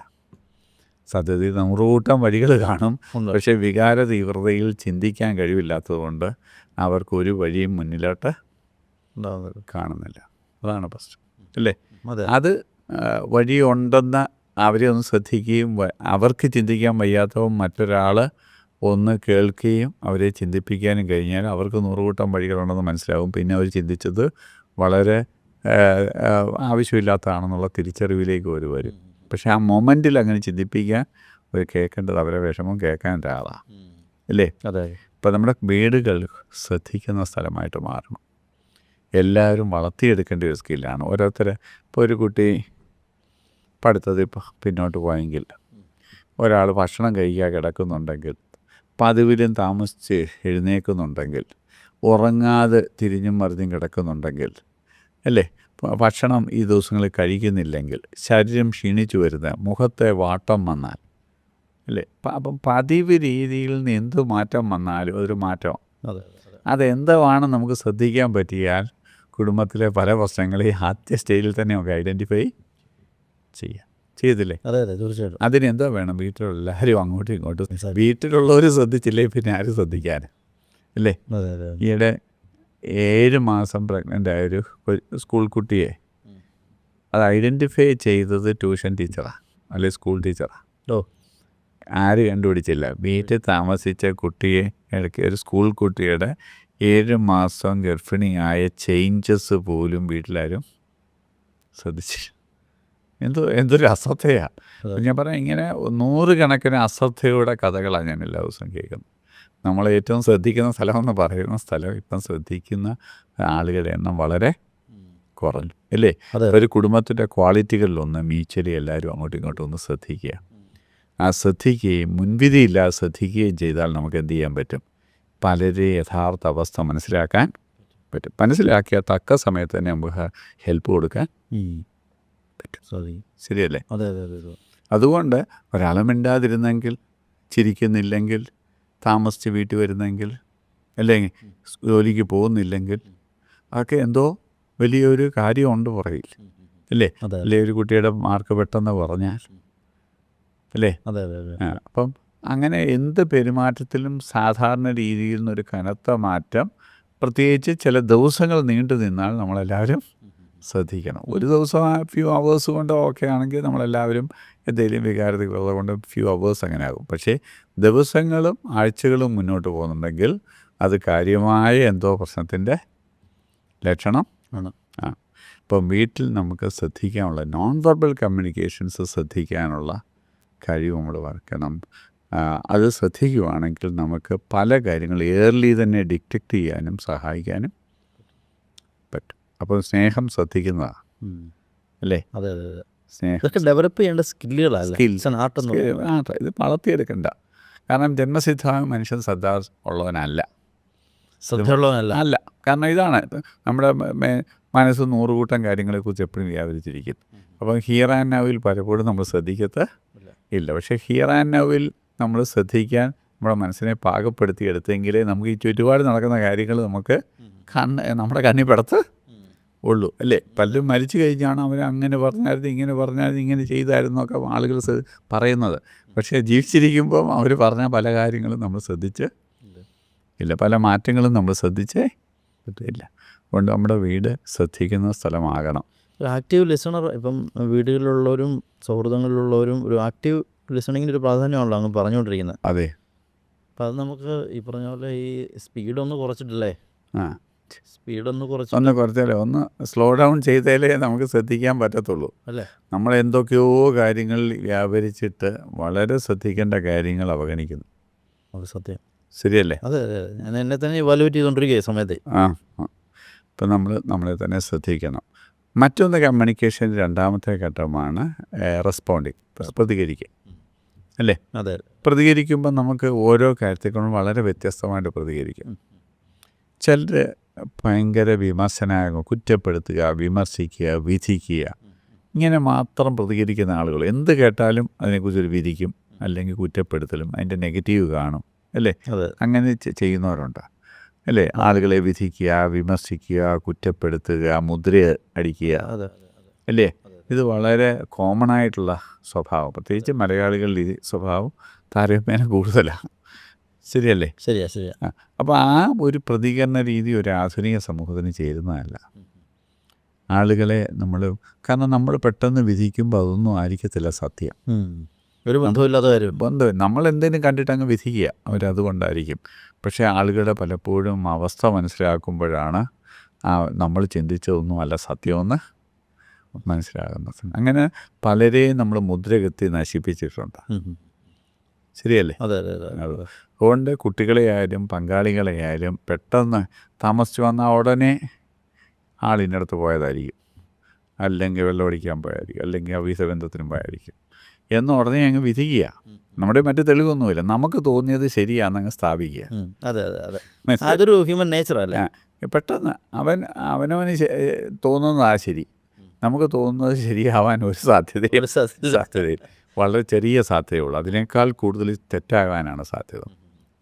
സത്യത്തിൽ 100 കൂട്ടം വഴികൾ കാണും, പക്ഷേ വികാര തീവ്രതയിൽ ചിന്തിക്കാൻ കഴിവില്ലാത്തതുകൊണ്ട് അവർക്കൊരു വഴിയും മുന്നിലോട്ട് കാണുന്നില്ല. അതാണ് പ്രശ്നം, അല്ലേ? അത് വഴിയുണ്ടെന്ന് അവരെ ഒന്ന് ശ്രദ്ധിക്കുകയും അവർക്ക് ചിന്തിക്കാൻ വയ്യാത്തവൻ മറ്റൊരാൾ ഒന്ന് കേൾക്കുകയും അവരെ ചിന്തിപ്പിക്കാനും കഴിഞ്ഞാൽ അവർക്ക് 100 കൂട്ടം വഴികളുണ്ടെന്ന് മനസ്സിലാവും. പിന്നെ അവർ ചിന്തിച്ചത് വളരെ ആവശ്യമില്ലാത്തതാണെന്നുള്ള തിരിച്ചറിവിലേക്ക് അവർ വരും. പക്ഷേ ആ മൊമെൻറ്റിൽ അങ്ങനെ ചിന്തിപ്പിക്കാൻ അവർ കേൾക്കേണ്ടത് അവരെ വിഷമം കേൾക്കാൻ ഒരാളാണ്, അല്ലേ? അതെ. ഇപ്പം നമ്മുടെ വീടുകൾ ശ്രദ്ധിക്കുന്ന സ്ഥലമായിട്ട് മാറണം. എല്ലാവരും വളർത്തിയെടുക്കേണ്ട ഒരു സ്കില്ലാണ്. ഇപ്പോൾ ഒരു കുട്ടി പഠിത്തത്തിൽ പിന്നോട്ട് പോയെങ്കിൽ, ഒരാൾ ഭക്ഷണം കഴിക്കാൻ കിടക്കുന്നുണ്ടെങ്കിൽ, പതിവിലും താമസിച്ച് എഴുന്നേൽക്കുന്നുണ്ടെങ്കിൽ, ഉറങ്ങാതെ തിരിഞ്ഞും മറിഞ്ഞും കിടക്കുന്നുണ്ടെങ്കിൽ, അല്ലേ, ഭക്ഷണം ഈ ദിവസങ്ങളിൽ കഴിക്കുന്നില്ലെങ്കിൽ, ശരീരം ക്ഷീണിച്ചു വരുന്ന, മുഖത്തെ വാട്ടം വന്നാൽ, അല്ലേ, അപ്പം പതിവ് രീതിയിൽ നിന്ന് എന്ത് മാറ്റം വന്നാലും അതൊരു മാറ്റമാണ്. അതെന്തുവാണെന്ന് നമുക്ക് ശ്രദ്ധിക്കാൻ പറ്റിയാൽ കുടുംബത്തിലെ പല പ്രശ്നങ്ങളെയും ആദ്യ സ്റ്റേജിൽ തന്നെ നമുക്ക് ഐഡൻറ്റിഫൈ ചെയ്തില്ലേ? അതെ, തീർച്ചയായിട്ടും. അതിനെന്തോ വേണം? വീട്ടിലുള്ള എല്ലാവരും അങ്ങോട്ടും ഇങ്ങോട്ടും, വീട്ടിലുള്ളവർ ശ്രദ്ധിച്ചില്ലേ പിന്നെ ആരും ശ്രദ്ധിക്കാൻ, അല്ലേ? ഈയിടെ 7 മാസം പ്രഗ്നൻ്റ് ആയൊരു സ്കൂൾ കുട്ടിയെ അത് ഐഡൻറ്റിഫൈ ചെയ്തത് ട്യൂഷൻ ടീച്ചറാണ്, അല്ലെങ്കിൽ സ്കൂൾ ടീച്ചറാണ്. ആരും കണ്ടുപിടിച്ചില്ല. വീട്ടിൽ താമസിച്ച കുട്ടിയെ ഇടയ്ക്ക് ഒരു സ്കൂൾ കുട്ടിയുടെ 7 മാസം ഗർഭിണിയായ ചേഞ്ചസ് പോലും വീട്ടിലാരും ശ്രദ്ധിച്ചില്ല. എന്തൊരു അശ്രദ്ധയാണ്. ഞാൻ പറയാം, ഇങ്ങനെ 100 കണക്കിന് അശ്രദ്ധയുടെ കഥകളാണ് ഞാൻ എല്ലാ ദിവസവും കേൾക്കുന്നത്. നമ്മൾ ഏറ്റവും ശ്രദ്ധിക്കുന്ന സ്ഥലമെന്ന് പറയുന്ന സ്ഥലം ഇപ്പം ശ്രദ്ധിക്കുന്ന ആളുകളുടെ എണ്ണം വളരെ കുറഞ്ഞു, അല്ലേ? ഒരു കുടുംബത്തിൻ്റെ ക്വാളിറ്റികളിലൊന്ന് മ്യൂച്വലി എല്ലാവരും അങ്ങോട്ടും ഇങ്ങോട്ടും ഒന്ന് ശ്രദ്ധിക്കുക. ആ ശ്രദ്ധിക്കുകയും മുൻവിധിയില്ലാതെ ശ്രദ്ധിക്കുകയും ചെയ്താൽ നമുക്ക് എന്ത് ചെയ്യാൻ പറ്റും? പലരെ യഥാർത്ഥ അവസ്ഥ മനസ്സിലാക്കാൻ പറ്റും. മനസ്സിലാക്കിയ തക്ക സമയത്ത് തന്നെ നമുക്ക് ഹെൽപ്പ് കൊടുക്കാൻ പറ്റും. ശരിയല്ലേ? അതുകൊണ്ട് ഒരാൾ മിണ്ടാതിരുന്നെങ്കിൽ, ചിരിക്കുന്നില്ലെങ്കിൽ, താമസിച്ച് വീട്ടിൽ വരുന്നെങ്കിൽ, അല്ലെങ്കിൽ ജോലിക്ക് പോകുന്നില്ലെങ്കിൽ, അതൊക്കെ എന്തോ വലിയൊരു കാര്യമുണ്ട് പുറകിൽ, അല്ലേ? അല്ലേ, ഒരു കുട്ടിയുടെ മാർക്ക് പെട്ടെന്ന് പറഞ്ഞാൽ, അല്ലേ? അപ്പം അങ്ങനെ എന്ത് പെരുമാറ്റത്തിലും സാധാരണ രീതിയിൽ നിന്നൊരു കനത്ത മാറ്റം, പ്രത്യേകിച്ച് ചില ദിവസങ്ങൾ നീണ്ടു നിന്നാൽ നമ്മളെല്ലാവരും ശ്രദ്ധിക്കണം. ഒരു ദിവസം ഫ്യൂ അവേഴ്സ് കൊണ്ട് ഓക്കെ ആണെങ്കിൽ നമ്മളെല്ലാവരും എന്തെങ്കിലും വികാരതകളുള്ളത് കൊണ്ട് ഫ്യൂ അവേഴ്സ് അങ്ങനെ ആകും. പക്ഷേ ദിവസങ്ങളും ആഴ്ചകളും മുന്നോട്ട് പോകുന്നുണ്ടെങ്കിൽ അത് കാര്യമായ എന്തോ പ്രശ്നത്തിൻ്റെ ലക്ഷണം ആണ്. ഇപ്പം വീട്ടിൽ നമുക്ക് ശ്രദ്ധിക്കാനുള്ള നോൺ വെർബൽ കമ്മ്യൂണിക്കേഷൻസ് ശ്രദ്ധിക്കാനുള്ള കഴിവ് നമ്മൾ വയ്ക്കണം. അത് ശ്രദ്ധിക്കുകയാണെങ്കിൽ നമുക്ക് പല കാര്യങ്ങൾ ഏർലി തന്നെ ഡിറ്റക്റ്റ് ചെയ്യാനും സഹായിക്കാനും പറ്റും. അപ്പോൾ സ്നേഹം ശ്രദ്ധിക്കുന്നതാണ്, അല്ലേ? സ്നേഹം ഡെവലപ്പ് ചെയ്യേണ്ട സ്കില്ലുകളാണ്. ഇത് വളർത്തിയെടുക്കണ്ട. കാരണം ജന്മസിദ്ധമായ മനുഷ്യൻ ശ്രദ്ധ ഉള്ളവനല്ല. അല്ല. കാരണം ഇതാണ്, നമ്മുടെ മനസ്സ് 100 കൂട്ടം കാര്യങ്ങളെക്കുറിച്ച് എപ്പോഴും വ്യാപരിച്ചിരിക്കുന്നു. അപ്പം ഹിയർ ആൻഡ് നൗവിൽ പലപ്പോഴും നമ്മൾ ശ്രദ്ധിക്കത്ത് ഇല്ല. പക്ഷേ ഹിയർ ആൻഡ് നൗവിൽ നമ്മൾ ശ്രദ്ധിക്കാൻ നമ്മുടെ മനസ്സിനെ പാകപ്പെടുത്തിയെടുത്തെങ്കിലേ നമുക്ക് ഈ ചുറ്റുപാട് നടക്കുന്ന കാര്യങ്ങൾ നമുക്ക് നമ്മുടെ കണ്ണിപ്പെടത്ത് ഉള്ളൂ, അല്ലേ? പലരും മരിച്ചു കഴിഞ്ഞാണ് അവർ അങ്ങനെ പറഞ്ഞായിരുന്നു, ഇങ്ങനെ പറഞ്ഞായിരുന്നു, ഇങ്ങനെ ചെയ്തായിരുന്നൊക്കെ ആളുകൾ പറയുന്നത്. പക്ഷേ ജീവിച്ചിരിക്കുമ്പം അവർ പറഞ്ഞ പല കാര്യങ്ങളും നമ്മൾ ശ്രദ്ധിച്ച് ഇല്ല, പല മാറ്റങ്ങളും നമ്മൾ ശ്രദ്ധിച്ചേ പറ്റില്ല. അതുകൊണ്ട് നമ്മുടെ വീട് ശ്രദ്ധിക്കുന്ന സ്ഥലമാകണം. ഒരു ആക്റ്റീവ് ലിസണർ, ഇപ്പം വീടുകളിലുള്ളവരും സൗഹൃദങ്ങളിലുള്ളവരും ഒരു ആക്റ്റീവ് ലിസണിങ്ങിന് ഒരു പ്രാധാന്യമാണല്ലോ അങ്ങ് പറഞ്ഞുകൊണ്ടിരിക്കുന്നത്. അതെ. അപ്പം അത് നമുക്ക് ഈ പറഞ്ഞ പോലെ ഈ സ്പീഡൊന്ന് കുറച്ചിട്ടില്ലേ? സ്പീഡൊന്ന് കുറച്ചാലേ, ഒന്ന് സ്ലോ ഡൗൺ ചെയ്താലേ നമുക്ക് ശ്രദ്ധിക്കാൻ പറ്റത്തുള്ളൂ, അല്ലേ? നമ്മൾ എന്തൊക്കെയോ കാര്യങ്ങൾ വ്യാപരിച്ചിട്ട് വളരെ ശ്രദ്ധിക്കേണ്ട കാര്യങ്ങൾ അവഗണിക്കുന്നു. അത് സത്യം. ശരിയല്ലേ? അതെ, ഞാൻ എന്നെ തന്നെ ഇവാലുവേറ്റ് ചെയ്തുകൊണ്ടിരിക്കുക സമയത്ത്. ഇപ്പം നമ്മളെ തന്നെ ശ്രദ്ധിക്കണം. മറ്റൊന്ന് കമ്മ്യൂണിക്കേഷൻ രണ്ടാമത്തെ ഘട്ടമാണ് റെസ്പോണ്ടിങ്, പ്രതികരിക്കുക, അല്ലേ? അതെ. പ്രതികരിക്കുമ്പോൾ നമുക്ക് ഓരോ കാര്യത്തെക്കൊണ്ടും വളരെ വ്യത്യസ്തമായിട്ട് പ്രതികരിക്കും. ചിലർ ഭയങ്കര വിമർശനാകും, കുറ്റപ്പെടുത്തുക, വിമർശിക്കുക, വിധിക്കുക, ഇങ്ങനെ മാത്രം പ്രതികരിക്കുന്ന ആളുകൾ. എന്ത് കേട്ടാലും അതിനെക്കുറിച്ചൊരു വിധിക്കും, അല്ലെങ്കിൽ കുറ്റപ്പെടുത്തലും, അതിൻ്റെ നെഗറ്റീവ് കാണും, അല്ലേ? അങ്ങനെ ചെയ്യുന്നവരുണ്ട്, അല്ലേ? ആളുകളെ വിധിക്കുക, വിമർശിക്കുക, കുറ്റപ്പെടുത്തുക, മുദ്ര അടിക്കുക, അല്ലേ? ഇത് വളരെ കോമൺ ആയിട്ടുള്ള സ്വഭാവം. പ്രത്യേകിച്ച് മലയാളികളുടെ ഈ സ്വഭാവം താരതമ്യേന കൂടുതലാണ്. ശരിയല്ലേ? ശരിയാ. അപ്പോൾ ആ ഒരു പ്രതികരണ രീതി ഒരു ആധുനിക സമൂഹത്തിന് ചേരുന്നതല്ല. ആളുകളെ കാരണം നമ്മൾ പെട്ടെന്ന് വിധിക്കുമ്പോൾ അതൊന്നും ആയിരിക്കത്തില്ല സത്യം. ഒരു ബന്ധമില്ലാത്ത കാര്യം. നമ്മൾ എന്തെങ്കിലും കണ്ടിട്ട് അങ്ങ് വിധിക്കുക, അവരതുകൊണ്ടായിരിക്കും. പക്ഷേ ആളുകളുടെ പലപ്പോഴും അവസ്ഥ മനസ്സിലാക്കുമ്പോഴാണ് നമ്മൾ ചിന്തിച്ചതൊന്നും അല്ല സത്യമെന്ന് മനസ്സിലാകുന്നത്. അങ്ങനെ പലരെയും നമ്മൾ മുദ്രകുത്തി നശിപ്പിച്ചിട്ടുണ്ട്. ശരിയല്ലേ? അതുകൊണ്ട് കുട്ടികളെയായാലും പങ്കാളികളെയായാലും പെട്ടെന്ന് താമസിച്ച് വന്നാൽ ഉടനെ ആളിനടുത്ത് പോയതായിരിക്കും, അല്ലെങ്കിൽ വെള്ളമടിക്കാൻ പോയതായിരിക്കും, അല്ലെങ്കിൽ അവിഹിത ബന്ധത്തിനും പോയായിരിക്കും എന്ന് ഉടനെ അങ്ങ് വിധിക്കുക. നമ്മുടെ മറ്റു തെളിവൊന്നുമില്ല, നമുക്ക് തോന്നിയത് ശരിയാണെന്നങ്ങ് സ്ഥാപിക്കുക. അതൊരു ഹ്യൂമൻ നേച്ചറല്ലേ? പെട്ടെന്ന് അവനവന് തോന്നുന്നതാ ശരി, നമുക്ക് തോന്നുന്നത് ശരിയാവാൻ ഒരു സാധ്യതയില്ല. വളരെ ചെറിയ സാധ്യതയുള്ളൂ, അതിനേക്കാൾ കൂടുതൽ തെറ്റാകാനാണ് സാധ്യത,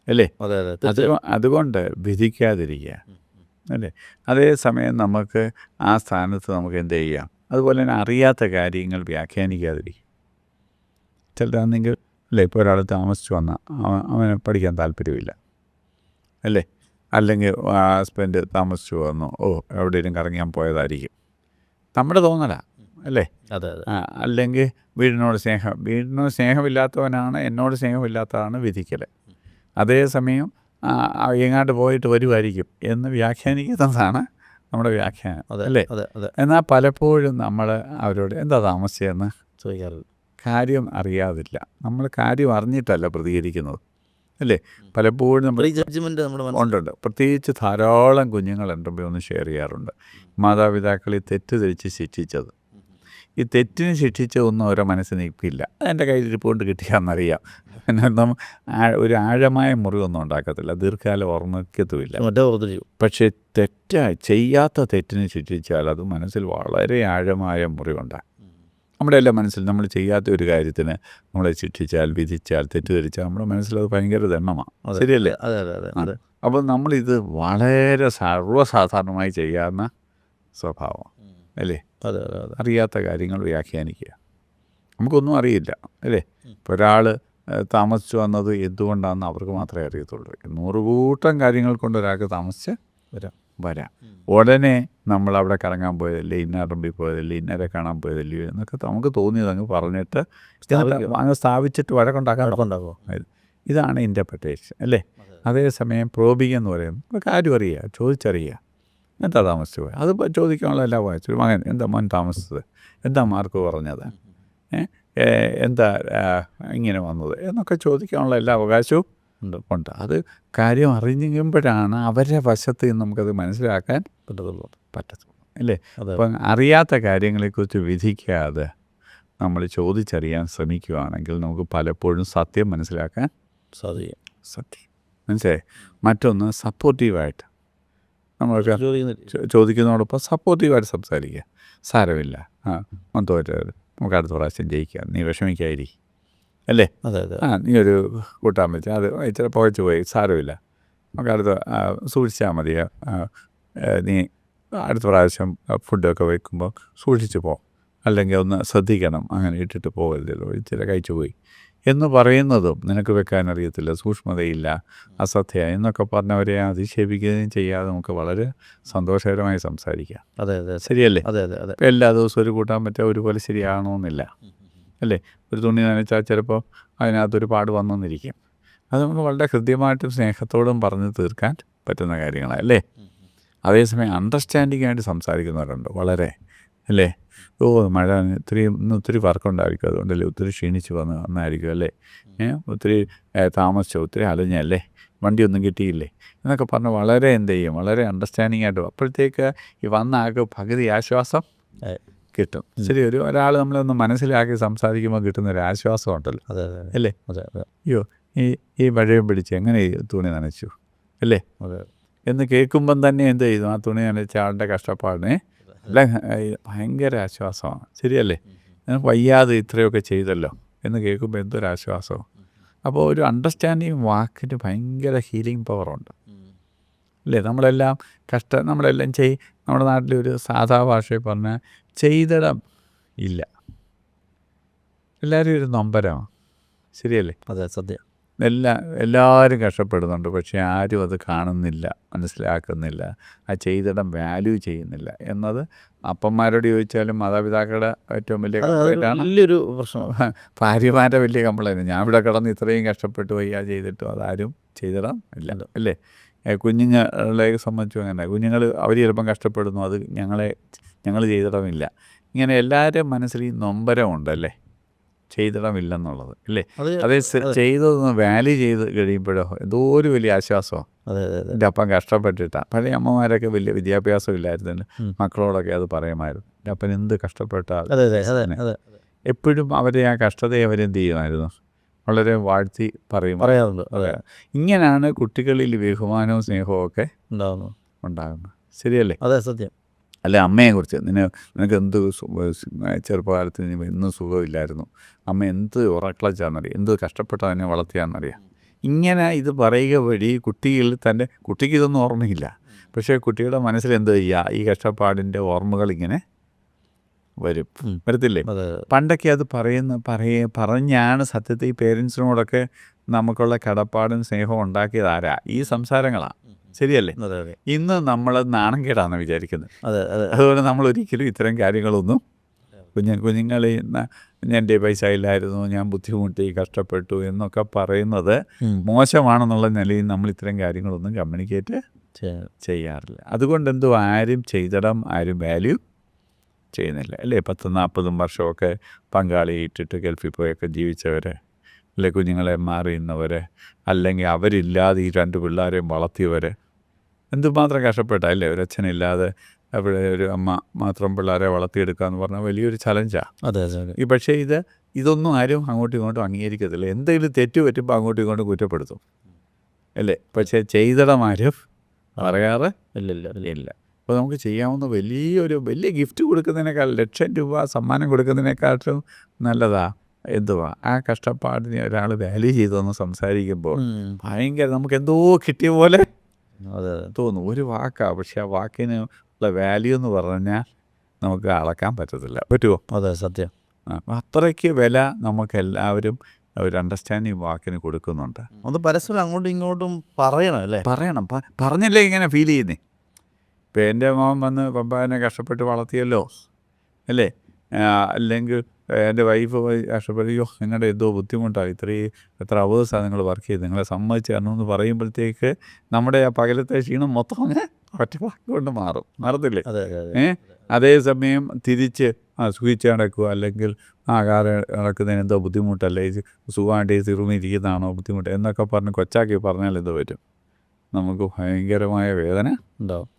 അല്ലേ? അതുകൊണ്ട് വിധിക്കാതിരിക്കുക, അല്ലേ? അതേസമയം നമുക്ക് ആ സ്ഥാനത്ത് നമുക്ക് എന്ത് ചെയ്യാം? അതുപോലെ തന്നെ അറിയാത്ത കാര്യങ്ങൾ വ്യാഖ്യാനിക്കാതിരിക്കും. ചിലതാണെങ്കിൽ, അല്ലേ, ഇപ്പോൾ ഒരാൾ താമസിച്ച് വന്നാൽ അവന് പഠിക്കാൻ താല്പര്യമില്ല, അല്ലേ? അല്ലെങ്കിൽ ഹസ്ബൻഡ് താമസിച്ച് വന്നു, എവിടെയെങ്കിലും കറങ്ങാൻ പോയതായിരിക്കും, നമ്മുടെ തോന്നലാ, അല്ലേ? അല്ലെങ്കിൽ വീടിനോട് സ്നേഹമില്ലാത്തവനാണ്, എന്നോട് സ്നേഹമില്ലാത്തതാണ് വിധിക്കൽ. അതേസമയം എങ്ങാണ്ട് പോയിട്ട് വരുമായിരിക്കും എന്ന് വ്യാഖ്യാനിക്കുന്നതാണ് നമ്മുടെ വ്യാഖ്യാനം, അല്ലേ? എന്നാൽ പലപ്പോഴും നമ്മൾ അവരോട് എന്താ താമസിച്ചതെന്ന് ചോദിക്കാറില്ല. കാര്യം അറിയാതില്ല, നമ്മൾ കാര്യം അറിഞ്ഞിട്ടല്ല പ്രതികരിക്കുന്നത്, അല്ലേ? പലപ്പോഴും നമ്മൾ ഉണ്ട്. പ്രത്യേകിച്ച് ധാരാളം കുഞ്ഞുങ്ങൾ എൻ്റെ മുമ്പിൽ ഒന്ന് ഷെയർ ചെയ്യാറുണ്ട്. മാതാപിതാക്കളെ തെറ്റിദ്ധരിച്ച് ശിക്ഷിച്ചത്. ഈ തെറ്റിന് ശിക്ഷിച്ചതൊന്നും അവരുടെ മനസ്സിൽ നിൽക്കില്ല, എൻ്റെ കയ്യിലിരിപ്പുകൊണ്ട് കിട്ടിയാണെന്നറിയാം. പിന്നെ ഒരു ആഴമായ മുറിവൊന്നും ഉണ്ടാക്കത്തില്ല, ദീർഘകാലം ഓർമ്മിക്കത്തുമില്ല. പക്ഷേ ചെയ്യാത്ത തെറ്റിന് ശിക്ഷിച്ചാൽ അത് മനസ്സിൽ വളരെ ആഴമായ മുറിവുണ്ടാകും. നമ്മുടെ എല്ലാ മനസ്സിൽ നമ്മൾ ചെയ്യാത്ത ഒരു കാര്യത്തിന് നമ്മളെ ശിക്ഷിച്ചാൽ, വിധിച്ചാൽ, തെറ്റിദ്ധരിച്ചാൽ നമ്മുടെ മനസ്സിലത് ഭയങ്കര ദണ്ണമാണ്, ശരിയല്ലേ? അപ്പോൾ നമ്മളിത് വളരെ സർവ്വസാധാരണമായി ചെയ്യാവുന്ന സ്വഭാവം, അല്ലേ? അറിയാത്ത കാര്യങ്ങൾ വ്യാഖ്യാനിക്കുക. നമുക്കൊന്നും അറിയില്ല, അല്ലേ? ഇപ്പോൾ ഒരാൾ താമസിച്ച് വന്നത് എന്തുകൊണ്ടാണെന്ന് അവർക്ക് മാത്രമേ അറിയത്തുള്ളൂ. 100 കൂട്ടം കാര്യങ്ങൾ കൊണ്ട് ഒരാൾക്ക് താമസിച്ച് വരാം. ഉടനെ നമ്മളവിടെ കറങ്ങാൻ പോയതല്ലേ, ഇന്നാറമ്പിൽ പോയതല്ലേ, ഇന്നരെ കാണാൻ പോയതല്ലേ എന്നൊക്കെ നമുക്ക് തോന്നിയത് അങ്ങ് പറഞ്ഞിട്ട് അങ്ങ് സ്ഥാപിച്ചിട്ട് വഴക്കുണ്ടാകുമോ? ഇതാണ് ഇൻ്റർപ്രിട്ടേഷൻ, അല്ലേ? അതേസമയം പ്രോബിംഗ് എന്ന് പറയുന്നത് കാര്യം അറിയുക, ചോദിച്ചറിയുക. എന്താ താമസിച്ചു പോയത്? അത് ചോദിക്കാനുള്ള എല്ലാ വായിച്ചു. മകൻ എന്താ മോൻ താമസിച്ചത്, എന്താ മാർക്ക് കുറഞ്ഞത്, എന്താ ഇങ്ങനെ വന്നത് എന്നൊക്കെ ചോദിക്കാനുള്ള എല്ലാ അവകാശവും ഉണ്ട്. അത് കാര്യം അറിഞ്ഞുമ്പോഴാണ് അവരുടെ വശത്ത് നിന്ന് നമുക്കത് മനസ്സിലാക്കാൻ പറ്റത്തുള്ളൂ, അല്ലേ? അപ്പം അറിയാത്ത കാര്യങ്ങളെക്കുറിച്ച് വിധിക്കാതെ നമ്മൾ ചോദിച്ചറിയാൻ ശ്രമിക്കുകയാണെങ്കിൽ നമുക്ക് പലപ്പോഴും സത്യം മനസ്സിലാക്കാൻ സാധിക്കും. മനസ്സിലായി? മറ്റൊന്ന് സപ്പോർട്ടീവായിട്ട് നമ്മൾ ചോദിക്കുന്നതോടൊപ്പം സപ്പോർട്ടീവായിട്ട് സംസാരിക്കുക. സാരമില്ല, തോറ്റത് നമുക്ക് അടുത്ത പ്രാവശ്യം ജയിക്കാം, നീ വിഷമിക്കാതിരിക്കും, അല്ലേ? നീ ഒരു കൂട്ടാൻ വെച്ചാൽ അത് ഇച്ചിരി പുകച്ചു പോയി, സാരമില്ല, നമുക്ക് അടുത്ത സൂക്ഷിച്ചാൽ മതി, നീ അടുത്ത പ്രാവശ്യം ഫുഡൊക്കെ വയ്ക്കുമ്പോൾ സൂക്ഷിച്ച് പോ, അല്ലെങ്കിൽ ഒന്ന് ശ്രദ്ധിക്കണം, അങ്ങനെ ഇട്ടിട്ട് പോകരുതല്ലോ, ഇച്ചിരി കഴിച്ചു പോയി എന്ന് പറയുന്നതും നിനക്ക് വെക്കാനറിയത്തില്ല, സൂക്ഷ്മതയില്ല, അശ്രദ്ധ എന്നൊക്കെ പറഞ്ഞവരെ അധിക്ഷേപിക്കുകയും ചെയ്യാതെ നമുക്ക് വളരെ സന്തോഷകരമായി സംസാരിക്കാം. ശരിയല്ലേ? എല്ലാ ദിവസവും ഒരു കൂട്ടാൻ പറ്റുക ഒരുപോലെ ശരിയാകണമെന്നില്ല, അല്ലേ? ഒരു തുണി നനച്ചാൽ ചിലപ്പോൾ അതിനകത്തൊരു പാട് വന്നെന്നിരിക്കും. അത് നമുക്ക് വളരെ കൃത്യമായിട്ടും സ്നേഹത്തോടും പറഞ്ഞ് തീർക്കാൻ പറ്റുന്ന കാര്യങ്ങളാണ്, അല്ലേ? അതേസമയം അണ്ടർസ്റ്റാൻഡിംഗ് ആയിട്ട് സംസാരിക്കുന്നവരുണ്ട് വളരെ, അല്ലേ? മഴ ഒത്തിരി വർക്കുണ്ടായിരിക്കും, അതുകൊണ്ടല്ലേ ഒത്തിരി ക്ഷീണിച്ച് വന്നായിരിക്കും, അല്ലേ? ഒത്തിരി താമസിച്ചോ, ഒത്തിരി അലഞ്ഞല്ലേ, വണ്ടിയൊന്നും കിട്ടിയില്ലേ എന്നൊക്കെ പറഞ്ഞ് വളരെ എന്ത് ചെയ്യും, വളരെ അണ്ടർസ്റ്റാൻഡിംഗ് ആയിട്ട്. അപ്പോഴത്തേക്ക് ഈ വന്ന ആൾക്ക് പകുതി ആശ്വാസം കിട്ടും. ശരി, ഒരാൾ നമ്മളൊന്ന് മനസ്സിലാക്കി സംസാരിക്കുമ്പോൾ കിട്ടുന്നൊരു ആശ്വാസം ഉണ്ടല്ലോ, അല്ലേ? അയ്യോ, ഈ മഴയും പിടിച്ച് എങ്ങനെ തുണി നനച്ചു, അല്ലേ? എന്ന് കേൾക്കുമ്പം തന്നെ എന്ത് ചെയ്തു, ആ തുണി നനച്ച ആളുടെ കഷ്ടപ്പാടിനെ അല്ല ഭയങ്കര ആശ്വാസമാണ്. ശരിയല്ലേ? വയ്യാതെ ഇത്രയൊക്കെ ചെയ്തല്ലോ എന്ന് കേൾക്കുമ്പോൾ എന്തൊരാശ്വാസം. അപ്പോൾ ഒരു അണ്ടർസ്റ്റാൻഡിങ് വാക്കിന് ഭയങ്കര ഹീലിംഗ് പവറുണ്ട് അല്ലേ? നമ്മളെല്ലാം നമ്മളെല്ലാം നമ്മുടെ നാട്ടിലൊരു സാധാ ഭാഷയിൽ പറഞ്ഞാൽ ചെയ്തിടം ഇല്ല, എല്ലാവരും ഒരു നൊമ്പരമാണ്. ശരിയല്ലേ? അതെ, സത്യം. എല്ലാവരും കഷ്ടപ്പെടുന്നുണ്ട്, പക്ഷേ ആരും അത് കാണുന്നില്ല, മനസ്സിലാക്കുന്നില്ല, ആ ചെയ്തിടം വാല്യൂ ചെയ്യുന്നില്ല എന്നത് അപ്പന്മാരോട് ചോദിച്ചാലും മാതാപിതാക്കളുടെ ഏറ്റവും വലിയ കംപ്ലൈൻറ്റാണ്. വലിയൊരു പ്രശ്നമാണ്. ഭാര്യമാരുടെ വലിയ കംപ്ലൈൻറ്റ്. ഞാൻ ഇവിടെ കിടന്ന് ഇത്രയും കഷ്ടപ്പെട്ട് വയ്യ ചെയ്തിട്ടും അതാരും ചെയ്തിടം ഇല്ല അല്ലേ? കുഞ്ഞുങ്ങളെ സംബന്ധിച്ചും അങ്ങനെ. കുഞ്ഞുങ്ങൾ അവർ ചിലപ്പം കഷ്ടപ്പെടുന്നു, അത് ഞങ്ങൾ ചെയ്തിടമില്ല. ഇങ്ങനെ എല്ലാവരും മനസ്സിൽ ഈ നൊമ്പരമുണ്ടല്ലേ, ചെയ്തിടമില്ലെന്നുള്ളത് അല്ലേ? അത് ചെയ്തതൊന്ന് വാല്യൂ ചെയ്ത് കഴിയുമ്പോഴോ എന്തോ ഒരു വലിയ ആശ്വാസമാണ്. എൻ്റെ അപ്പം കഷ്ടപ്പെട്ടിട്ടാണ്. പഴയ അമ്മമാരൊക്കെ വലിയ വിദ്യാഭ്യാസം ഇല്ലായിരുന്നു, മക്കളോടൊക്കെ അത് പറയുമായിരുന്നു, എൻ്റെ അപ്പൻ എന്ത് കഷ്ടപ്പെട്ടാൽ. എപ്പോഴും അവരെ ആ കഷ്ടതയെ അവരെന്ത് ചെയ്യുമായിരുന്നു, വളരെ വാഴ്ത്തി പറയാറുണ്ട്. ഇങ്ങനെയാണ് കുട്ടികളിൽ ബഹുമാനവും സ്നേഹവും ഒക്കെ ഉണ്ടാകുന്നത്. ശരിയല്ലേ? അതെ, സത്യം. അല്ലെ, അമ്മയെക്കുറിച്ച് നിനക്ക് എന്ത് ചെറുപ്പകാലത്ത് എന്നും സുഖമില്ലായിരുന്നു, അമ്മ എന്ത് ഉറക്കളച്ചാന്നറിയാം, എന്ത് കഷ്ടപ്പെട്ടാൽ എന്നെ വളർത്തിയാന്നറിയാം. ഇങ്ങനെ ഇത് പറയുക വഴി കുട്ടിക്ക് ഇതൊന്നും ഓർമ്മയില്ല, പക്ഷേ കുട്ടിയുടെ മനസ്സിൽ എന്ത് ചെയ്യുക, ഈ കഷ്ടപ്പാടിൻ്റെ ഓർമ്മകൾ ഇങ്ങനെ വരത്തില്ലേ? പണ്ടൊക്കെ അത് പറഞ്ഞാണ് സത്യത്തിൽ ഈ പേരൻസിനോടൊക്കെ നമുക്കുള്ള കടപ്പാടും സ്നേഹവും ഉണ്ടാക്കിയത് ആരാ? ഈ സംസാരങ്ങളാണ്. ശരിയല്ലേ? ഇന്ന് നമ്മൾ നാണം കേടാണെന്ന് വിചാരിക്കുന്നത്. അതുപോലെ നമ്മൾ ഒരിക്കലും ഇത്തരം കാര്യങ്ങളൊന്നും കുഞ്ഞുങ്ങളെ എൻ്റെ പൈസ ഇല്ലായിരുന്നു, ഞാൻ ബുദ്ധിമുട്ടി കഷ്ടപ്പെട്ടു എന്നൊക്കെ പറയുന്നത് മോശമാണെന്നുള്ള നിലയിൽ നമ്മൾ ഇത്തരം കാര്യങ്ങളൊന്നും കമ്മ്യൂണിക്കേറ്റ് ചെയ്യാറില്ല. അതുകൊണ്ട് എന്തോ ആരും ചെയ്തിടം ആരും വാല്യൂ ചെയ്യുന്നില്ല അല്ലേ? 10-40 വർഷമൊക്കെ പങ്കാളിയിട്ടിട്ട് ഗൾഫിൽ പോയൊക്കെ ജീവിച്ചവർ, അല്ലെ കുഞ്ഞുങ്ങളെ മാറിയുന്നവർ, അല്ലെങ്കിൽ അവരില്ലാതെ ഈ 2 പിള്ളേരെയും വളർത്തിയവർ എന്തുമാത്രം കഷ്ടപ്പെട്ടാല്ലേ? ഒരു അച്ഛനില്ലാതെ അവിടെ ഒരു അമ്മ മാത്രം പിള്ളേരെ വളർത്തിയെടുക്കുക എന്ന് പറഞ്ഞാൽ വലിയൊരു ചലഞ്ചാണ്. അതെ. പക്ഷേ ഇതൊന്നും ആരും അങ്ങോട്ടും ഇങ്ങോട്ടും അംഗീകരിക്കത്തില്ല. എന്തെങ്കിലും തെറ്റ് പറ്റുമ്പോൾ അങ്ങോട്ടും ഇങ്ങോട്ടും കുറ്റപ്പെടുത്തും അല്ലേ? പക്ഷേ ചെയ്തിടമാരും പറയാറ് ഇല്ല. അപ്പോൾ നമുക്ക് ചെയ്യാവുന്ന വലിയ ഗിഫ്റ്റ് കൊടുക്കുന്നതിനേക്കാൾ, ₹1,00,000 സമ്മാനം കൊടുക്കുന്നതിനേക്കാളും നല്ലതാ എന്തുവാ, ആ കഷ്ടപ്പാടിനെ ഒരാൾ വാല്യൂ ചെയ്തെന്ന് സംസാരിക്കുമ്പോൾ ഭയങ്കര നമുക്ക് എന്തോ കിട്ടിയ പോലെ തോന്നും. ഒരു വാക്കാണ്, പക്ഷെ ആ വാക്കിന് ഉള്ള വാല്യൂ എന്ന് പറഞ്ഞാൽ നമുക്ക് അളക്കാൻ പറ്റുമോ? അതെ, സത്യം. അത്രയ്ക്ക് വില നമുക്കെല്ലാവരും ഒരു അണ്ടർസ്റ്റാൻഡിങ് വാക്കിന് കൊടുക്കുന്നുണ്ട്. ഒന്ന് പരസ്പരം അങ്ങോട്ടും ഇങ്ങോട്ടും പറയണം. പറഞ്ഞല്ലേ ഇങ്ങനെ ഫീൽ ചെയ്യുന്നേ. ഇപ്പം എൻ്റെ മോൻ വന്ന് പപ്പാനെ കഷ്ടപ്പെട്ട് വളർത്തിയല്ലോ അല്ലേ, അല്ലെങ്കിൽ എൻ്റെ വൈഫ് കഷ്ടപ്പെട്ട്, അയ്യോ നിങ്ങളുടെ എന്തോ ബുദ്ധിമുട്ടാണ്, എത്ര അവേഴ്സാണ് നിങ്ങൾ വർക്ക് ചെയ്ത്, നിങ്ങളെ സമ്മതിച്ച് തരണമെന്ന് പറയുമ്പോഴത്തേക്ക് നമ്മുടെ ആ പകലത്തെ ക്ഷീണം മൊത്തം അങ്ങ് ഒറ്റ വാക്കുകൊണ്ട് മാറത്തില്ലേ? അതേസമയം തിരിച്ച് സുഖിച്ച് നടക്കുക, അല്ലെങ്കിൽ കാറ് നടക്കുന്നതിന് എന്തോ ബുദ്ധിമുട്ടല്ലേ, സുഖമായിട്ട് റൂമിരിക്കുന്നതാണോ ബുദ്ധിമുട്ട് എന്നൊക്കെ പറഞ്ഞ് കൊച്ചാക്കി പറഞ്ഞാൽ എന്തോ പറ്റും, നമുക്ക് ഭയങ്കരമായ വേദന ഉണ്ടാവും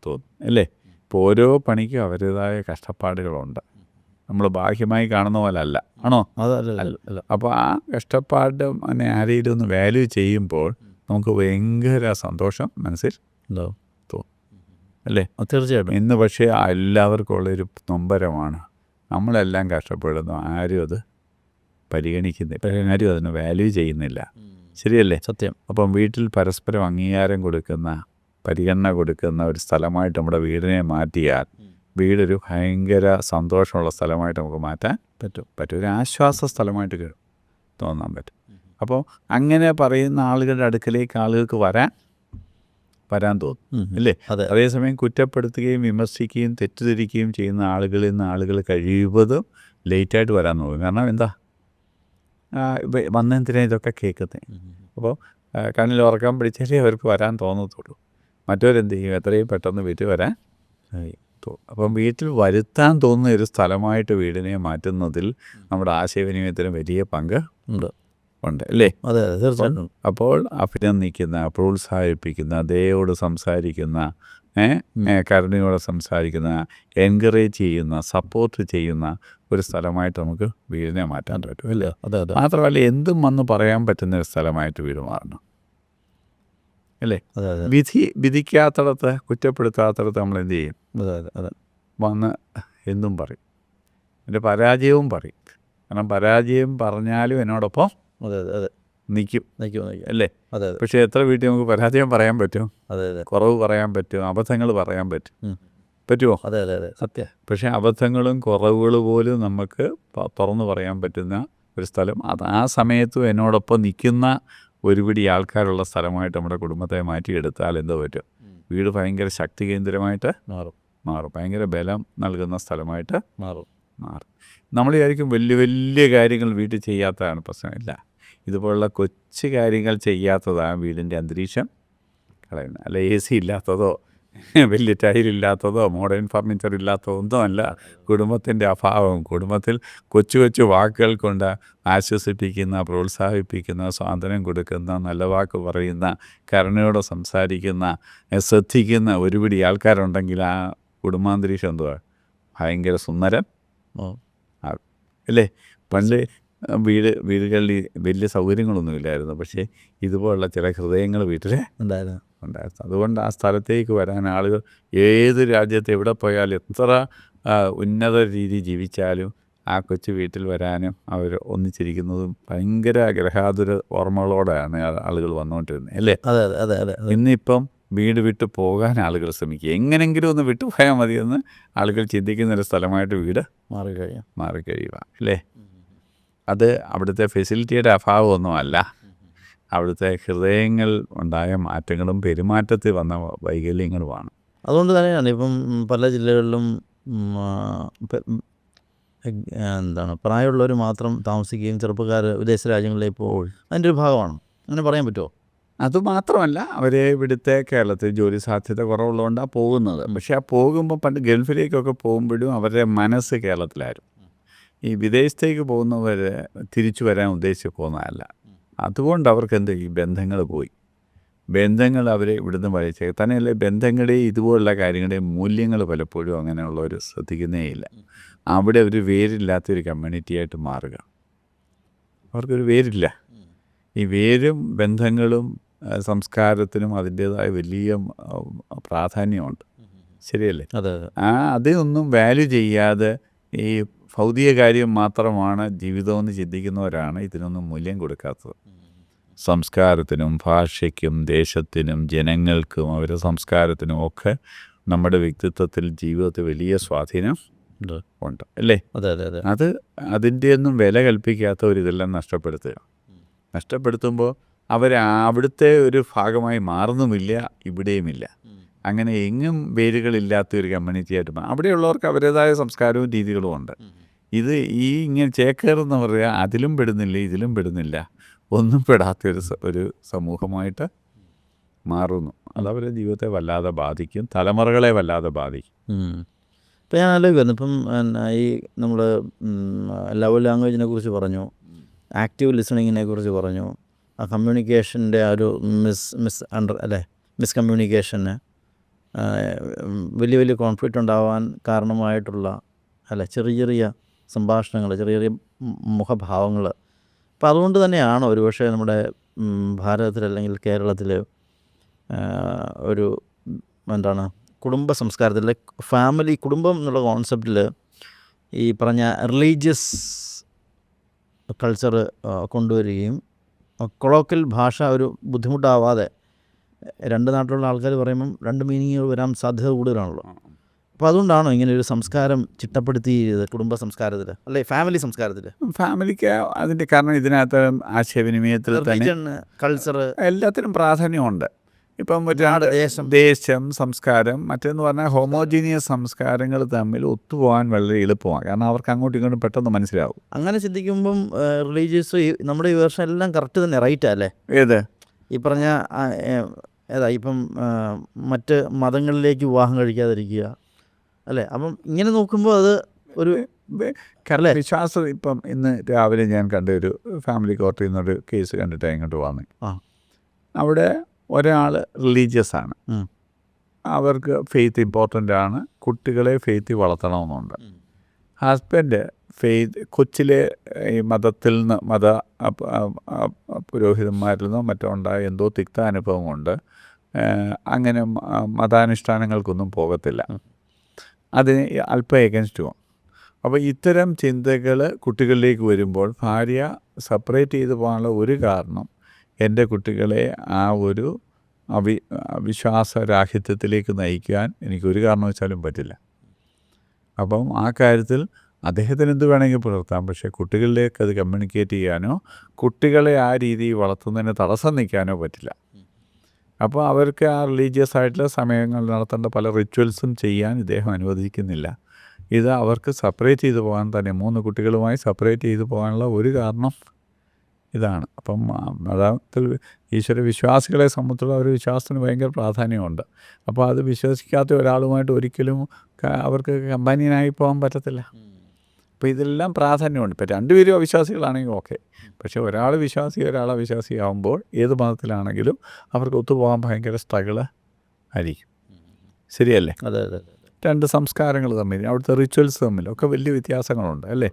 തോന്നും അല്ലേ? ഇപ്പോൾ ഓരോ പണിക്കും അവരുടേതായ കഷ്ടപ്പാടുകളുണ്ട്, നമ്മൾ ബാഹ്യമായി കാണുന്ന പോലെ അല്ല, ആണോ? അല്ല. അപ്പോൾ ആ കഷ്ടപ്പാട് ആരെങ്കിലും ഒന്ന് വാല്യൂ ചെയ്യുമ്പോൾ നമുക്ക് ഭയങ്കര സന്തോഷം മനസ്സിൽ ഉണ്ടാവും തോന്നും അല്ലേ? തീർച്ചയായിട്ടും. ഇന്ന് പക്ഷേ എല്ലാവർക്കും ഉള്ളൊരു നൊമ്പരമാണ്, നമ്മളെല്ലാം കഷ്ടപ്പെടുന്നു, ആരും അത് പരിഗണിക്കുന്നില്ല, ആരും അതിന് വാല്യൂ ചെയ്യുന്നില്ല. ശരിയല്ലേ? സത്യം. അപ്പം വീട്ടിൽ പരസ്പരം അംഗീകാരം കൊടുക്കുന്ന, പരിഗണന കൊടുക്കുന്ന ഒരു സ്ഥലമായിട്ട് നമ്മുടെ വീടിനെ മാറ്റിയാൽ വീടൊരു ഭയങ്കര സന്തോഷമുള്ള സ്ഥലമായിട്ട് നമുക്ക് മാറ്റാൻ പറ്റും. ഒരു ആശ്വാസ സ്ഥലമായിട്ട് തോന്നാൻ പറ്റും. അപ്പോൾ അങ്ങനെ പറയുന്ന ആളുകളുടെ അടുക്കലേക്ക് ആളുകൾക്ക് വരാൻ തോന്നും അല്ലേ? അതേസമയം കുറ്റപ്പെടുത്തുകയും വിമർശിക്കുകയും തെറ്റിദ്ധരിക്കുകയും ചെയ്യുന്ന ആളുകളിൽ നിന്ന് ആളുകൾ കഴിയുന്നതും ലേറ്റായിട്ട് വരാൻ നോക്കും. കാരണം എന്താ, വന്നെന്തിനാ ഇതൊക്കെ കേൾക്കുന്നത്? അപ്പോൾ കണ്ണിൽ ഉറക്കം പിടിച്ചാലേ അവർക്ക് വരാൻ തോന്നത്തുള്ളൂ. മറ്റവരെന്ത് ചെയ്യും, എത്രയും പെട്ടെന്ന് വീട്ടിൽ വരാൻ തോന്നും. അപ്പം വീട്ടിൽ വരുത്താൻ തോന്നുന്ന ഒരു സ്ഥലമായിട്ട് വീടിനെ മാറ്റുന്നതിൽ നമ്മുടെ ആശയവിനിമയത്തിന് വലിയ പങ്ക് ഉണ്ട് അല്ലേ? അതെ, തീർച്ചയായിട്ടും. അപ്പോൾ അഭിനന്ദിക്കുന്ന, പ്രോത്സാഹിപ്പിക്കുന്ന, ദയോട് സംസാരിക്കുന്ന, കരുണയോടെ സംസാരിക്കുന്ന, എൻകറേജ് ചെയ്യുന്ന, സപ്പോർട്ട് ചെയ്യുന്ന ഒരു സ്ഥലമായിട്ട് നമുക്ക് വീടിനെ മാറ്റാൻ പറ്റും അല്ലേ? അതെ. മാത്രമല്ല എന്തും വന്ന് പറയാൻ പറ്റുന്ന ഒരു സ്ഥലമായിട്ട് വീട് മാറണം അല്ലേ? അതെ അതെ വിധിക്കാത്തടത്ത്, കുറ്റപ്പെടുത്താത്തടത്ത് നമ്മൾ എന്ത് ചെയ്യും? അതെ അതെ അതെ വന്ന് എന്നും പറയും, എൻ്റെ പരാജയവും പറയും. കാരണം പരാജയം പറഞ്ഞാലും എന്നോടൊപ്പം അതെ അതെ അതെ നിൽക്കും, നിൽക്കും അല്ലേ? അതെ അതെ പക്ഷേ എത്ര വീട്ടിൽ നമുക്ക് പരാജയം പറയാൻ പറ്റും? അതെ അതെ കുറവ് പറയാൻ പറ്റും, അബദ്ധങ്ങൾ പറയാൻ പറ്റും. പറ്റുമോ? അതെ അതെ അതെ സത്യം. പക്ഷേ അബദ്ധങ്ങളും കുറവുകൾ പോലും നമുക്ക് തുറന്നു പറയാൻ പറ്റുന്ന ഒരു സ്ഥലം, അത് ആ സമയത്തും എന്നോടൊപ്പം നിൽക്കുന്ന ഒരുപിടി ആൾക്കാരുള്ള സ്ഥലമായിട്ട് നമ്മുടെ കുടുംബത്തെ മാറ്റിയെടുത്താൽ എന്തോ പറ്റും? വീട് ഭയങ്കര ശക്തി കേന്ദ്രമായിട്ട് മാറും. ഭയങ്കര ബലം നൽകുന്ന സ്ഥലമായിട്ട് മാറും. നമ്മൾ വിചാരിക്കും വലിയ വലിയ കാര്യങ്ങൾ വീട്ടിൽ ചെയ്യാത്തതാണ് പ്രശ്നമില്ല, ഇതുപോലുള്ള കൊച്ചു കാര്യങ്ങൾ ചെയ്യാത്തതാണ് വീടിൻ്റെ അന്തരീക്ഷം കളയുന്നത്. അല്ല AC ഇല്ലാത്തതോ വലിയ ടൈലില്ലാത്തതോ മോഡേൺ ഫർണിച്ചർ ഇല്ലാത്തതോ ഒന്നുമല്ല കുടുംബത്തിൻ്റെ അഭാവം. കുടുംബത്തിൽ കൊച്ചു കൊച്ചു വാക്കുകൾ കൊണ്ട് ആശ്വസിപ്പിക്കുന്ന, പ്രോത്സാഹിപ്പിക്കുന്ന, സ്വാതന്ത്ര്യം കൊടുക്കുന്ന, നല്ല വാക്ക് പറയുന്ന, കരുണയോടെ സംസാരിക്കുന്ന, ശ്രദ്ധിക്കുന്ന ഒരുപിടി ആൾക്കാരുണ്ടെങ്കിൽ ആ കുടുംബാന്തരീക്ഷം എന്തുവാ? ഭയങ്കര സുന്ദരം അല്ലേ? പണ്ട് വീടുകളിൽ വലിയ സൗകര്യങ്ങളൊന്നുമില്ലായിരുന്നു, പക്ഷേ ഇതുപോലുള്ള ചില ഹൃദയങ്ങൾ വീട്ടിൽ ഉണ്ടായിരുന്നു. അതുകൊണ്ട് ആ സ്ഥലത്തേക്ക് വരാൻ ആളുകൾ ഏത് രാജ്യത്ത് എവിടെ പോയാലും എത്ര ഉന്നത രീതി ജീവിച്ചാലും ആ കൊച്ചു വീട്ടിൽ വരാനും അവർ ഒന്നിച്ചിരിക്കുന്നതും ഭയങ്കര ഗ്രഹാതുര ഓർമ്മകളോടെയാണ് ആളുകൾ വന്നുകൊണ്ടിരുന്നത്, അല്ലേ? അതെ അതെ അതെ ഇന്നിപ്പം വീട് വിട്ട് പോകാൻ ആളുകൾ ശ്രമിക്കുക, എങ്ങനെങ്കിലും ഒന്ന് വിട്ടുപോയാൽ മതിയെന്ന് ആളുകൾ ചിന്തിക്കുന്നൊരു സ്ഥലമായിട്ട് വീട് മാറിക്കഴിയുക, അല്ലേ? അത് അവിടുത്തെ ഫെസിലിറ്റിയുടെ അഭാവമൊന്നുമല്ല, അവിടുത്തെ ഹൃദയങ്ങൾ ഉണ്ടായ മാറ്റങ്ങളും പെരുമാറ്റത്തിൽ വന്ന വൈകല്യങ്ങളുമാണ്. അതുകൊണ്ട് തന്നെയാണ് ഇപ്പം പല ജില്ലകളിലും എന്താണ് പ്രായമുള്ളവർ മാത്രം താമസിക്കുകയും ചെറുപ്പക്കാർ വിദേശ രാജ്യങ്ങളിലേക്ക് പോകും. അതിൻ്റെ ഒരു ഭാഗമാണ്, അങ്ങനെ പറയാൻ പറ്റുമോ? അതുമാത്രമല്ല, അവരെ ഇവിടുത്തെ കേരളത്തിൽ ജോലി സാധ്യത കുറവുള്ളതുകൊണ്ടാണ് പോകുന്നത്. പക്ഷേ ആ പോകുമ്പോൾ പണ്ട് ഗൾഫിലേക്കൊക്കെ പോകുമ്പോഴും അവരുടെ മനസ്സ് കേരളത്തിലായിരുന്നു. ഈ വിദേശത്തേക്ക് പോകുന്നവർ തിരിച്ചു വരാൻ ഉദ്ദേശിച്ച് പോകുന്നതല്ല. അതുകൊണ്ട് അവർക്ക് എന്ത് ഈ ബന്ധങ്ങൾ പോയി, ബന്ധങ്ങൾ അവരെ ഇവിടുന്ന് വലിച്ചേ. തന്നെയല്ലേ ബന്ധങ്ങളുടെയും ഇതുപോലുള്ള കാര്യങ്ങളുടെയും മൂല്യങ്ങൾ പലപ്പോഴും അങ്ങനെയുള്ളവർ ശ്രദ്ധിക്കുന്നേ ഇല്ല. അവിടെ ഒരു വേരില്ലാത്തൊരു കമ്മ്യൂണിറ്റിയായിട്ട് മാറുക. അവർക്കൊരു വേരില്ല. ഈ വേരും ബന്ധങ്ങളും സംസ്കാരത്തിനും അതിൻ്റേതായ വലിയ പ്രാധാന്യമുണ്ട്, ശരിയല്ലേ? അതെ അതൊന്നും വാല്യൂ ചെയ്യാതെ ഈ ഭൗതിക കാര്യം മാത്രമാണ് ജീവിതമെന്ന് ചിന്തിക്കുന്നവരാണ് ഇതിനൊന്നും മൂല്യം കൊടുക്കാത്തത്. സംസ്കാരത്തിനും ഭാഷയ്ക്കും ദേശത്തിനും ജനങ്ങൾക്കും അവരുടെ സംസ്കാരത്തിനും ഒക്കെ നമ്മുടെ വ്യക്തിത്വത്തിൽ ജീവിതത്തിൽ വലിയ സ്വാധീനം ഉണ്ട്, അല്ലേ? അതെ അതെ അതെ അത് അതിൻ്റെ ഒന്നും വില കൽപ്പിക്കാത്തവരിതെല്ലാം നഷ്ടപ്പെടുത്തുമ്പോൾ അവർ അവിടുത്തെ ഒരു ഭാഗമായി മാറുന്നുമില്ല, ഇവിടെയുമില്ല. അങ്ങനെ എങ്ങും വേരുകളില്ലാത്ത ഒരു കമ്മ്യൂണിറ്റിയായിട്ട് അവിടെയുള്ളവർക്ക് അവരുടേതായ സംസ്കാരവും രീതികളും ഉണ്ട്. ഇത് ഇങ്ങനെ ചേക്കേറെന്ന് പറയുക അതിലും പെടുന്നില്ല ഇതിലും പെടുന്നില്ല, ഒന്നും പെടാത്തൊരു ഒരു സമൂഹമായിട്ട് മാറുന്നു. അതവരുടെ ജീവിതത്തെ വല്ലാതെ ബാധിക്കും, തലമുറകളെ വല്ലാതെ ബാധിക്കും. ഇപ്പം ഞാൻ ആലോചിക്കുന്നു, ഇപ്പം ഈ നമ്മൾ ലവ് ലാംഗ്വേജിനെ കുറിച്ച് പറഞ്ഞു, ആക്റ്റീവ് ലിസണിങ്ങിനെ കുറിച്ച് പറഞ്ഞു, ആ കമ്മ്യൂണിക്കേഷൻ്റെ ആ ഒരു മിസ് കമ്മ്യൂണിക്കേഷന് വലിയ വലിയ കോൺഫ്ലിക്റ്റ് ഉണ്ടാവാൻ കാരണമായിട്ടുള്ള ചെറിയ ചെറിയ സംഭാഷണങ്ങൾ, ചെറിയ ചെറിയ മുഖഭാവങ്ങൾ. അപ്പോൾ അതുകൊണ്ട് തന്നെയാണ് ഒരുപക്ഷെ നമ്മുടെ ഭാരതത്തിൽ അല്ലെങ്കിൽ കേരളത്തിൽ ഒരു കുടുംബ സംസ്കാരത്തിൽ ഫാമിലി കുടുംബം എന്നുള്ള കോൺസെപ്റ്റിൽ ഈ പറഞ്ഞ റിലീജിയസ് കൾച്ചർ കൊണ്ടുവരികയും കൊളോക്കൽ ഭാഷ ഒരു ബുദ്ധിമുട്ടാവാതെ, രണ്ട് നാട്ടിലുള്ള ആൾക്കാർ പറയുമ്പം രണ്ട് മീനിങ്ങുകൾ വരാൻ സാധ്യത കൂടുതലാണല്ലോ. അപ്പോൾ അതുകൊണ്ടാണോ ഇങ്ങനെ ഒരു സംസ്കാരം ചിട്ടപ്പെടുത്തിയത് കുടുംബ സംസ്കാരത്തിൽ, അല്ലെ ഫാമിലി സംസ്കാരത്തിൽ? ഫാമിലിക്ക് അതിൻ്റെ കാരണം ഇതിനകത്ത് ആശയവിനിമയത്തിൽ തന്നെ കൾച്ചർ എല്ലാത്തിനും പ്രാധാന്യമുണ്ട്. ഇപ്പം ദേശം സംസ്കാരം മറ്റേന്ന് പറഞ്ഞാൽ ഹോമോജീനിയസ് സംസ്കാരങ്ങൾ തമ്മിൽ ഒത്തുപോകാൻ വളരെ എളുപ്പമാണ്. കാരണം അവർക്ക് അങ്ങോട്ടും ഇങ്ങോട്ടും പെട്ടെന്ന് മനസ്സിലാവും. അങ്ങനെ ചിന്തിക്കുമ്പം റിലീജിയസ് നമ്മുടെ ഈ വേർഷൻ എല്ലാം കറക്റ്റ് തന്നെ, റൈറ്റാ അല്ലേ? ഏത് ഈ പറഞ്ഞ ഇപ്പം മറ്റ് മതങ്ങളിലേക്ക് വിവാഹം കഴിക്കാതിരിക്കുക, അല്ലേ? അപ്പം ഇങ്ങനെ നോക്കുമ്പോൾ അത് ഒരു വിശ്വാസം. ഇപ്പം ഇന്ന് രാവിലെ ഞാൻ കണ്ട ഒരു ഫാമിലി കോർട്ടിൽ നിന്നൊരു കേസ് കണ്ടിട്ട് ഇങ്ങോട്ട് വന്നു. അവിടെ ഒരാൾ റിലീജിയസ് ആണ്, അവർക്ക് ഫെയ്ത്ത് ഇമ്പോർട്ടൻ്റ് ആണ്, കുട്ടികളെ ഫെയ്ത്തിൽ വളർത്തണമെന്നുണ്ട്. ഹസ്ബൻഡ് കൊച്ചിലെ ഈ മതത്തിൽ നിന്ന് പുരോഹിതന്മാരിൽ നിന്നോ മറ്റോ ഉണ്ടായ എന്തോ തിക്താനുഭവം കൊണ്ട് അങ്ങനെ മതാനുഷ്ഠാനങ്ങൾക്കൊന്നും പോകത്തില്ല. അതിന് അല്പം എഗൻസ്റ്റും. അപ്പോൾ ഇത്തരം ചിന്തകൾ കുട്ടികളിലേക്ക് വരുമ്പോൾ ഭാര്യ സെപ്പറേറ്റ് ചെയ്ത് പോകാനുള്ള ഒരു കാരണം എൻ്റെ കുട്ടികളെ ആ ഒരു വിശ്വാസരാഹിത്യത്തിലേക്ക് നയിക്കാൻ എനിക്കൊരു കാരണവശാലും പറ്റില്ല. അപ്പം ആ കാര്യത്തിൽ അദ്ദേഹത്തിന് എന്ത് വേണമെങ്കിൽ പുലർത്താം, പക്ഷേ കുട്ടികളിലേക്ക് അത് കമ്മ്യൂണിക്കേറ്റ് ചെയ്യാനോ കുട്ടികളെ ആ രീതിയിൽ വളർത്തുന്നതിന് തടസ്സം നിൽക്കാനോ പറ്റില്ല. അപ്പോൾ അവർക്ക് ആ റിലീജിയസ് ആയിട്ടുള്ള സമയങ്ങൾ നടത്തേണ്ട പല റിച്വൽസും ചെയ്യാൻ ഇദ്ദേഹം അനുവദിക്കുന്നില്ല. ഇത് അവർക്ക് സെപ്പറേറ്റ് ചെയ്ത് പോകാൻ തന്നെ 3 കുട്ടികളുമായി സെപ്പറേറ്റ് ചെയ്ത് പോകാനുള്ള ഒരു കാരണം ഇതാണ്. അപ്പം മതത്തിൽ ഈശ്വര വിശ്വാസികളെ സംബന്ധിച്ചുള്ള ഒരു വിശ്വാസത്തിന് ഭയങ്കര പ്രാധാന്യമുണ്ട്. അപ്പോൾ അത് വിശ്വസിക്കാത്ത ഒരാളുമായിട്ട് ഒരിക്കലും അവർക്ക് കമ്പാനിയനായി പോകാൻ പറ്റത്തില്ല. അപ്പോൾ ഇതെല്ലാം പ്രാധാന്യമുണ്ട്. ഇപ്പോൾ 2 പേരും അവിശ്വാസികളാണെങ്കിൽ ഓക്കെ, പക്ഷേ ഒരാൾ വിശ്വാസി ഒരാൾ അവിശ്വാസിയാകുമ്പോൾ ഏത് മതത്തിലാണെങ്കിലും അവർക്ക് ഒത്തുപോകാൻ ഭയങ്കര സ്ട്രഗിള് ആയിരിക്കും. ശരിയല്ലേ? അതെ അതെ 2 സംസ്കാരങ്ങൾ തമ്മിൽ, അവിടുത്തെ റിച്വൽസ് തമ്മിലൊക്കെ വലിയ വ്യത്യാസങ്ങളുണ്ട് അല്ലേ?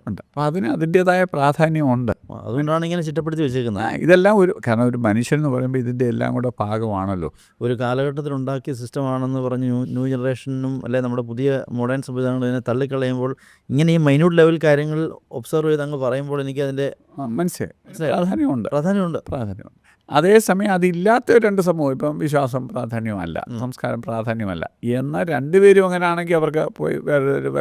ഉണ്ട്. അപ്പോൾ അതിന് അതിൻ്റേതായ പ്രാധാന്യമുണ്ട്. അതുകൊണ്ടാണ് ഇങ്ങനെ ചിട്ടപ്പെടുത്തി വെച്ചേക്കുന്നത്. ഇതെല്ലാം കാരണം ഒരു മനുഷ്യൻ എന്ന് പറയുമ്പോൾ ഇതിൻ്റെ എല്ലാം കൂടെ ഭാഗമാണല്ലോ. ഒരു കാലഘട്ടത്തിൽ ഉണ്ടാക്കിയ സിസ്റ്റമാണെന്ന് പറഞ്ഞ് ന്യൂ ജനറേഷനും അല്ലെ നമ്മുടെ പുതിയ മോഡേൺ സംവിധാനങ്ങൾ ഇതിനെ തള്ളിക്കളയുമ്പോൾ ഇങ്ങനെ ഈ മൈന്യൂട്ട് ലെവൽ കാര്യങ്ങൾ ഒബ്സർവ് ചെയ്ത് അങ്ങ് പറയുമ്പോൾ എനിക്ക് അതിൻ്റെ മനസ്സിലായി പ്രാധാന്യമുണ്ട്. അതേസമയം അതില്ലാത്ത 2 സമൂഹം, ഇപ്പം വിശ്വാസം പ്രാധാന്യമല്ല, സംസ്കാരം പ്രാധാന്യമല്ല എന്ന 2 പേരും അങ്ങനെയാണെങ്കിൽ അവർക്ക് പോയി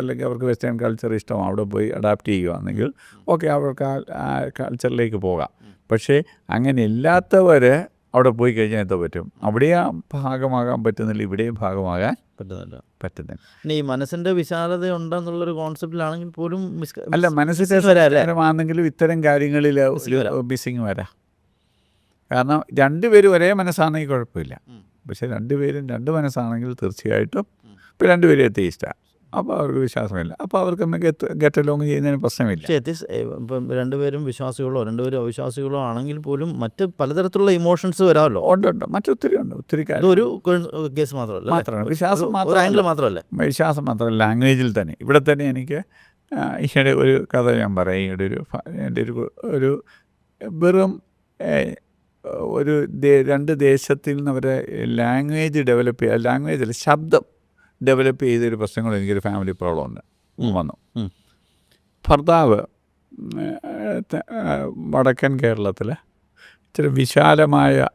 അല്ലെങ്കിൽ അവർക്ക് വെസ്റ്റേൺ കൾച്ചർ ഇഷ്ടം അവിടെ പോയി അഡാപ്റ്റ് ചെയ്യുകയാണെങ്കിൽ ഓക്കെ, അവർക്ക് ആ കൾച്ചറിലേക്ക് പോകാം. പക്ഷേ അങ്ങനെ ഇല്ലാത്തവർ അവിടെ പോയി കഴിഞ്ഞാൽ എന്താ പറ്റും? അവിടെയും ഭാഗമാകാൻ പറ്റുന്നില്ല, ഇവിടെയും ഭാഗമാകാൻ പറ്റുന്നില്ല. പിന്നെ ഈ മനസ്സിൻ്റെ വിശാലത ഉണ്ടെന്നുള്ളൊരു കോൺസെപ്റ്റിലാണെങ്കിൽ പോലും അല്ല, മനസ്സിലാണെങ്കിലും ഇത്തരം കാര്യങ്ങളിൽ മിസ്സിങ് വരാം. കാരണം 2 പേരും ഒരേ മനസ്സാണെങ്കിൽ കുഴപ്പമില്ല, പക്ഷേ 2 പേരും 2 മനസ്സാണെങ്കിൽ തീർച്ചയായിട്ടും ഇപ്പോൾ 2 പേരും എത്തിയിസ്റ്റാണ്. അപ്പോൾ അവർക്ക് വിശ്വാസമില്ല, അപ്പോൾ അവർക്ക് ഗെറ്റ് അലോങ് ചെയ്യുന്നതിന് പ്രശ്നമില്ല. ഇപ്പം 2 പേരും വിശ്വാസികളോ 2 പേരും അവിശ്വാസികളോ ആണെങ്കിൽ പോലും മറ്റ് പലതരത്തിലുള്ള ഇമോഷൻസ് വരാമല്ലോ. ഉണ്ട്, മറ്റൊത്തിരി ഉണ്ട്, ഒത്തിരി കാര്യം. ഒരു കേസ് മാത്രമല്ല, വിശ്വാസം മാത്രമല്ല, വിശ്വാസം മാത്രമല്ല, ലാംഗ്വേജിൽ തന്നെ. ഇവിടെ തന്നെ എനിക്ക് ഈയിടെ ഒരു കഥ ഞാൻ പറയാം. ഈയിടെ എൻ്റെ ഒരു വെറും ഒരു 2 ദേശത്തിൽ നിന്ന് അവരെ ലാംഗ്വേജ് ഡെവലപ്പ് ചെയ്യുക, ലാംഗ്വേജിൽ ശബ്ദം ഡെവലപ്പ് ചെയ്തൊരു പ്രശ്നങ്ങൾ എനിക്കൊരു ഫാമിലി പ്രോബ്ലം വന്നു. ഭർത്താവ് വടക്കൻ കേരളത്തിൽ ഇച്ചിരി വിശാലമായ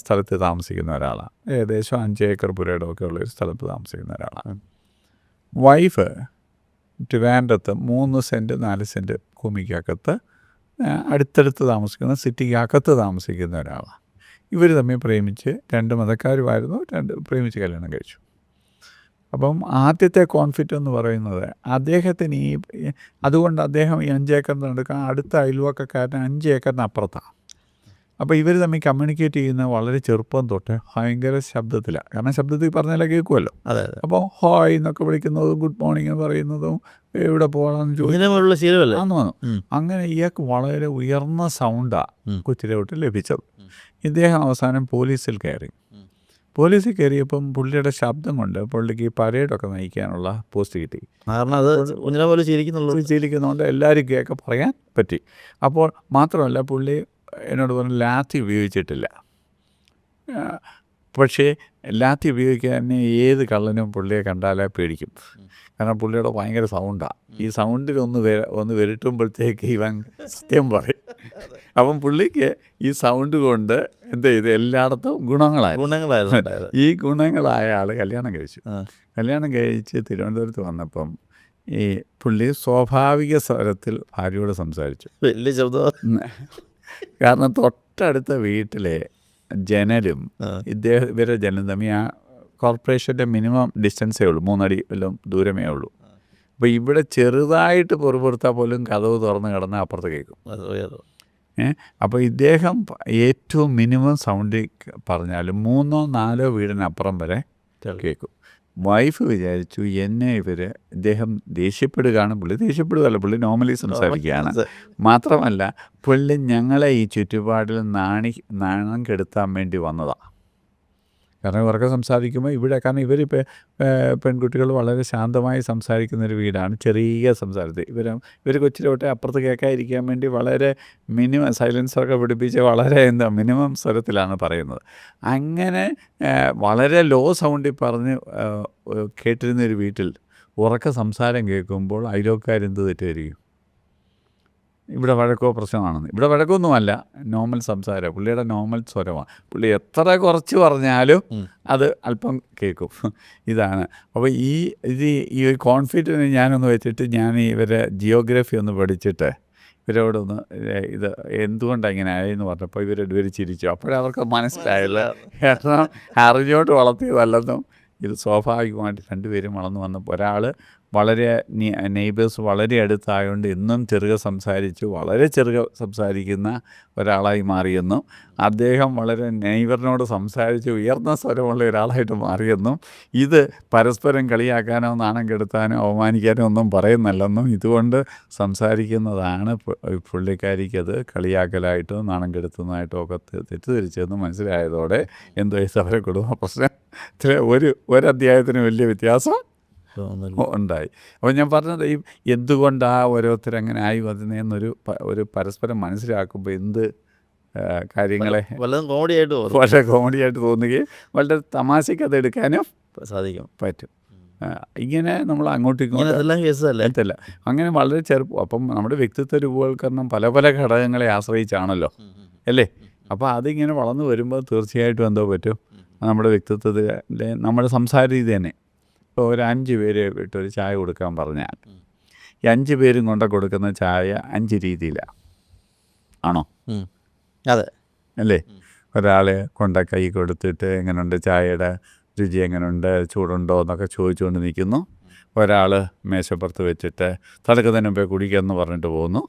സ്ഥലത്ത് താമസിക്കുന്ന ഒരാളാണ്. ഏകദേശം 5 ഏക്കർ പുരയിടമൊക്കെ ഉള്ളൊരു സ്ഥലത്ത് താമസിക്കുന്ന ഒരാളാണ്. വൈഫ് ട്രിവാൻഡ്രത്ത് 3 സെൻറ്റ് 4 സെൻറ്റ് ഭൂമിക്കകത്ത് അടുത്തടുത്ത് താമസിക്കുന്ന സിറ്റിക്കകത്ത് താമസിക്കുന്ന ഒരാളാണ്. ഇവർ തമ്മിൽ പ്രേമിച്ച് 2 മതക്കാരുമായിരുന്നു, 2 പ്രേമിച്ച് കല്യാണം കഴിച്ചു. അപ്പം ആദ്യത്തെ കോൺഫ്ലിക്റ്റ് എന്ന് പറയുന്നത് അദ്ദേഹത്തിന് അതുകൊണ്ട് അദ്ദേഹം ഈ 5 ഏക്കറിന് എടുക്കാൻ അടുത്ത അയൽവക്കക്കാരന് 5 ഏക്കറിന് അപ്പുറത്താണ്. അപ്പോൾ ഇവർ തമ്മിൽ കമ്മ്യൂണിക്കേറ്റ് ചെയ്യുന്ന വളരെ ചെറുപ്പം തൊട്ട് ഭയങ്കര ശബ്ദത്തിലാണ്. കാരണം ശബ്ദത്തിൽ പറഞ്ഞാലേ കേൾക്കുമല്ലോ. അപ്പോൾ ഹായ് എന്നൊക്കെ വിളിക്കുന്നതും ഗുഡ് മോർണിംഗ് എന്ന് പറയുന്നതും എവിടെ പോകണമെന്ന് ചോദിച്ചു. അങ്ങനെ ഇയാൾക്ക് വളരെ ഉയർന്ന സൗണ്ടാണ് കൊച്ചിലോട്ട് ലഭിച്ചത്. ഇദ്ദേഹം അവസാനം പോലീസിൽ കയറി. പോലീസിൽ കയറിയപ്പം പുള്ളിയുടെ ശബ്ദം കൊണ്ട് പുള്ളിക്ക് പരേഡൊക്കെ നയിക്കാനുള്ള പോസ്റ്റ് കിട്ടി. കാരണം അത് ശീലിക്കുന്നതുകൊണ്ട് എല്ലാവരും കേൾക്കെ പറയാൻ പറ്റി. അപ്പോൾ മാത്രമല്ല പുള്ളി എന്നോട് പറഞ്ഞു ലാത്തി ഉപയോഗിച്ചിട്ടില്ല. പക്ഷേ ലാത്തി ഉപയോഗിക്കാൻ ഏത് കള്ളനും പുള്ളിയെ കണ്ടാലേ പേടിക്കും. കാരണം പുള്ളിയുടെ ഭയങ്കര സൗണ്ടാണ്. ഈ സൗണ്ടിൽ ഒന്ന് വരട്ടുമ്പോഴത്തേക്ക് ഇവൻ സത്യം പറയും. അപ്പം പുള്ളിക്ക് ഈ സൗണ്ട് കൊണ്ട് എന്ത് ചെയ്തു, എല്ലായിടത്തും ഗുണങ്ങളായിരുന്നു. ഈ ഗുണങ്ങളായ ആൾ കല്യാണം കഴിച്ച് തിരുവനന്തപുരത്ത് വന്നപ്പം ഈ പുള്ളി സ്വാഭാവിക സ്വരത്തിൽ ഭാര്യയോട് സംസാരിച്ചു. വലിയ ശബ്ദം. കാരണം തൊട്ടടുത്ത വീട്ടിലെ ജനലും ഇവരുടെ ജനലും തമ്മിൽ ആ കോർപ്പറേഷൻ്റെ മിനിമം ഡിസ്റ്റൻസേ ഉള്ളൂ, 3 അടി വല്ലതും ദൂരമേ ഉള്ളൂ. അപ്പോൾ ഇവിടെ ചെറുതായിട്ട് പൊറുപൊറുത്താൽ പോലും കതവ് തുറന്ന് കിടന്ന് അപ്പുറത്ത് കേൾക്കും. അപ്പോൾ ഇദ്ദേഹം ഏറ്റവും മിനിമം സൗണ്ടിൽ പറഞ്ഞാൽ 3ഓ 4ഓ വീടിനപ്പുറം വരെ കേൾക്കും. വൈഫ് വിചാരിച്ചു എന്നെ ഇദ്ദേഹം ദേഷ്യപ്പെടുകയാണ്. പുള്ളി ദേഷ്യപ്പെടുകയല്ല, പുള്ളി നോർമലി സംസാരിക്കുകയാണ്. മാത്രമല്ല പുള്ളി ഞങ്ങളെ ഈ ചുറ്റുപാടിൽ നാണം കെടുത്താൻ വേണ്ടി വന്നതാണ്. കാരണം ഉറക്കെ സംസാരിക്കുമ്പോൾ ഇവിടെ, കാരണം ഇവരിപ്പോൾ പെൺകുട്ടികൾ വളരെ ശാന്തമായി സംസാരിക്കുന്നൊരു വീടാണ്. ചെറിയ സംസാരത്തിൽ ഇവർ കൊച്ചിലെ തൊട്ടേ അപ്പുറത്ത് കേൾക്കാതിരിക്കാൻ വേണ്ടി വളരെ മിനിമം സൈലൻസറൊക്കെ പിടിപ്പിച്ച് വളരെ മിനിമം സ്വരത്തിലാണ് പറയുന്നത്. അങ്ങനെ വളരെ ലോ സൗണ്ടിൽ പറഞ്ഞ് കേട്ടിരുന്നൊരു വീട്ടിൽ ഉറക്കെ സംസാരം കേൾക്കുമ്പോൾ അയലോക്കാരെന്ത് തെറ്റായിരിക്കും? ഇവിടെ വഴക്കോ പ്രശ്നമാണെന്ന്. ഇവിടെ വഴക്കൊന്നുമല്ല, നോർമൽ സംസാരം, പുള്ളിയുടെ നോർമൽ സ്വരമാണ്. പുള്ളി എത്ര കുറച്ച് പറഞ്ഞാലും അത് അല്പം കേൾക്കും. ഇതാണ്. അപ്പോൾ ഈ ഒരു കോൺഫിഡൻസ് ഞാനൊന്ന് വെച്ചിട്ട് ഞാൻ ഇവരെ ജിയോഗ്രഫി ഒന്ന് പഠിച്ചിട്ട് ഇവരോടൊന്ന് ഇത് എന്തുകൊണ്ടാണ് ഇങ്ങനെ ആയെന്ന് പറഞ്ഞപ്പോൾ ഇവർ ചിരിച്ചു. അപ്പോഴവർക്ക് മനസ്സിലായില്ല, കാരണം അറിഞ്ഞോട്ട് വളർത്തിയതല്ലെന്നും ഇത് സ്വാഭാവികമായിട്ട് രണ്ടുപേരും വളർന്നു വന്നപ്പോൾ ഒരാൾ വളരെ നെയ്ബേഴ്സ് വളരെ അടുത്തായതുകൊണ്ട് എന്നും ചെറുകെ സംസാരിച്ചു, വളരെ ചെറുകെ സംസാരിക്കുന്ന ഒരാളായി മാറിയെന്നും അദ്ദേഹം വളരെ നെയ്ബറിനോട് സംസാരിച്ച് ഉയർന്ന സ്വരമുള്ള ഒരാളായിട്ട് മാറിയെന്നും ഇത് പരസ്പരം കളിയാക്കാനോ നാണം കെടുത്താനോ അവമാനിക്കാനോ ഒന്നും പറയുന്നല്ലെന്നും ഇതുകൊണ്ട് സംസാരിക്കുന്നതാണ് പുള്ളിക്കാരിക്കത് കളിയാക്കലായിട്ടോ നാണം കെടുത്തുന്നതായിട്ടോ ഒക്കെ തെറ്റിദ്ധരിച്ചതെന്ന് മനസ്സിലായതോടെ എന്തോ അവരെ കുടുംബ പ്രശ്നത്തിൽ ഒരു അധ്യായത്തിന് വലിയ വ്യത്യാസം ഉണ്ടായി. അപ്പോൾ ഞാൻ പറഞ്ഞത് എന്തുകൊണ്ടാ ഓരോരുത്തരങ്ങനെ ആയി വരുന്നതെന്നൊരു ഒരു പരസ്പരം മനസ്സിലാക്കുമ്പോൾ എന്ത് കാര്യങ്ങളെ വളരെ കോമഡിയായിട്ട് തോന്നുകയും വളരെ തമാശയ്ക്ക് അത് എടുക്കാനും സാധിക്കും പറ്റും. ഇങ്ങനെ നമ്മൾ അങ്ങോട്ടും ഇങ്ങോട്ടും അങ്ങനെ വളരെ ചെറുപ്പം. അപ്പം നമ്മുടെ വ്യക്തിത്വ രൂപവൽക്കരണം പല പല ഘടകങ്ങളെ ആശ്രയിച്ചാണല്ലോ, അല്ലേ? അപ്പോൾ അതിങ്ങനെ വളർന്നു വരുമ്പോൾ തീർച്ചയായിട്ടും എന്തോ പറ്റും, നമ്മുടെ വ്യക്തിത്വത്തിലെ നമ്മുടെ സംസാര രീതി തന്നെ. ഇപ്പോൾ ഒരു 5 പേര് വിട്ടൊരു ചായ കൊടുക്കാൻ പറഞ്ഞാൽ ഈ 5 പേരും കൊണ്ട് കൊടുക്കുന്ന ചായ 5 രീതിയിലാണ്, ആണോ? അതെ, അല്ലേ? ഒരാളെ കൊണ്ട് കൈ കൊടുത്തിട്ട് എങ്ങനെയുണ്ട്, ചായയുടെ രുചി എങ്ങനെയുണ്ട്, ചൂടുണ്ടോ എന്നൊക്കെ ചോദിച്ചുകൊണ്ട് നിൽക്കുന്നു. ഒരാൾ മേശപ്പുറത്ത് വെച്ചിട്ട് തണുക്കുന്നതിന് മുമ്പേ കുടിക്കാമെന്ന് പറഞ്ഞിട്ട് പോകുന്നു,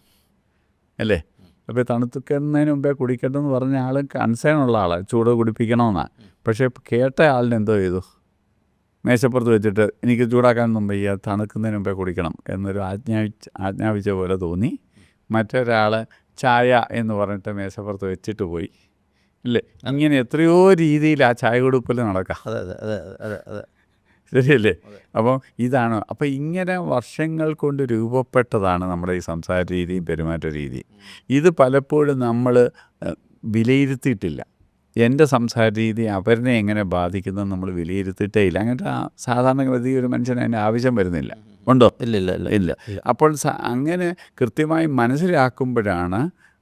അല്ലേ? അപ്പോൾ തണുക്കുന്നതിന് മുമ്പേ കുടിക്കണമെന്ന് പറഞ്ഞ ആൾ കൺസേൺ ഉള്ള ആൾ, ചൂട് കുടിപ്പിക്കണമെന്നാണ്. പക്ഷേ കേട്ട ആളിന് എന്തോ ചെയ്തു, മേശപ്പുറത്ത് വെച്ചിട്ട് എനിക്ക് ചൂടാക്കാനൊന്നും വയ്യ, തണുക്കുന്നതിന് മുമ്പേ കുടിക്കണം എന്നൊരു ആജ്ഞാപിച്ച പോലെ തോന്നി. മറ്റൊരാൾ ചായ എന്ന് പറഞ്ഞിട്ട് മേശപ്പുറത്ത് വെച്ചിട്ട് പോയി, ഇല്ലേ? അങ്ങനെ എത്രയോ രീതിയിൽ ആ ചായ കൊടുപ്പിൽ നടക്കാം. ശരിയല്ലേ? അപ്പോൾ ഇതാണ്. അപ്പോൾ ഇങ്ങനെ വർഷങ്ങൾ കൊണ്ട് രൂപപ്പെട്ടതാണ് നമ്മുടെ ഈ സംസാര രീതി, പെരുമാറ്റ രീതി. ഇത് പലപ്പോഴും നമ്മൾ വിലയിരുത്തിയിട്ടില്ല. എൻ്റെ സംസാര രീതി അവരെ എങ്ങനെ ബാധിക്കുന്നതെന്ന് നമ്മൾ വിലയിരുത്തിയിട്ടേ ഇല്ല. അങ്ങനത്തെ സാധാരണഗതി ഒരു മനുഷ്യന് അതിൻ്റെ ആവശ്യം വരുന്നില്ല. ഉണ്ടോ? ഇല്ല. അപ്പോൾ അങ്ങനെ കൃത്യമായി മനസ്സിലാക്കുമ്പോഴാണ്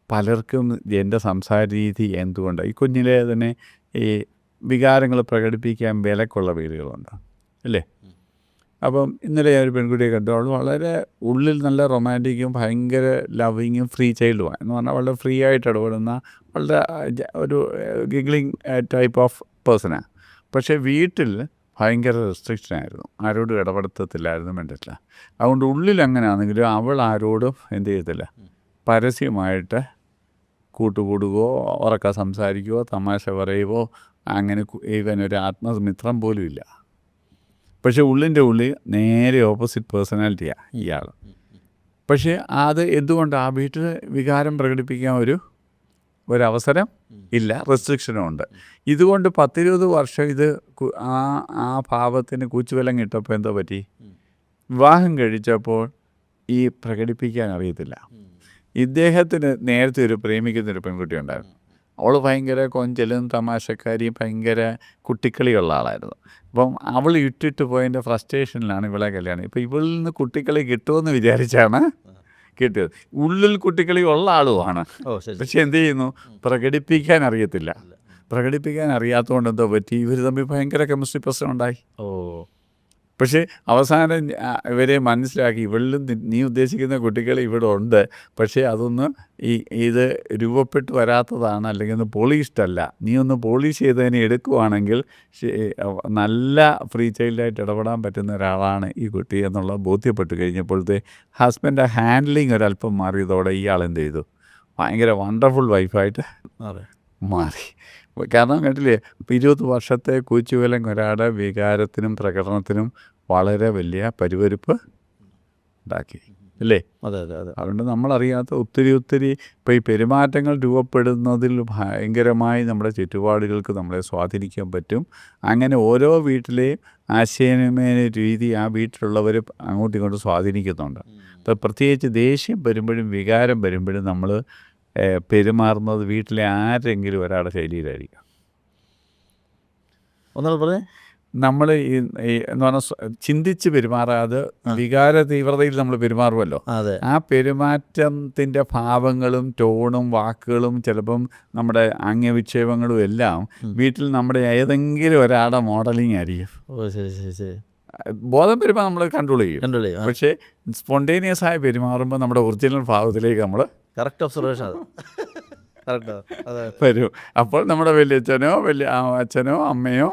പലർക്കും എൻ്റെ സംസാര രീതി എന്തുകൊണ്ട്. ഈ കുഞ്ഞിലെ തന്നെ ഈ വികാരങ്ങൾ പ്രകടിപ്പിക്കാൻ വിലക്കുള്ള വീടുകളുണ്ട്, അല്ലേ? അപ്പം ഇന്നലെ ഒരു പെൺകുട്ടിയെ കണ്ടു. അവൾ വളരെ ഉള്ളിൽ നല്ല റൊമാൻറ്റിക്കും ഭയങ്കര ലവിങ്ങും ഫ്രീ ചൈൽഡുമാണ്. എന്ന് പറഞ്ഞാൽ വളരെ ഫ്രീ ആയിട്ട് ഇടപെടുന്ന വളരെ ഒരു ഗിഗ്ലിങ് ടൈപ്പ് ഓഫ് പേഴ്സണാണ്. പക്ഷേ വീട്ടിൽ ഭയങ്കര റെസ്ട്രിക്ഷനായിരുന്നു, ആരോടും ഇടപെടുത്തത്തില്ലായിരുന്നു, വേണ്ടിയിട്ടില്ല. അതുകൊണ്ട് ഉള്ളിൽ അങ്ങനെയാണെങ്കിലും അവൾ ആരോടും എന്ത് ചെയ്യത്തില്ല, പരസ്യമായിട്ട് കൂട്ടുകൂടുകയോ ഉറക്കെ സംസാരിക്കുകയോ തമാശ പറയുകയോ അങ്ങനെ ഈവൻ ഒരു ആത്മമിത്രം പോലും ഇല്ല. പക്ഷേ ഉള്ളിൻ്റെ ഉള്ളിൽ നേരെ ഓപ്പോസിറ്റ് പേഴ്സണാലിറ്റിയാണ് ഇയാൾ. പക്ഷേ അത് എന്തുകൊണ്ട് ആ വീട്ടിൽ വികാരം പ്രകടിപ്പിക്കാൻ ഒരവസരം ഇല്ല, റെസ്ട്രിക്ഷനും ഉണ്ട്. ഇതുകൊണ്ട് 10-20 വർഷം ഇത് ആ ഭാവത്തിന് കൂച്ചുവലം കിട്ടപ്പോൾ എന്തോ പറ്റി, വിവാഹം കഴിച്ചപ്പോൾ ഈ പ്രകടിപ്പിക്കാൻ അറിയത്തില്ല. ഇദ്ദേഹത്തിന് നേരത്തെ ഒരു പ്രേമിക്കുന്നൊരു പെൺകുട്ടി ഉണ്ടായിരുന്നു. അവൾ ഭയങ്കര കൊഞ്ചലും തമാശക്കാരിയും ഭയങ്കര കുട്ടിക്കളിയുള്ള ആളായിരുന്നു. അപ്പം അവൾ ഇട്ടിട്ട് പോയതിൻ്റെ ഫ്രസ്ട്രേഷനിലാണ് ഇവളെ കല്യാണം. ഇപ്പം ഇവളിൽ നിന്ന് കുട്ടിക്കളി കിട്ടുമെന്ന് വിചാരിച്ചാണ് കിട്ടിയത്. ഉള്ളിൽ കുട്ടിക്കളി ഉള്ള ആളുമാണ്. പക്ഷെ എന്ത് ചെയ്യുന്നു, പ്രകടിപ്പിക്കാൻ അറിയത്തില്ല. പ്രകടിപ്പിക്കാൻ അറിയാത്തതുകൊണ്ട് എന്തോ പറ്റി, ഇവർ തമ്മിൽ ഭയങ്കര കെമിസ്ട്രി പ്രശ്നം ഉണ്ടായി. പക്ഷേ അവസാനം ഇവരെ മനസ്സിലാക്കി, ഇവളിലും നീ ഉദ്ദേശിക്കുന്ന കുട്ടികൾ ഇവിടെ ഉണ്ട്, പക്ഷേ അതൊന്ന് ഇത് രൂപപ്പെട്ട് വരാത്തതാണ്, അല്ലെങ്കിൽ ഒന്ന് പോളിഷ്ഡ് അല്ല. നീ ഒന്ന് പോളിഷ് ചെയ്തതിനെ എടുക്കുവാണെങ്കിൽ നല്ല ഫ്രീ ചൈൽഡായിട്ട് ഇടപെടാൻ പറ്റുന്ന ഒരാളാണ് ഈ കുട്ടി എന്നുള്ള ബോധ്യപ്പെട്ട് കഴിഞ്ഞപ്പോഴത്തെ ഹസ്ബൻഡ് ഹാൻഡ്ലിങ് ഒരല്പം മാറിയതോടെ ഇയാൾ എന്ത് ചെയ്തു, ഭയങ്കര വണ്ടർഫുൾ വൈഫായിട്ട് മാറി. കാരണം കേട്ടില്ലേ, 20 വർഷത്തെ കൂച്ചുവിലം ഒരാളുടെ വികാരത്തിനും പ്രകടനത്തിനും വളരെ വലിയ പരിവരുപ്പ് ഉണ്ടാക്കി. അല്ലേ? അതെ അതെ അതെ. അതുകൊണ്ട് നമ്മളറിയാത്ത ഒത്തിരി ഇപ്പോൾ ഈ പെരുമാറ്റങ്ങൾ രൂപപ്പെടുന്നതിൽ ഭയങ്കരമായി നമ്മുടെ ചുറ്റുപാടുകൾക്ക് നമ്മളെ സ്വാധീനിക്കാൻ പറ്റും. അങ്ങനെ ഓരോ വീട്ടിലെയും ആശയവിനിമയ രീതി ആ വീട്ടിലുള്ളവർ അങ്ങോട്ടും ഇങ്ങോട്ടും സ്വാധീനിക്കുന്നുണ്ട്. ഇപ്പോൾ പ്രത്യേകിച്ച് ദേഷ്യം വരുമ്പോഴും വികാരം വരുമ്പോഴും നമ്മൾ പെരുമാറുന്നത് വീട്ടിലെ ആരെങ്കിലും ഒരാളുടെ ശൈലിയിലായിരിക്കും. ഒന്നുകൂടെ പറഞ്ഞേ. നമ്മൾ ഈ എന്ന് പറഞ്ഞാൽ ചിന്തിച്ച് പെരുമാറാതെ വികാര തീവ്രതയിൽ നമ്മൾ പെരുമാറുമല്ലോ. അതെ. ആ പെരുമാറ്റത്തിൻ്റെ ഭാവങ്ങളും ടോണും വാക്കുകളും ചിലപ്പം നമ്മുടെ ആംഗ്യവിക്ഷേപങ്ങളും എല്ലാം വീട്ടിൽ നമ്മുടെ ഏതെങ്കിലും ഒരാളുടെ മോഡലിംഗ് ആയിരിക്കും. ഓ ശരി ശരി ശരി. ബോധം വരുമ്പോൾ നമ്മൾ കൺട്രോൾ ചെയ്യും. കണ്ടോളി. പക്ഷേ സ്പോണ്ടേനിയസ് ആയി പെരുമാറുമ്പോൾ നമ്മുടെ ഒറിജിനൽ ഭാവത്തിലേക്ക് നമ്മൾ കറക്റ്റ് ഒബ്സർവേഷൻ അത്. കറക്റ്റ് അതെ. വരും. അപ്പോൾ നമ്മുടെ വലിയച്ഛനോ അച്ഛനോ അമ്മയോ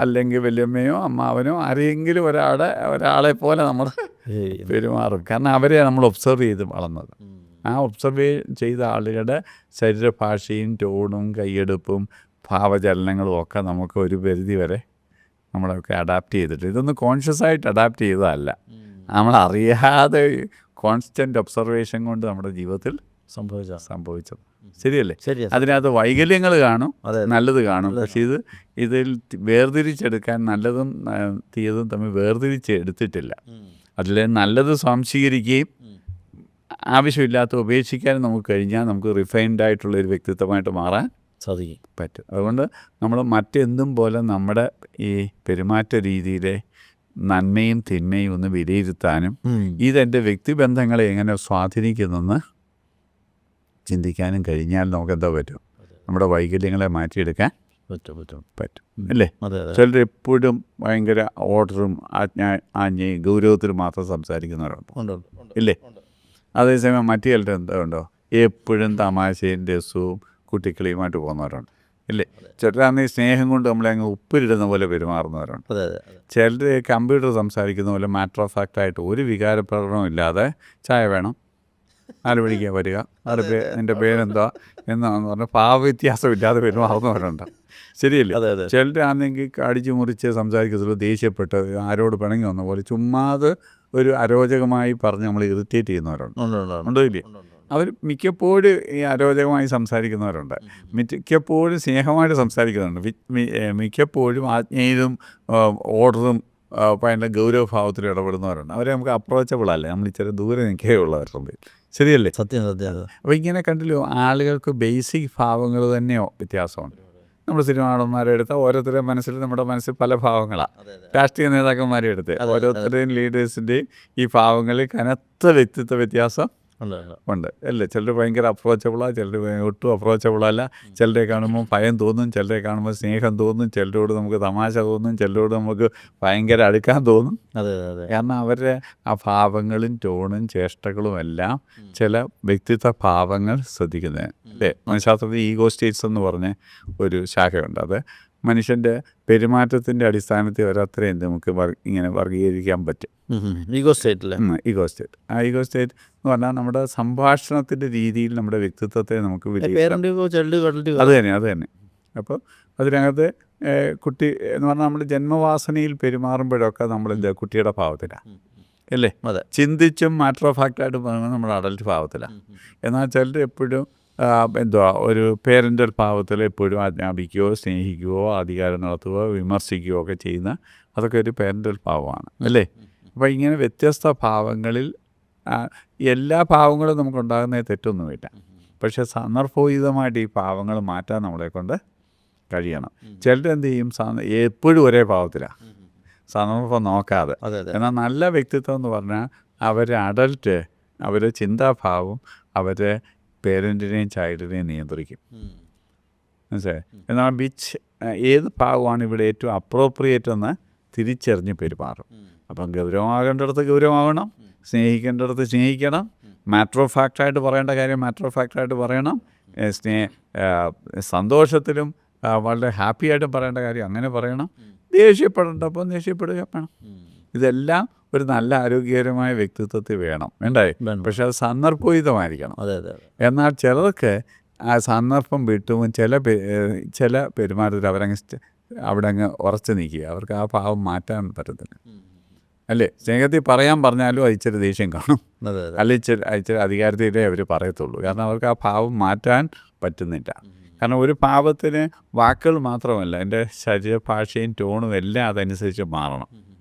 അല്ലെങ്കിൽ വല്യമ്മയോ അമ്മാവനോ ആരെങ്കിലും ഒരാളെ പോലെ നമ്മൾ പെരുമാറും. കാരണം അവരെ നമ്മൾ ഒബ്സർവ് ചെയ്ത് വളർന്നത്. ആ ഒബ്സർവ് ചെയ്ത ആളുകളുടെ ശരീരഭാഷയും ടോണും കൈയെടുപ്പും ഭാവചലനങ്ങളും ഒക്കെ നമുക്ക് ഒരു പരിധി വരെ നമ്മളൊക്കെ അഡാപ്റ്റ് ചെയ്തിട്ട്, ഇതൊന്നും കോൺഷ്യസ് ആയിട്ട് അഡാപ്റ്റ് ചെയ്തതല്ല, നമ്മളറിയാതെ കോൺസ്റ്റൻ്റ് ഒബ്സർവേഷൻ കൊണ്ട് നമ്മുടെ ജീവിതത്തിൽ സംഭവിച്ചത്. ശരിയല്ലേ? ശരിയാ. അതിനകത്ത് വൈകല്യങ്ങൾ കാണും, നല്ലത് കാണും. പക്ഷേ ഇതിൽ വേർതിരിച്ചെടുക്കാൻ നല്ലതും തീയതും തമ്മിൽ വേർതിരിച്ചെടുത്തിട്ടില്ല. അതിൽ നല്ലത് സ്വാംശീകരിക്കുകയും ആവശ്യമില്ലാത്ത ഉപേക്ഷിക്കാനും നമുക്ക് കഴിഞ്ഞാൽ നമുക്ക് റിഫൈൻഡ് ആയിട്ടുള്ളൊരു വ്യക്തിത്വമായിട്ട് മാറാൻ സാധിക്കും, പറ്റും. അതുകൊണ്ട് നമ്മൾ മറ്റെന്തും പോലെ നമ്മുടെ ഈ പെരുമാറ്റ രീതിയിലെ നന്മയും തിന്മയും ഒന്ന് വിലയിരുത്താനും ഇതെൻ്റെ വ്യക്തിബന്ധങ്ങളെ എങ്ങനെ സ്വാധീനിക്കുന്നെന്ന് ചിന്തിക്കാനും കഴിഞ്ഞാൽ നമുക്കെന്താ പറ്റും? നമ്മുടെ വൈകല്യങ്ങളെ മാറ്റിയെടുക്കാൻ പറ്റും അല്ലേ? ചിലർ എപ്പോഴും ഭയങ്കര ഓർഡറും ആജ്ഞയും ഗൗരവത്തിലും മാത്രം സംസാരിക്കുന്നവരുണ്ട്, ഇല്ലേ? അതേസമയം മറ്റു ചിലർ എന്താ ഉണ്ടോ, എപ്പോഴും തമാശയും രസവും കുട്ടിക്കളിയുമായിട്ട് പോകുന്നവരുണ്ട്, ഇല്ലേ? ചിലരാണെങ്കിൽ സ്നേഹം കൊണ്ട് നമ്മളെ അങ്ങ് ഉപ്പിലിടുന്ന പോലെ പെരുമാറുന്നവരുണ്ട്. ചിലർ കമ്പ്യൂട്ടർ സംസാരിക്കുന്ന പോലെ മാറ്റർ ഓഫ് ഫാക്റ്റായിട്ട് ഒരു വികാരപ്രകടനവും ഇല്ലാതെ ചായ വേണം, 4 മണിക്ക് വരിക, എൻ്റെ പേരെന്താ എന്നാന്ന് പറഞ്ഞാൽ ഭാവവ്യത്യാസമില്ലാതെ പെരുമാറുന്നവരുണ്ട്, ശരിയല്ലേ? ചിലരാണെങ്കിൽ അടിച്ചു മുറിച്ച് സംസാരിക്കത്തുള്ളൂ, ദേഷ്യപ്പെട്ട് ആരോട് പിണങ്ങി വന്ന പോലെ ചുമ്മാതെ ഒരു അരോചകമായി പറഞ്ഞ് നമ്മൾ ഇറിറ്റേറ്റ് ചെയ്യുന്നവരുണ്ട്, ഉണ്ടോ ഇല്ലേ? അവർ മിക്കപ്പോഴും ഈ അരോചകമായി സംസാരിക്കുന്നവരുണ്ട്, മിക്കപ്പോഴും സ്നേഹമായിട്ട് സംസാരിക്കുന്നുണ്ട്, മിക്കപ്പോഴും ആജ്ഞയിലും ഓർഡറും ഭയങ്കര ഗൗരവഭാവത്തിൽ ഇടപെടുന്നവരുണ്ട്. അവരെ നമുക്ക് അപ്രോച്ചബിൾ അല്ലേ, നമ്മൾ ഇച്ചിരി ദൂരെ നിൽക്കേ ഉള്ളവരുണ്ട്, ശരിയല്ലേ? സത്യം. അപ്പോൾ ഇങ്ങനെ കണ്ടില്ലോ, ആളുകൾക്ക് ബേസിക് ഭാവങ്ങൾ തന്നെ വ്യത്യാസമുണ്ട്. നമ്മൾ സിനിമ നടന്മാരെ എടുത്താൽ ഓരോരുത്തരുടെ നമ്മുടെ മനസ്സിൽ പല ഭാവങ്ങളാണ്. രാഷ്ട്രീയ നേതാക്കന്മാരെ എടുത്ത് ഓരോരുത്തരുടെയും ലീഡേഴ്സിൻ്റെയും ഈ ഭാവങ്ങളിൽ കനത്ത വ്യക്തിത്വ വ്യത്യാസം ഉണ്ട് അല്ലേ? ചിലർ ഭയങ്കര അപ്രോച്ചബിളാണ്, ചിലർ ഒട്ടും അപ്രോച്ചബിളല്ല. ചിലരെ കാണുമ്പോൾ ഭയം തോന്നും, ചിലരെ കാണുമ്പോൾ സ്നേഹം തോന്നും, ചിലരോട് നമുക്ക് തമാശ തോന്നും, ചിലരോട് നമുക്ക് ഭയങ്കര അടുക്കാൻ തോന്നും. കാരണം അവരുടെ ആ ഭാവങ്ങളും ടോണും ചേഷ്ടകളും എല്ലാം ചില വ്യക്തിത്വ ഭാവങ്ങൾ ശ്രദ്ധിക്കുന്നത് അല്ലേ? മനഃശാസ്ത്രത്തിൽ ഈഗോ സ്റ്റേറ്റ്സ് എന്ന് പറഞ്ഞ ഒരു ശാഖയുണ്ട്. അത് മനുഷ്യൻ്റെ പെരുമാറ്റത്തിൻ്റെ അടിസ്ഥാനത്തിൽ ഒരത്രയും നമുക്ക് ഇങ്ങനെ വർഗീകരിക്കാൻ പറ്റും. Ego state. ആ ഈഗോ സ്റ്റേറ്റ് എന്ന് പറഞ്ഞാൽ നമ്മുടെ സംഭാഷണത്തിൻ്റെ രീതിയിൽ നമ്മുടെ വ്യക്തിത്വത്തെ നമുക്ക് അത് തന്നെ. അപ്പോൾ അതിനകത്ത് കുട്ടി എന്ന് പറഞ്ഞാൽ നമ്മൾ ജന്മവാസനയിൽ പെരുമാറുമ്പോഴൊക്കെ നമ്മളെന്താ കുട്ടിയുടെ ഭാവത്തിലാണ്, അല്ലേ? ചിന്തിച്ചും മാറ്റർ ഓഫ് ഫാക്റ്റായിട്ട് പറയുന്നത് നമ്മുടെ അഡൽട്ട് ഭാവത്തിലാണ്. എന്നാൽ ചിലർ എപ്പോഴും ഒരു പേരൻ്റൽ ഭാവത്തിൽ എപ്പോഴും ആജ്ഞാപിക്കുകയോ സ്നേഹിക്കുകയോ അധികാരം നടത്തുകയോ വിമർശിക്കുകയോ ഒക്കെ ചെയ്യുന്ന അതൊക്കെ ഒരു പേരൻ്റൽ ഭാവമാണ്, അല്ലേ? അപ്പോൾ ഇങ്ങനെ വ്യത്യസ്ത ഭാവങ്ങളിൽ എല്ലാ ഭാവങ്ങളും നമുക്കുണ്ടാകുന്നതിൽ തെറ്റൊന്നുമില്ല. പക്ഷേ സന്ദർഭോചിതമായിട്ട് ഈ ഭാവങ്ങൾ മാറ്റാൻ നമ്മളെ കൊണ്ട് കഴിയണം. ചിലരെന്ത് ചെയ്യും, എപ്പോഴും ഒരേ ഭാവത്തിലാണ്, സന്ദർഭം നോക്കാതെ. എന്നാൽ നല്ല വ്യക്തിത്വം എന്ന് പറഞ്ഞാൽ അവരുടെ അഡൽട്ട് അവരുടെ ചിന്താഭാവം അവരുടെ പേരൻറ്റിനെയും ചൈൽഡിനെയും നിയന്ത്രിക്കും, മനസ്സിലായി? എന്നാൽ ഏത് ഭാവമാണ് ഇവിടെ ഏറ്റവും അപ്രോപ്രിയേറ്റ് എന്ന് തിരിച്ചറിഞ്ഞ് പെരുമാറും. അപ്പം ഗൗരവമാകേണ്ടടുത്ത് ഗൗരവമാകണം, സ്നേഹിക്കേണ്ടടുത്ത് സ്നേഹിക്കണം, മാറ്റർ ഓഫ് ഫാക്റ്റായിട്ട് പറയേണ്ട കാര്യം മാറ്റർ ഓഫ് ഫാക്റ്റായിട്ട് പറയണം, സന്തോഷത്തിലും വളരെ ഹാപ്പി ആയിട്ടും പറയേണ്ട കാര്യം അങ്ങനെ പറയണം, ദേഷ്യപ്പെടേണ്ടപ്പോൾ ദേഷ്യപ്പെടുക വേണം. ഇതെല്ലാം ഒരു നല്ല ആരോഗ്യകരമായ വ്യക്തിത്വത്തിൽ വേണം, വേണ്ടേ? പക്ഷെ അത് സന്ദർഭോചിതമായിരിക്കണം. എന്നാൽ ചിലർക്ക് ആ സന്ദർഭം വിട്ടും ചില പെരുമാറ്റത്തിൽ അവിടെ അങ്ങ് ഉറച്ചു നിൽക്കുക, അവർക്ക് ആ ഭാവം മാറ്റാൻ പറ്റത്തില്ല. അല്ലേ? സ്നേഹത്തിൽ പറയാൻ പറഞ്ഞാലും അത് ഇച്ചിരി ദേഷ്യം കാണും, അതെ അതെ. അല്ല ഇച്ചിരി അധികാരത്തിലേ അവർ പറയത്തുള്ളൂ. കാരണം അവർക്ക് ആ ഭാവം മാറ്റാൻ പറ്റുന്നില്ല. കാരണം ഒരു ഭാവത്തിന് വാക്കുകൾ മാത്രമല്ല, എൻ്റെ ശരീരഭാഷയും ടോണും എല്ലാം അതനുസരിച്ച് മാറണം,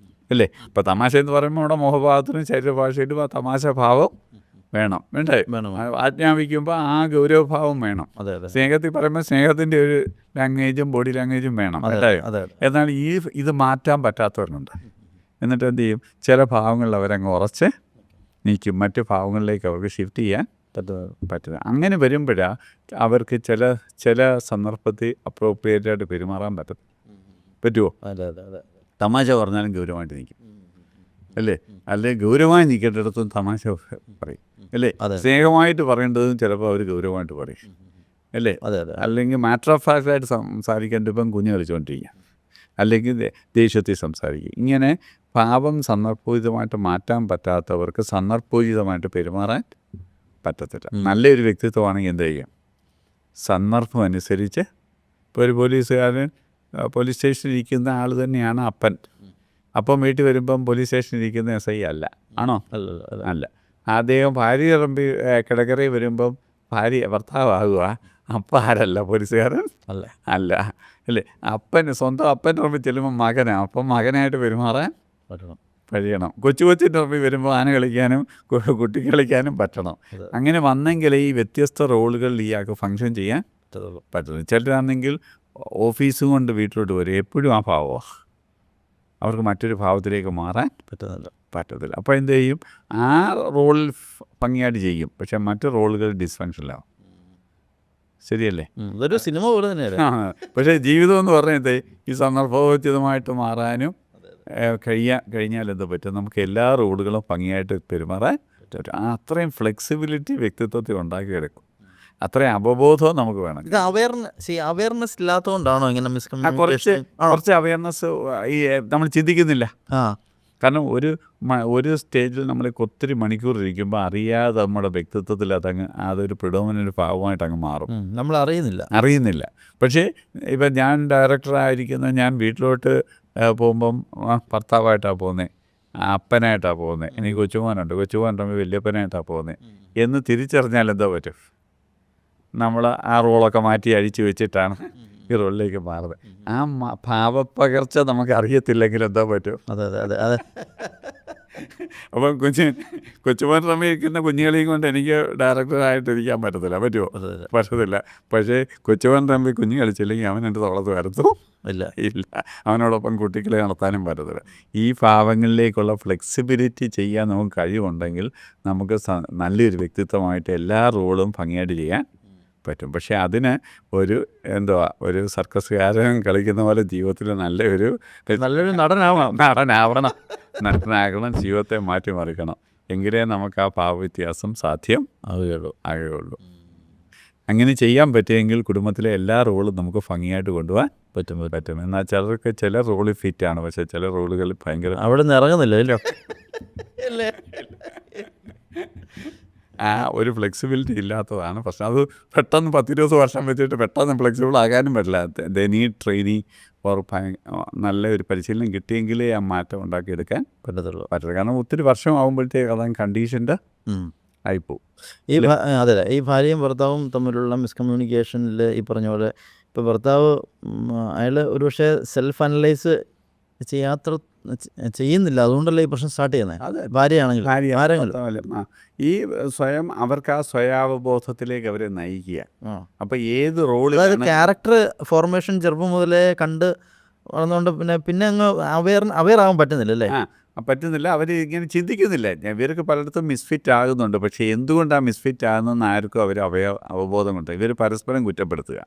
അല്ലേ? ഇപ്പോൾ തമാശ എന്ന് പറയുമ്പോൾ നമ്മുടെ മുഖഭാവത്തിനും ശരീരഭാഷയിലും ആ തമാശ ഭാവം വേണം, വേണ്ടേ? വേണം. ആജ്ഞാപിക്കുമ്പോൾ ആ ഗൗരവഭാവം വേണം. അതെ അതെ. സ്നേഹത്തിൽ പറയുമ്പോൾ സ്നേഹത്തിൻ്റെ ഒരു ലാംഗ്വേജും ബോഡി ലാംഗ്വേജും വേണം, അതെ അല്ലേ? അതെ അതെ. എന്നാൽ ഇത് മാറ്റാൻ പറ്റാത്തവരുണ്ട്. എന്നിട്ട് എന്ത് ചെയ്യും? ചില ഭാവങ്ങളിൽ അവരങ്ങ് ഉറച്ച് നിൽക്കും, മറ്റ് ഭാവങ്ങളിലേക്ക് അവർക്ക് ഷിഫ്റ്റ് ചെയ്യാൻ പറ്റില്ല. അങ്ങനെ വരുമ്പോഴാണ് അവർക്ക് ചില സന്ദർഭത്തിൽ അപ്രോപ്രിയേറ്റായിട്ട് പെരുമാറാൻ പറ്റുമോ? അതെ അതെ അതെ. തമാശ പറഞ്ഞാലും ഗൗരവമായിട്ട് നിൽക്കും, അല്ലേ? അല്ലെ ഗൗരവമായി നിൽക്കേണ്ടിടത്തും തമാശ പറയും, അല്ലേ? അതെ. സ്നേഹമായിട്ട് പറയേണ്ടതും ചിലപ്പോൾ അവർ ഗൗരവമായിട്ട് പറയും, അല്ലേ? അതെ അതെ. അല്ലെങ്കിൽ മാറ്റർ ഓഫ് ഫാക്റ്റായിട്ട് സംസാരിക്കേണ്ട ഇപ്പം കുഞ്ഞ് കളിച്ചുകൊണ്ടിരിക്കുക, അല്ലെങ്കിൽ ദേഷ്യത്തിൽ സംസാരിക്കുക. ഇങ്ങനെ ഭാവം സന്ദർഭോചിതമായിട്ട് മാറ്റാൻ പറ്റാത്തവർക്ക് സന്ദർഭോചിതമായിട്ട് പെരുമാറാൻ പറ്റത്തില്ല. നല്ലൊരു വ്യക്തിത്വമാണെങ്കിൽ എന്ത് ചെയ്യും? സന്ദർഭം അനുസരിച്ച്. ഇപ്പോൾ ഒരു പോലീസുകാരൻ പോലീസ് സ്റ്റേഷനിൽ ഇരിക്കുന്ന ആൾ തന്നെയാണ് അപ്പൻ. അപ്പം വീട്ടിൽ വരുമ്പം പോലീസ് സ്റ്റേഷനിൽ ഇരിക്കുന്ന SI അല്ല, ആണോ? അല്ല. അദ്ദേഹം ഭാര്യ ഇറമ്പി കിടക്കറയിൽ വരുമ്പം ഭർത്താവാകുക, അപ്പം ആരല്ല? പോലീസുകാരൻ അല്ല, അല്ലേ? സ്വന്തം അപ്പൻ്റെ ഇറമ്പി ചെല്ലുമ്പോൾ മകനാണ്, അപ്പം മകനായിട്ട് പെരുമാറാൻ കഴിയണം. കൊച്ചിൻ്റെ ഇറമ്പി വരുമ്പോൾ ആന കളിക്കാനും കുട്ടി കളിക്കാനും പറ്റണം. അങ്ങനെ വന്നെങ്കിലേ ഈ വ്യത്യസ്ത റോളുകളിൽ ഇയാൾക്ക് ഫങ്ഷൻ ചെയ്യാൻ പറ്റുന്നു. ചിലരാണെങ്കിൽ ഓഫീസും കൊണ്ട് വീട്ടിലോട്ട് വരും, എപ്പോഴും ആ ഭാവമാണ്, അവർക്ക് മറ്റൊരു ഭാവത്തിലേക്ക് മാറാൻ പറ്റത്തില്ല. അപ്പോൾ എന്ത് ചെയ്യും? ആ റോളിൽ ഭംഗിയായിട്ട് ചെയ്യും, പക്ഷേ മറ്റു റോളുകൾ ഡിസ്ഫങ്ഷനിലാവും. ശരിയല്ലേ? ഇതൊരു സിനിമ പോലെ തന്നെയല്ലേ? പക്ഷേ ജീവിതം എന്ന് പറഞ്ഞത് ഈ സന്ദർഭോചിതമായിട്ട് മാറാനും കഴിഞ്ഞാൽ എന്താ പറ്റും? നമുക്ക് എല്ലാ റോളുകളും ഭംഗിയായിട്ട് പെരുമാറാൻ പറ്റും. അത്രയും ഫ്ലെക്സിബിലിറ്റി വ്യക്തിത്വത്തിൽ ഉണ്ടാക്കിയെടുക്കും. അത്രയും അവബോധവും നമുക്ക് വേണം. ഇത് അവയർനെസ് ഇല്ലാത്തതുകൊണ്ടാണോ ഇങ്ങനെ മിസ്കമ്മ്യൂണിക്കേഷൻ? കുറച്ച് അവയർനെസ് ഈ നമ്മൾ ചിന്തിക്കുന്നില്ല. കാരണം ഒരു സ്റ്റേജിൽ നമ്മൾ ഒത്തിരി മണിക്കൂർ ഇരിക്കുമ്പോൾ അറിയാതെ നമ്മുടെ വ്യക്തിത്വത്തിൽ അതൊരു പ്രിഡോമിനൻ്റ് ഭാവമായിട്ട് അങ്ങ് മാറും. നമ്മൾ അറിയുന്നില്ല. പക്ഷേ ഇപ്പം ഞാൻ ഡയറക്ടറായിരിക്കുന്ന ഞാൻ വീട്ടിലോട്ട് പോകുമ്പം ഭർത്താവായിട്ടാണ് പോകുന്നത്, അപ്പനായിട്ടാണ് പോകുന്നത്, എനിക്ക് കൊച്ചുമോനുണ്ട് വലിയപ്പനായിട്ടാണ് പോകുന്നത് എന്ന് തിരിച്ചറിഞ്ഞാൽ എന്താ പറ്റും? നമ്മൾ ആ റോളൊക്കെ മാറ്റി അഴിച്ചു വെച്ചിട്ടാണ് ഈ റോളിലേക്ക് മാറുന്നത്. ആ ഭാവപ്പകർച്ച നമുക്ക് അറിയത്തില്ലെങ്കിൽ എന്താ പറ്റും? അതെ. അപ്പം കൊച്ചുമോൻ സമയിക്കുന്ന കുഞ്ഞുകളെയും കൊണ്ട് എനിക്ക് ഡയറക്ടറായിട്ടിരിക്കാൻ പറ്റത്തില്ല. പറ്റത്തില്ല. പക്ഷേ കൊച്ചുമോൻ തമ്പി കുഞ്ഞു കളിച്ചില്ലെങ്കിൽ അവൻ എൻ്റെ തോളത്ത് വരത്തും ഇല്ല. അവനോടൊപ്പം കുട്ടികളെ നടത്താനും പറ്റത്തില്ല. ഈ ഭാവങ്ങളിലേക്കുള്ള ഫ്ലെക്സിബിലിറ്റി ചെയ്യാൻ നമുക്ക് കഴിവുണ്ടെങ്കിൽ നമുക്ക് നല്ലൊരു വ്യക്തിത്വമായിട്ട് എല്ലാ റോളും ഭംഗിയായിട്ട് ചെയ്യാൻ പറ്റും. പക്ഷേ അതിന് ഒരു സർക്കസുകാരൻ കളിക്കുന്ന പോലെ ജീവിതത്തിൽ നല്ലൊരു നടനാകണം, ജീവിതത്തെ മാറ്റിമറിക്കണം. എങ്കിലേ നമുക്ക് ആ ഭാവവ്യത്യാസം സാധ്യം ആകുകയുള്ളൂ. അങ്ങനെ ചെയ്യാൻ പറ്റുമെങ്കിൽ കുടുംബത്തിലെ എല്ലാ റോളും നമുക്ക് ഭംഗിയായിട്ട് കൊണ്ടുപോകാൻ പറ്റും. എന്നാൽ ചിലർക്ക് ചില റോളിൽ ഫിറ്റാണ്, പക്ഷേ ചില റോളുകളിൽ ഭയങ്കര അവിടെ നിന്ന് ഇറങ്ങുന്നില്ലല്ലോ. ആ ഒരു ഫ്ലെക്സിബിലിറ്റി ഇല്ലാത്തതാണ് പ്രശ്നം. അത് പെട്ടെന്ന് 10-20 വർഷം വെച്ചിട്ട് പെട്ടെന്ന് ഫ്ലെക്സിബിൾ ആകാനും പറ്റില്ല. നീഡ് ട്രെയിനിങ് നല്ല ഒരു പരിശീലനം കിട്ടിയെങ്കിലേ ആ മാറ്റം ഉണ്ടാക്കിയെടുക്കാൻ പറ്റത്തുള്ളൂ. കാരണം ഒത്തിരി വർഷം ആകുമ്പോഴത്തേക്ക് അതാണ് കണ്ടീഷൻ്റെ ആയിപ്പോവും. അതെ. ഈ ഭാര്യയും ഭർത്താവും തമ്മിലുള്ള മിസ്കമ്മ്യൂണിക്കേഷനിൽ ഈ പറഞ്ഞ പോലെ ഇപ്പോൾ ഭർത്താവ് അയാൾ ഒരുപക്ഷെ സെൽഫ് അനലൈസ് ചെയ്യുന്നില്ല, അതുകൊണ്ടല്ലേ ഈ പ്രശ്നം സ്റ്റാർട്ട് ചെയ്യുന്നത്. ഭാര്യയാണെങ്കിൽ ഈ അവർക്ക് ആ സ്വയാവബോധത്തിലേക്ക് അവരെ നയിക്കുക. അപ്പോൾ ഏത് റോളിൽ ക്യാരക്ടർ ഫോർമേഷൻ ചെറുപ്പം മുതലേ കണ്ട് വളർന്നുകൊണ്ട് പിന്നെ അങ്ങ് അവെയർ ആകാൻ പറ്റുന്നില്ല അല്ലേ? പറ്റുന്നില്ല. അവർ ഇങ്ങനെ ചിന്തിക്കുന്നില്ല. ഇവർക്ക് പലയിടത്തും മിസ്ഫിറ്റ് ആകുന്നുണ്ട്. പക്ഷേ എന്തുകൊണ്ടാണ് മിസ്ഫിറ്റ് ആകുന്നതെന്ന് ആർക്കും അവബോധമുണ്ട്. ഇവർ പരസ്പരം കുറ്റപ്പെടുത്തുക.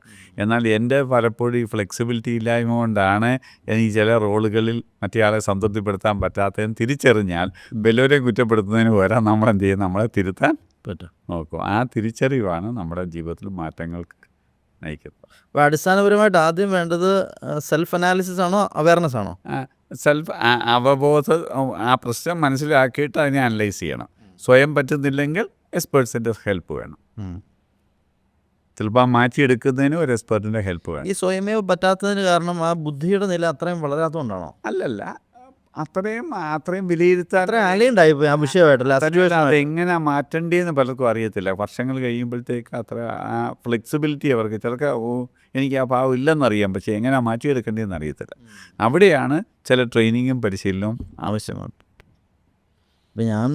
എന്നാൽ എൻ്റെ പലപ്പോഴും ഈ ഫ്ലെക്സിബിലിറ്റി ഇല്ലായ്മ കൊണ്ടാണ് എനിക്ക് ചില റോളുകളിൽ മറ്റേയാളെ സംതൃപ്തിപ്പെടുത്താൻ പറ്റാത്തതെന്ന് തിരിച്ചറിഞ്ഞാൽ വല്ലവരെയും കുറ്റപ്പെടുത്തുന്നതിന് പകരം നമ്മളെന്ത് ചെയ്യും? നമ്മളെ തിരുത്താൻ നോക്കും. ആ തിരിച്ചറിവാണ് നമ്മുടെ ജീവിതത്തിൽ മാറ്റങ്ങൾക്ക് നയിക്കുന്നത്. അപ്പോൾ അടിസ്ഥാനപരമായിട്ട് ആദ്യം വേണ്ടത് സെൽഫ് അനാലിസിസ് ആണോ അവയർനെസ് ആണോ? സെൽഫ് അവബോധം. ആ പ്രശ്നം മനസ്സിലാക്കിയിട്ട് അതിനെ അനലൈസ് ചെയ്യണം. സ്വയം പറ്റുന്നില്ലെങ്കിൽ എക്സ്പേർട്സിൻ്റെ ഹെൽപ്പ് വേണം. ചിലപ്പോൾ ആ മാറ്റിയെടുക്കുന്നതിന് ഒരു എക്സ്പേർട്ടിൻ്റെ ഹെൽപ്പ് വേണം. ഈ സ്വയമേ പറ്റാത്തതിന് കാരണം ആ ബുദ്ധിയുടെ നില അത്രയും വളരാത്തതുകൊണ്ടാണോ? അല്ലല്ല, അത്രയും വിലയിരുത്താൻ അത്ര അലയുണ്ടായിപ്പോയി ആ വിഷയമായിട്ടല്ല അതെങ്ങനെ മാറ്റേണ്ടതെന്ന് പലർക്കും അറിയത്തില്ല. വർഷങ്ങൾ കഴിയുമ്പോഴത്തേക്ക് അത്ര ആ ഫ്ലെക്സിബിലിറ്റി അവർക്ക് ചിലർക്ക് എനിക്ക് ആ ഭാവം ഇല്ലെന്നറിയാം, പക്ഷേ എങ്ങനെ മാറ്റിയെടുക്കേണ്ടതെന്ന് അറിയത്തില്ല. അവിടെയാണ് ചില ട്രെയിനിങ്ങും പരിശീലനവും ആവശ്യമാണ്. ഇപ്പം ഞാൻ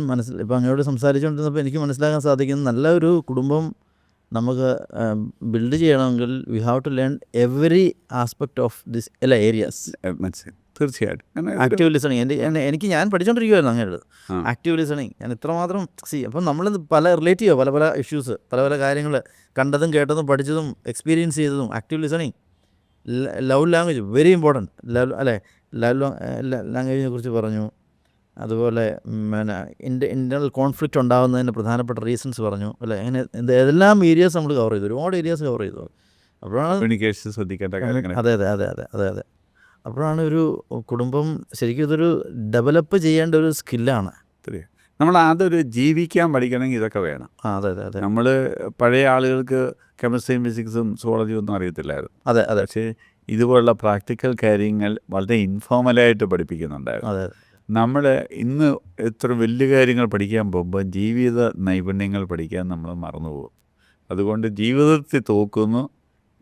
ഇപ്പം അങ്ങോട്ട് സംസാരിച്ചുകൊണ്ടിരുന്നപ്പോൾ എനിക്ക് മനസ്സിലാക്കാൻ സാധിക്കുന്നത് നല്ലൊരു കുടുംബം നമുക്ക് ബിൽഡ് ചെയ്യണമെങ്കിൽ we have to learn every aspect of this എല്ലാ ഏരിയാസ്. മനസ്സിലായി, തീർച്ചയായിട്ടും. ആക്റ്റീവ് ലിസണിങ് എനിക്ക് ഞാൻ പഠിച്ചുകൊണ്ടിരിക്കുമായിരുന്നു അങ്ങനെ ആക്റ്റീവ് ലിസണിങ്. ഞാൻ ഇത്രമാത്രം അപ്പം നമ്മൾ പല റിലേറ്റ് ചെയ്യുക പല ഇഷ്യൂസ്, പല കാര്യങ്ങൾ കണ്ടതും കേട്ടതും പഠിച്ചതും എക്സ്പീരിയൻസ് ചെയ്തതും. Active listening, love language very important. Love ലാംഗ്വേജിനെ കുറിച്ച് പറഞ്ഞു. അതുപോലെ പിന്നെ ഇൻറ്റർണൽ കോൺഫ്ലിക്റ്റ് ഉണ്ടാകുന്നതിന് പ്രധാനപ്പെട്ട റീസൺസ് പറഞ്ഞു അല്ലേ. അങ്ങനെ ഏതെല്ലാം ഏരിയാസ് നമ്മൾ കവർ ചെയ്തു, ഒരുപാട് ഏരിയാസ് കവർ ചെയ്തു. അപ്പോഴാണ് കമ്മ്യൂണിക്കേഷൻ ശ്രദ്ധിക്കേണ്ട കാര്യങ്ങൾ. അതെ. അപ്പോഴാണ് ഒരു കുടുംബം ശരിക്കും ഇതൊരു ഡെവലപ്പ് ചെയ്യേണ്ട ഒരു സ്കില്ലാണ്. നമ്മൾ അതൊരു ജീവിക്കാൻ പഠിക്കണമെങ്കിൽ ഇതൊക്കെ വേണം. അതെ. നമ്മൾ പഴയ ആളുകൾക്ക് കെമിസ്ട്രിയും ഫിസിക്സും സുവോളജിയും ഒന്നും അറിയത്തില്ലായിരുന്നു. അതെ. പക്ഷേ ഇതുപോലുള്ള പ്രാക്ടിക്കൽ കാര്യങ്ങൾ വളരെ ഇൻഫോർമലായിട്ട് പഠിപ്പിക്കുന്നുണ്ടായിരുന്നു. അതെ. നമ്മൾ ഇന്ന് എത്ര വലിയ കാര്യങ്ങൾ പഠിക്കാൻ പോകുമ്പോൾ ജീവിത നൈപുണ്യങ്ങൾ പഠിക്കാൻ നമ്മൾ മറന്നുപോകും. അതുകൊണ്ട് ജീവിതത്തിൽ തോക്കുന്നു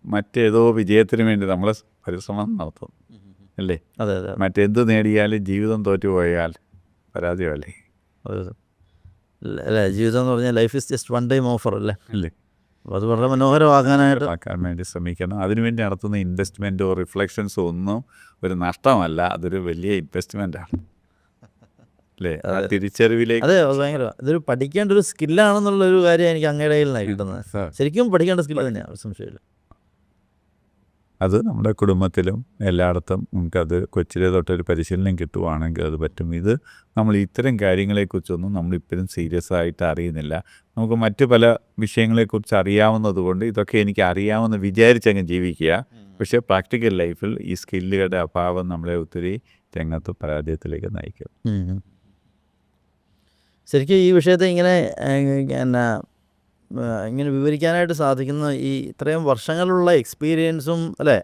മറ്റേതോ വിജയത്തിന് വേണ്ടി നമ്മൾ പരിശ്രമം നടത്തും അല്ലേ. അതെ. മറ്റെന്ത് നേടിയാലും ജീവിതം തോറ്റുപോയാൽ പരാജയമല്ലേ. അല്ലേ, ജീവിതം എന്ന് പറഞ്ഞാൽ life is just one time offer അല്ലേ. അപ്പോൾ അത് വളരെ മനോഹരമാക്കാൻ വേണ്ടി ശ്രമിക്കണം. അതിനുവേണ്ടി നടത്തുന്ന ഇൻവെസ്റ്റ്മെൻറ്റോ റിഫ്ലക്ഷൻസോ ഒന്നും ഒരു നഷ്ടമല്ല, അതൊരു വലിയ ഇൻവെസ്റ്റ്മെൻറ്റാണ് അല്ലേ. തിരിച്ചറിവിലേക്ക് അതെ, ഭയങ്കര ഇതൊരു പഠിക്കേണ്ട ഒരു സ്കില്ലാണെന്നുള്ളൊരു കാര്യം എനിക്ക് അങ്ങയുടെ കയ്യിലാണ് കിട്ടുന്നത്. ശരിക്കും പഠിക്കേണ്ട സ്കില്ല് തന്നെയാണ്, സംശയമില്ല. അത് നമ്മുടെ കുടുംബത്തിലും എല്ലായിടത്തും നമുക്കത് കൊച്ചിലെ തൊട്ടൊരു പരിശീലനം കിട്ടുവാണെങ്കിൽ അത് പറ്റും. ഇത് നമ്മൾ ഇത്തരം കാര്യങ്ങളെക്കുറിച്ചൊന്നും നമ്മളിപ്പോഴും സീരിയസ് ആയിട്ട് അറിയുന്നില്ല. നമുക്ക് മറ്റു പല വിഷയങ്ങളെക്കുറിച്ച് അറിയാവുന്നത് കൊണ്ട് ഇതൊക്കെ എനിക്ക് അറിയാമെന്ന് വിചാരിച്ചങ്ങ് ജീവിക്കുക. പക്ഷേ പ്രാക്ടിക്കൽ ലൈഫിൽ ഈ സ്കില്ലുകളുടെ അഭാവം നമ്മളെ ഒത്തിരി രംഗത്ത് പരാജയത്തിലേക്ക് നയിക്കും. ശരിക്കും ഈ വിഷയത്തെ ഇങ്ങനെ വിവരിക്കാനായിട്ട് സാധിക്കുന്ന ഈ ഇത്രയും വർഷങ്ങളുള്ള എക്സ്പീരിയൻസും അല്ലേ,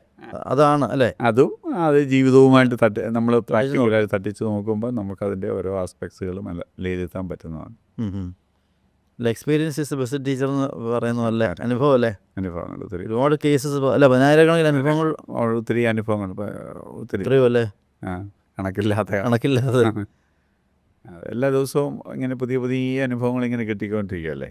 അതാണ് അല്ലേ. അതും അത് ജീവിതവുമായിട്ട് നമ്മൾ പ്രാക്ടിക്കലായിട്ട് തട്ടിച്ച് നോക്കുമ്പോൾ നമുക്കതിൻ്റെ ഓരോ ആസ്പെക്ട്സുകളും വിലയിരുത്താൻ പറ്റുന്നതാണ്. Experience is the best teacher എന്ന് പറയുന്നത് അല്ലേ, അനുഭവം അല്ലേ. അനുഭവങ്ങൾ ഒത്തിരി, ഒരുപാട് കേസസ് അല്ല, 10,000-കണക്കിന് അനുഭവങ്ങൾ, ഒത്തിരി അനുഭവങ്ങൾ ഒത്തിരി അല്ലേ, കണക്കില്ലാതെ എല്ലാ ദിവസവും ഇങ്ങനെ പുതിയ അനുഭവങ്ങൾ ഇങ്ങനെ കിട്ടിക്കൊണ്ടിരിക്കുകയല്ലേ.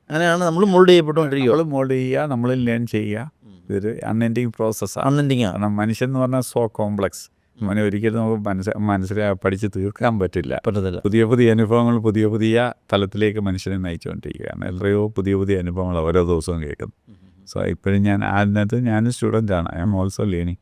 അങ്ങനെയാണ് നമ്മൾ മോൾഡ് ചെയ്യപ്പെട്ടുകൊണ്ടിരിക്കുക. നമ്മൾ മോൾഡ് ചെയ്യുക, നമ്മളിൽ ലേൺ ചെയ്യുക. ഇതൊരു അൺഎൻഡിങ് പ്രോസസ്സാണ്. കാരണം മനുഷ്യൻ എന്ന് പറഞ്ഞാൽ സോ കോംപ്ലക്സ്. അവനെ ഒരിക്കലും നമുക്ക് പഠിച്ച് തീർക്കാൻ പറ്റില്ല. പുതിയ അനുഭവങ്ങൾ പുതിയ തലത്തിലേക്ക് മനുഷ്യനെ നയിച്ചുകൊണ്ടിരിക്കുകയാണ്. എത്രയോ പുതിയ അനുഭവങ്ങൾ ഓരോ ദിവസവും കേൾക്കുന്നു. സോ ഇപ്പോഴും ഞാൻ അതിനകത്ത് ഞാനും സ്റ്റുഡൻ്റാണ്. I am also learning.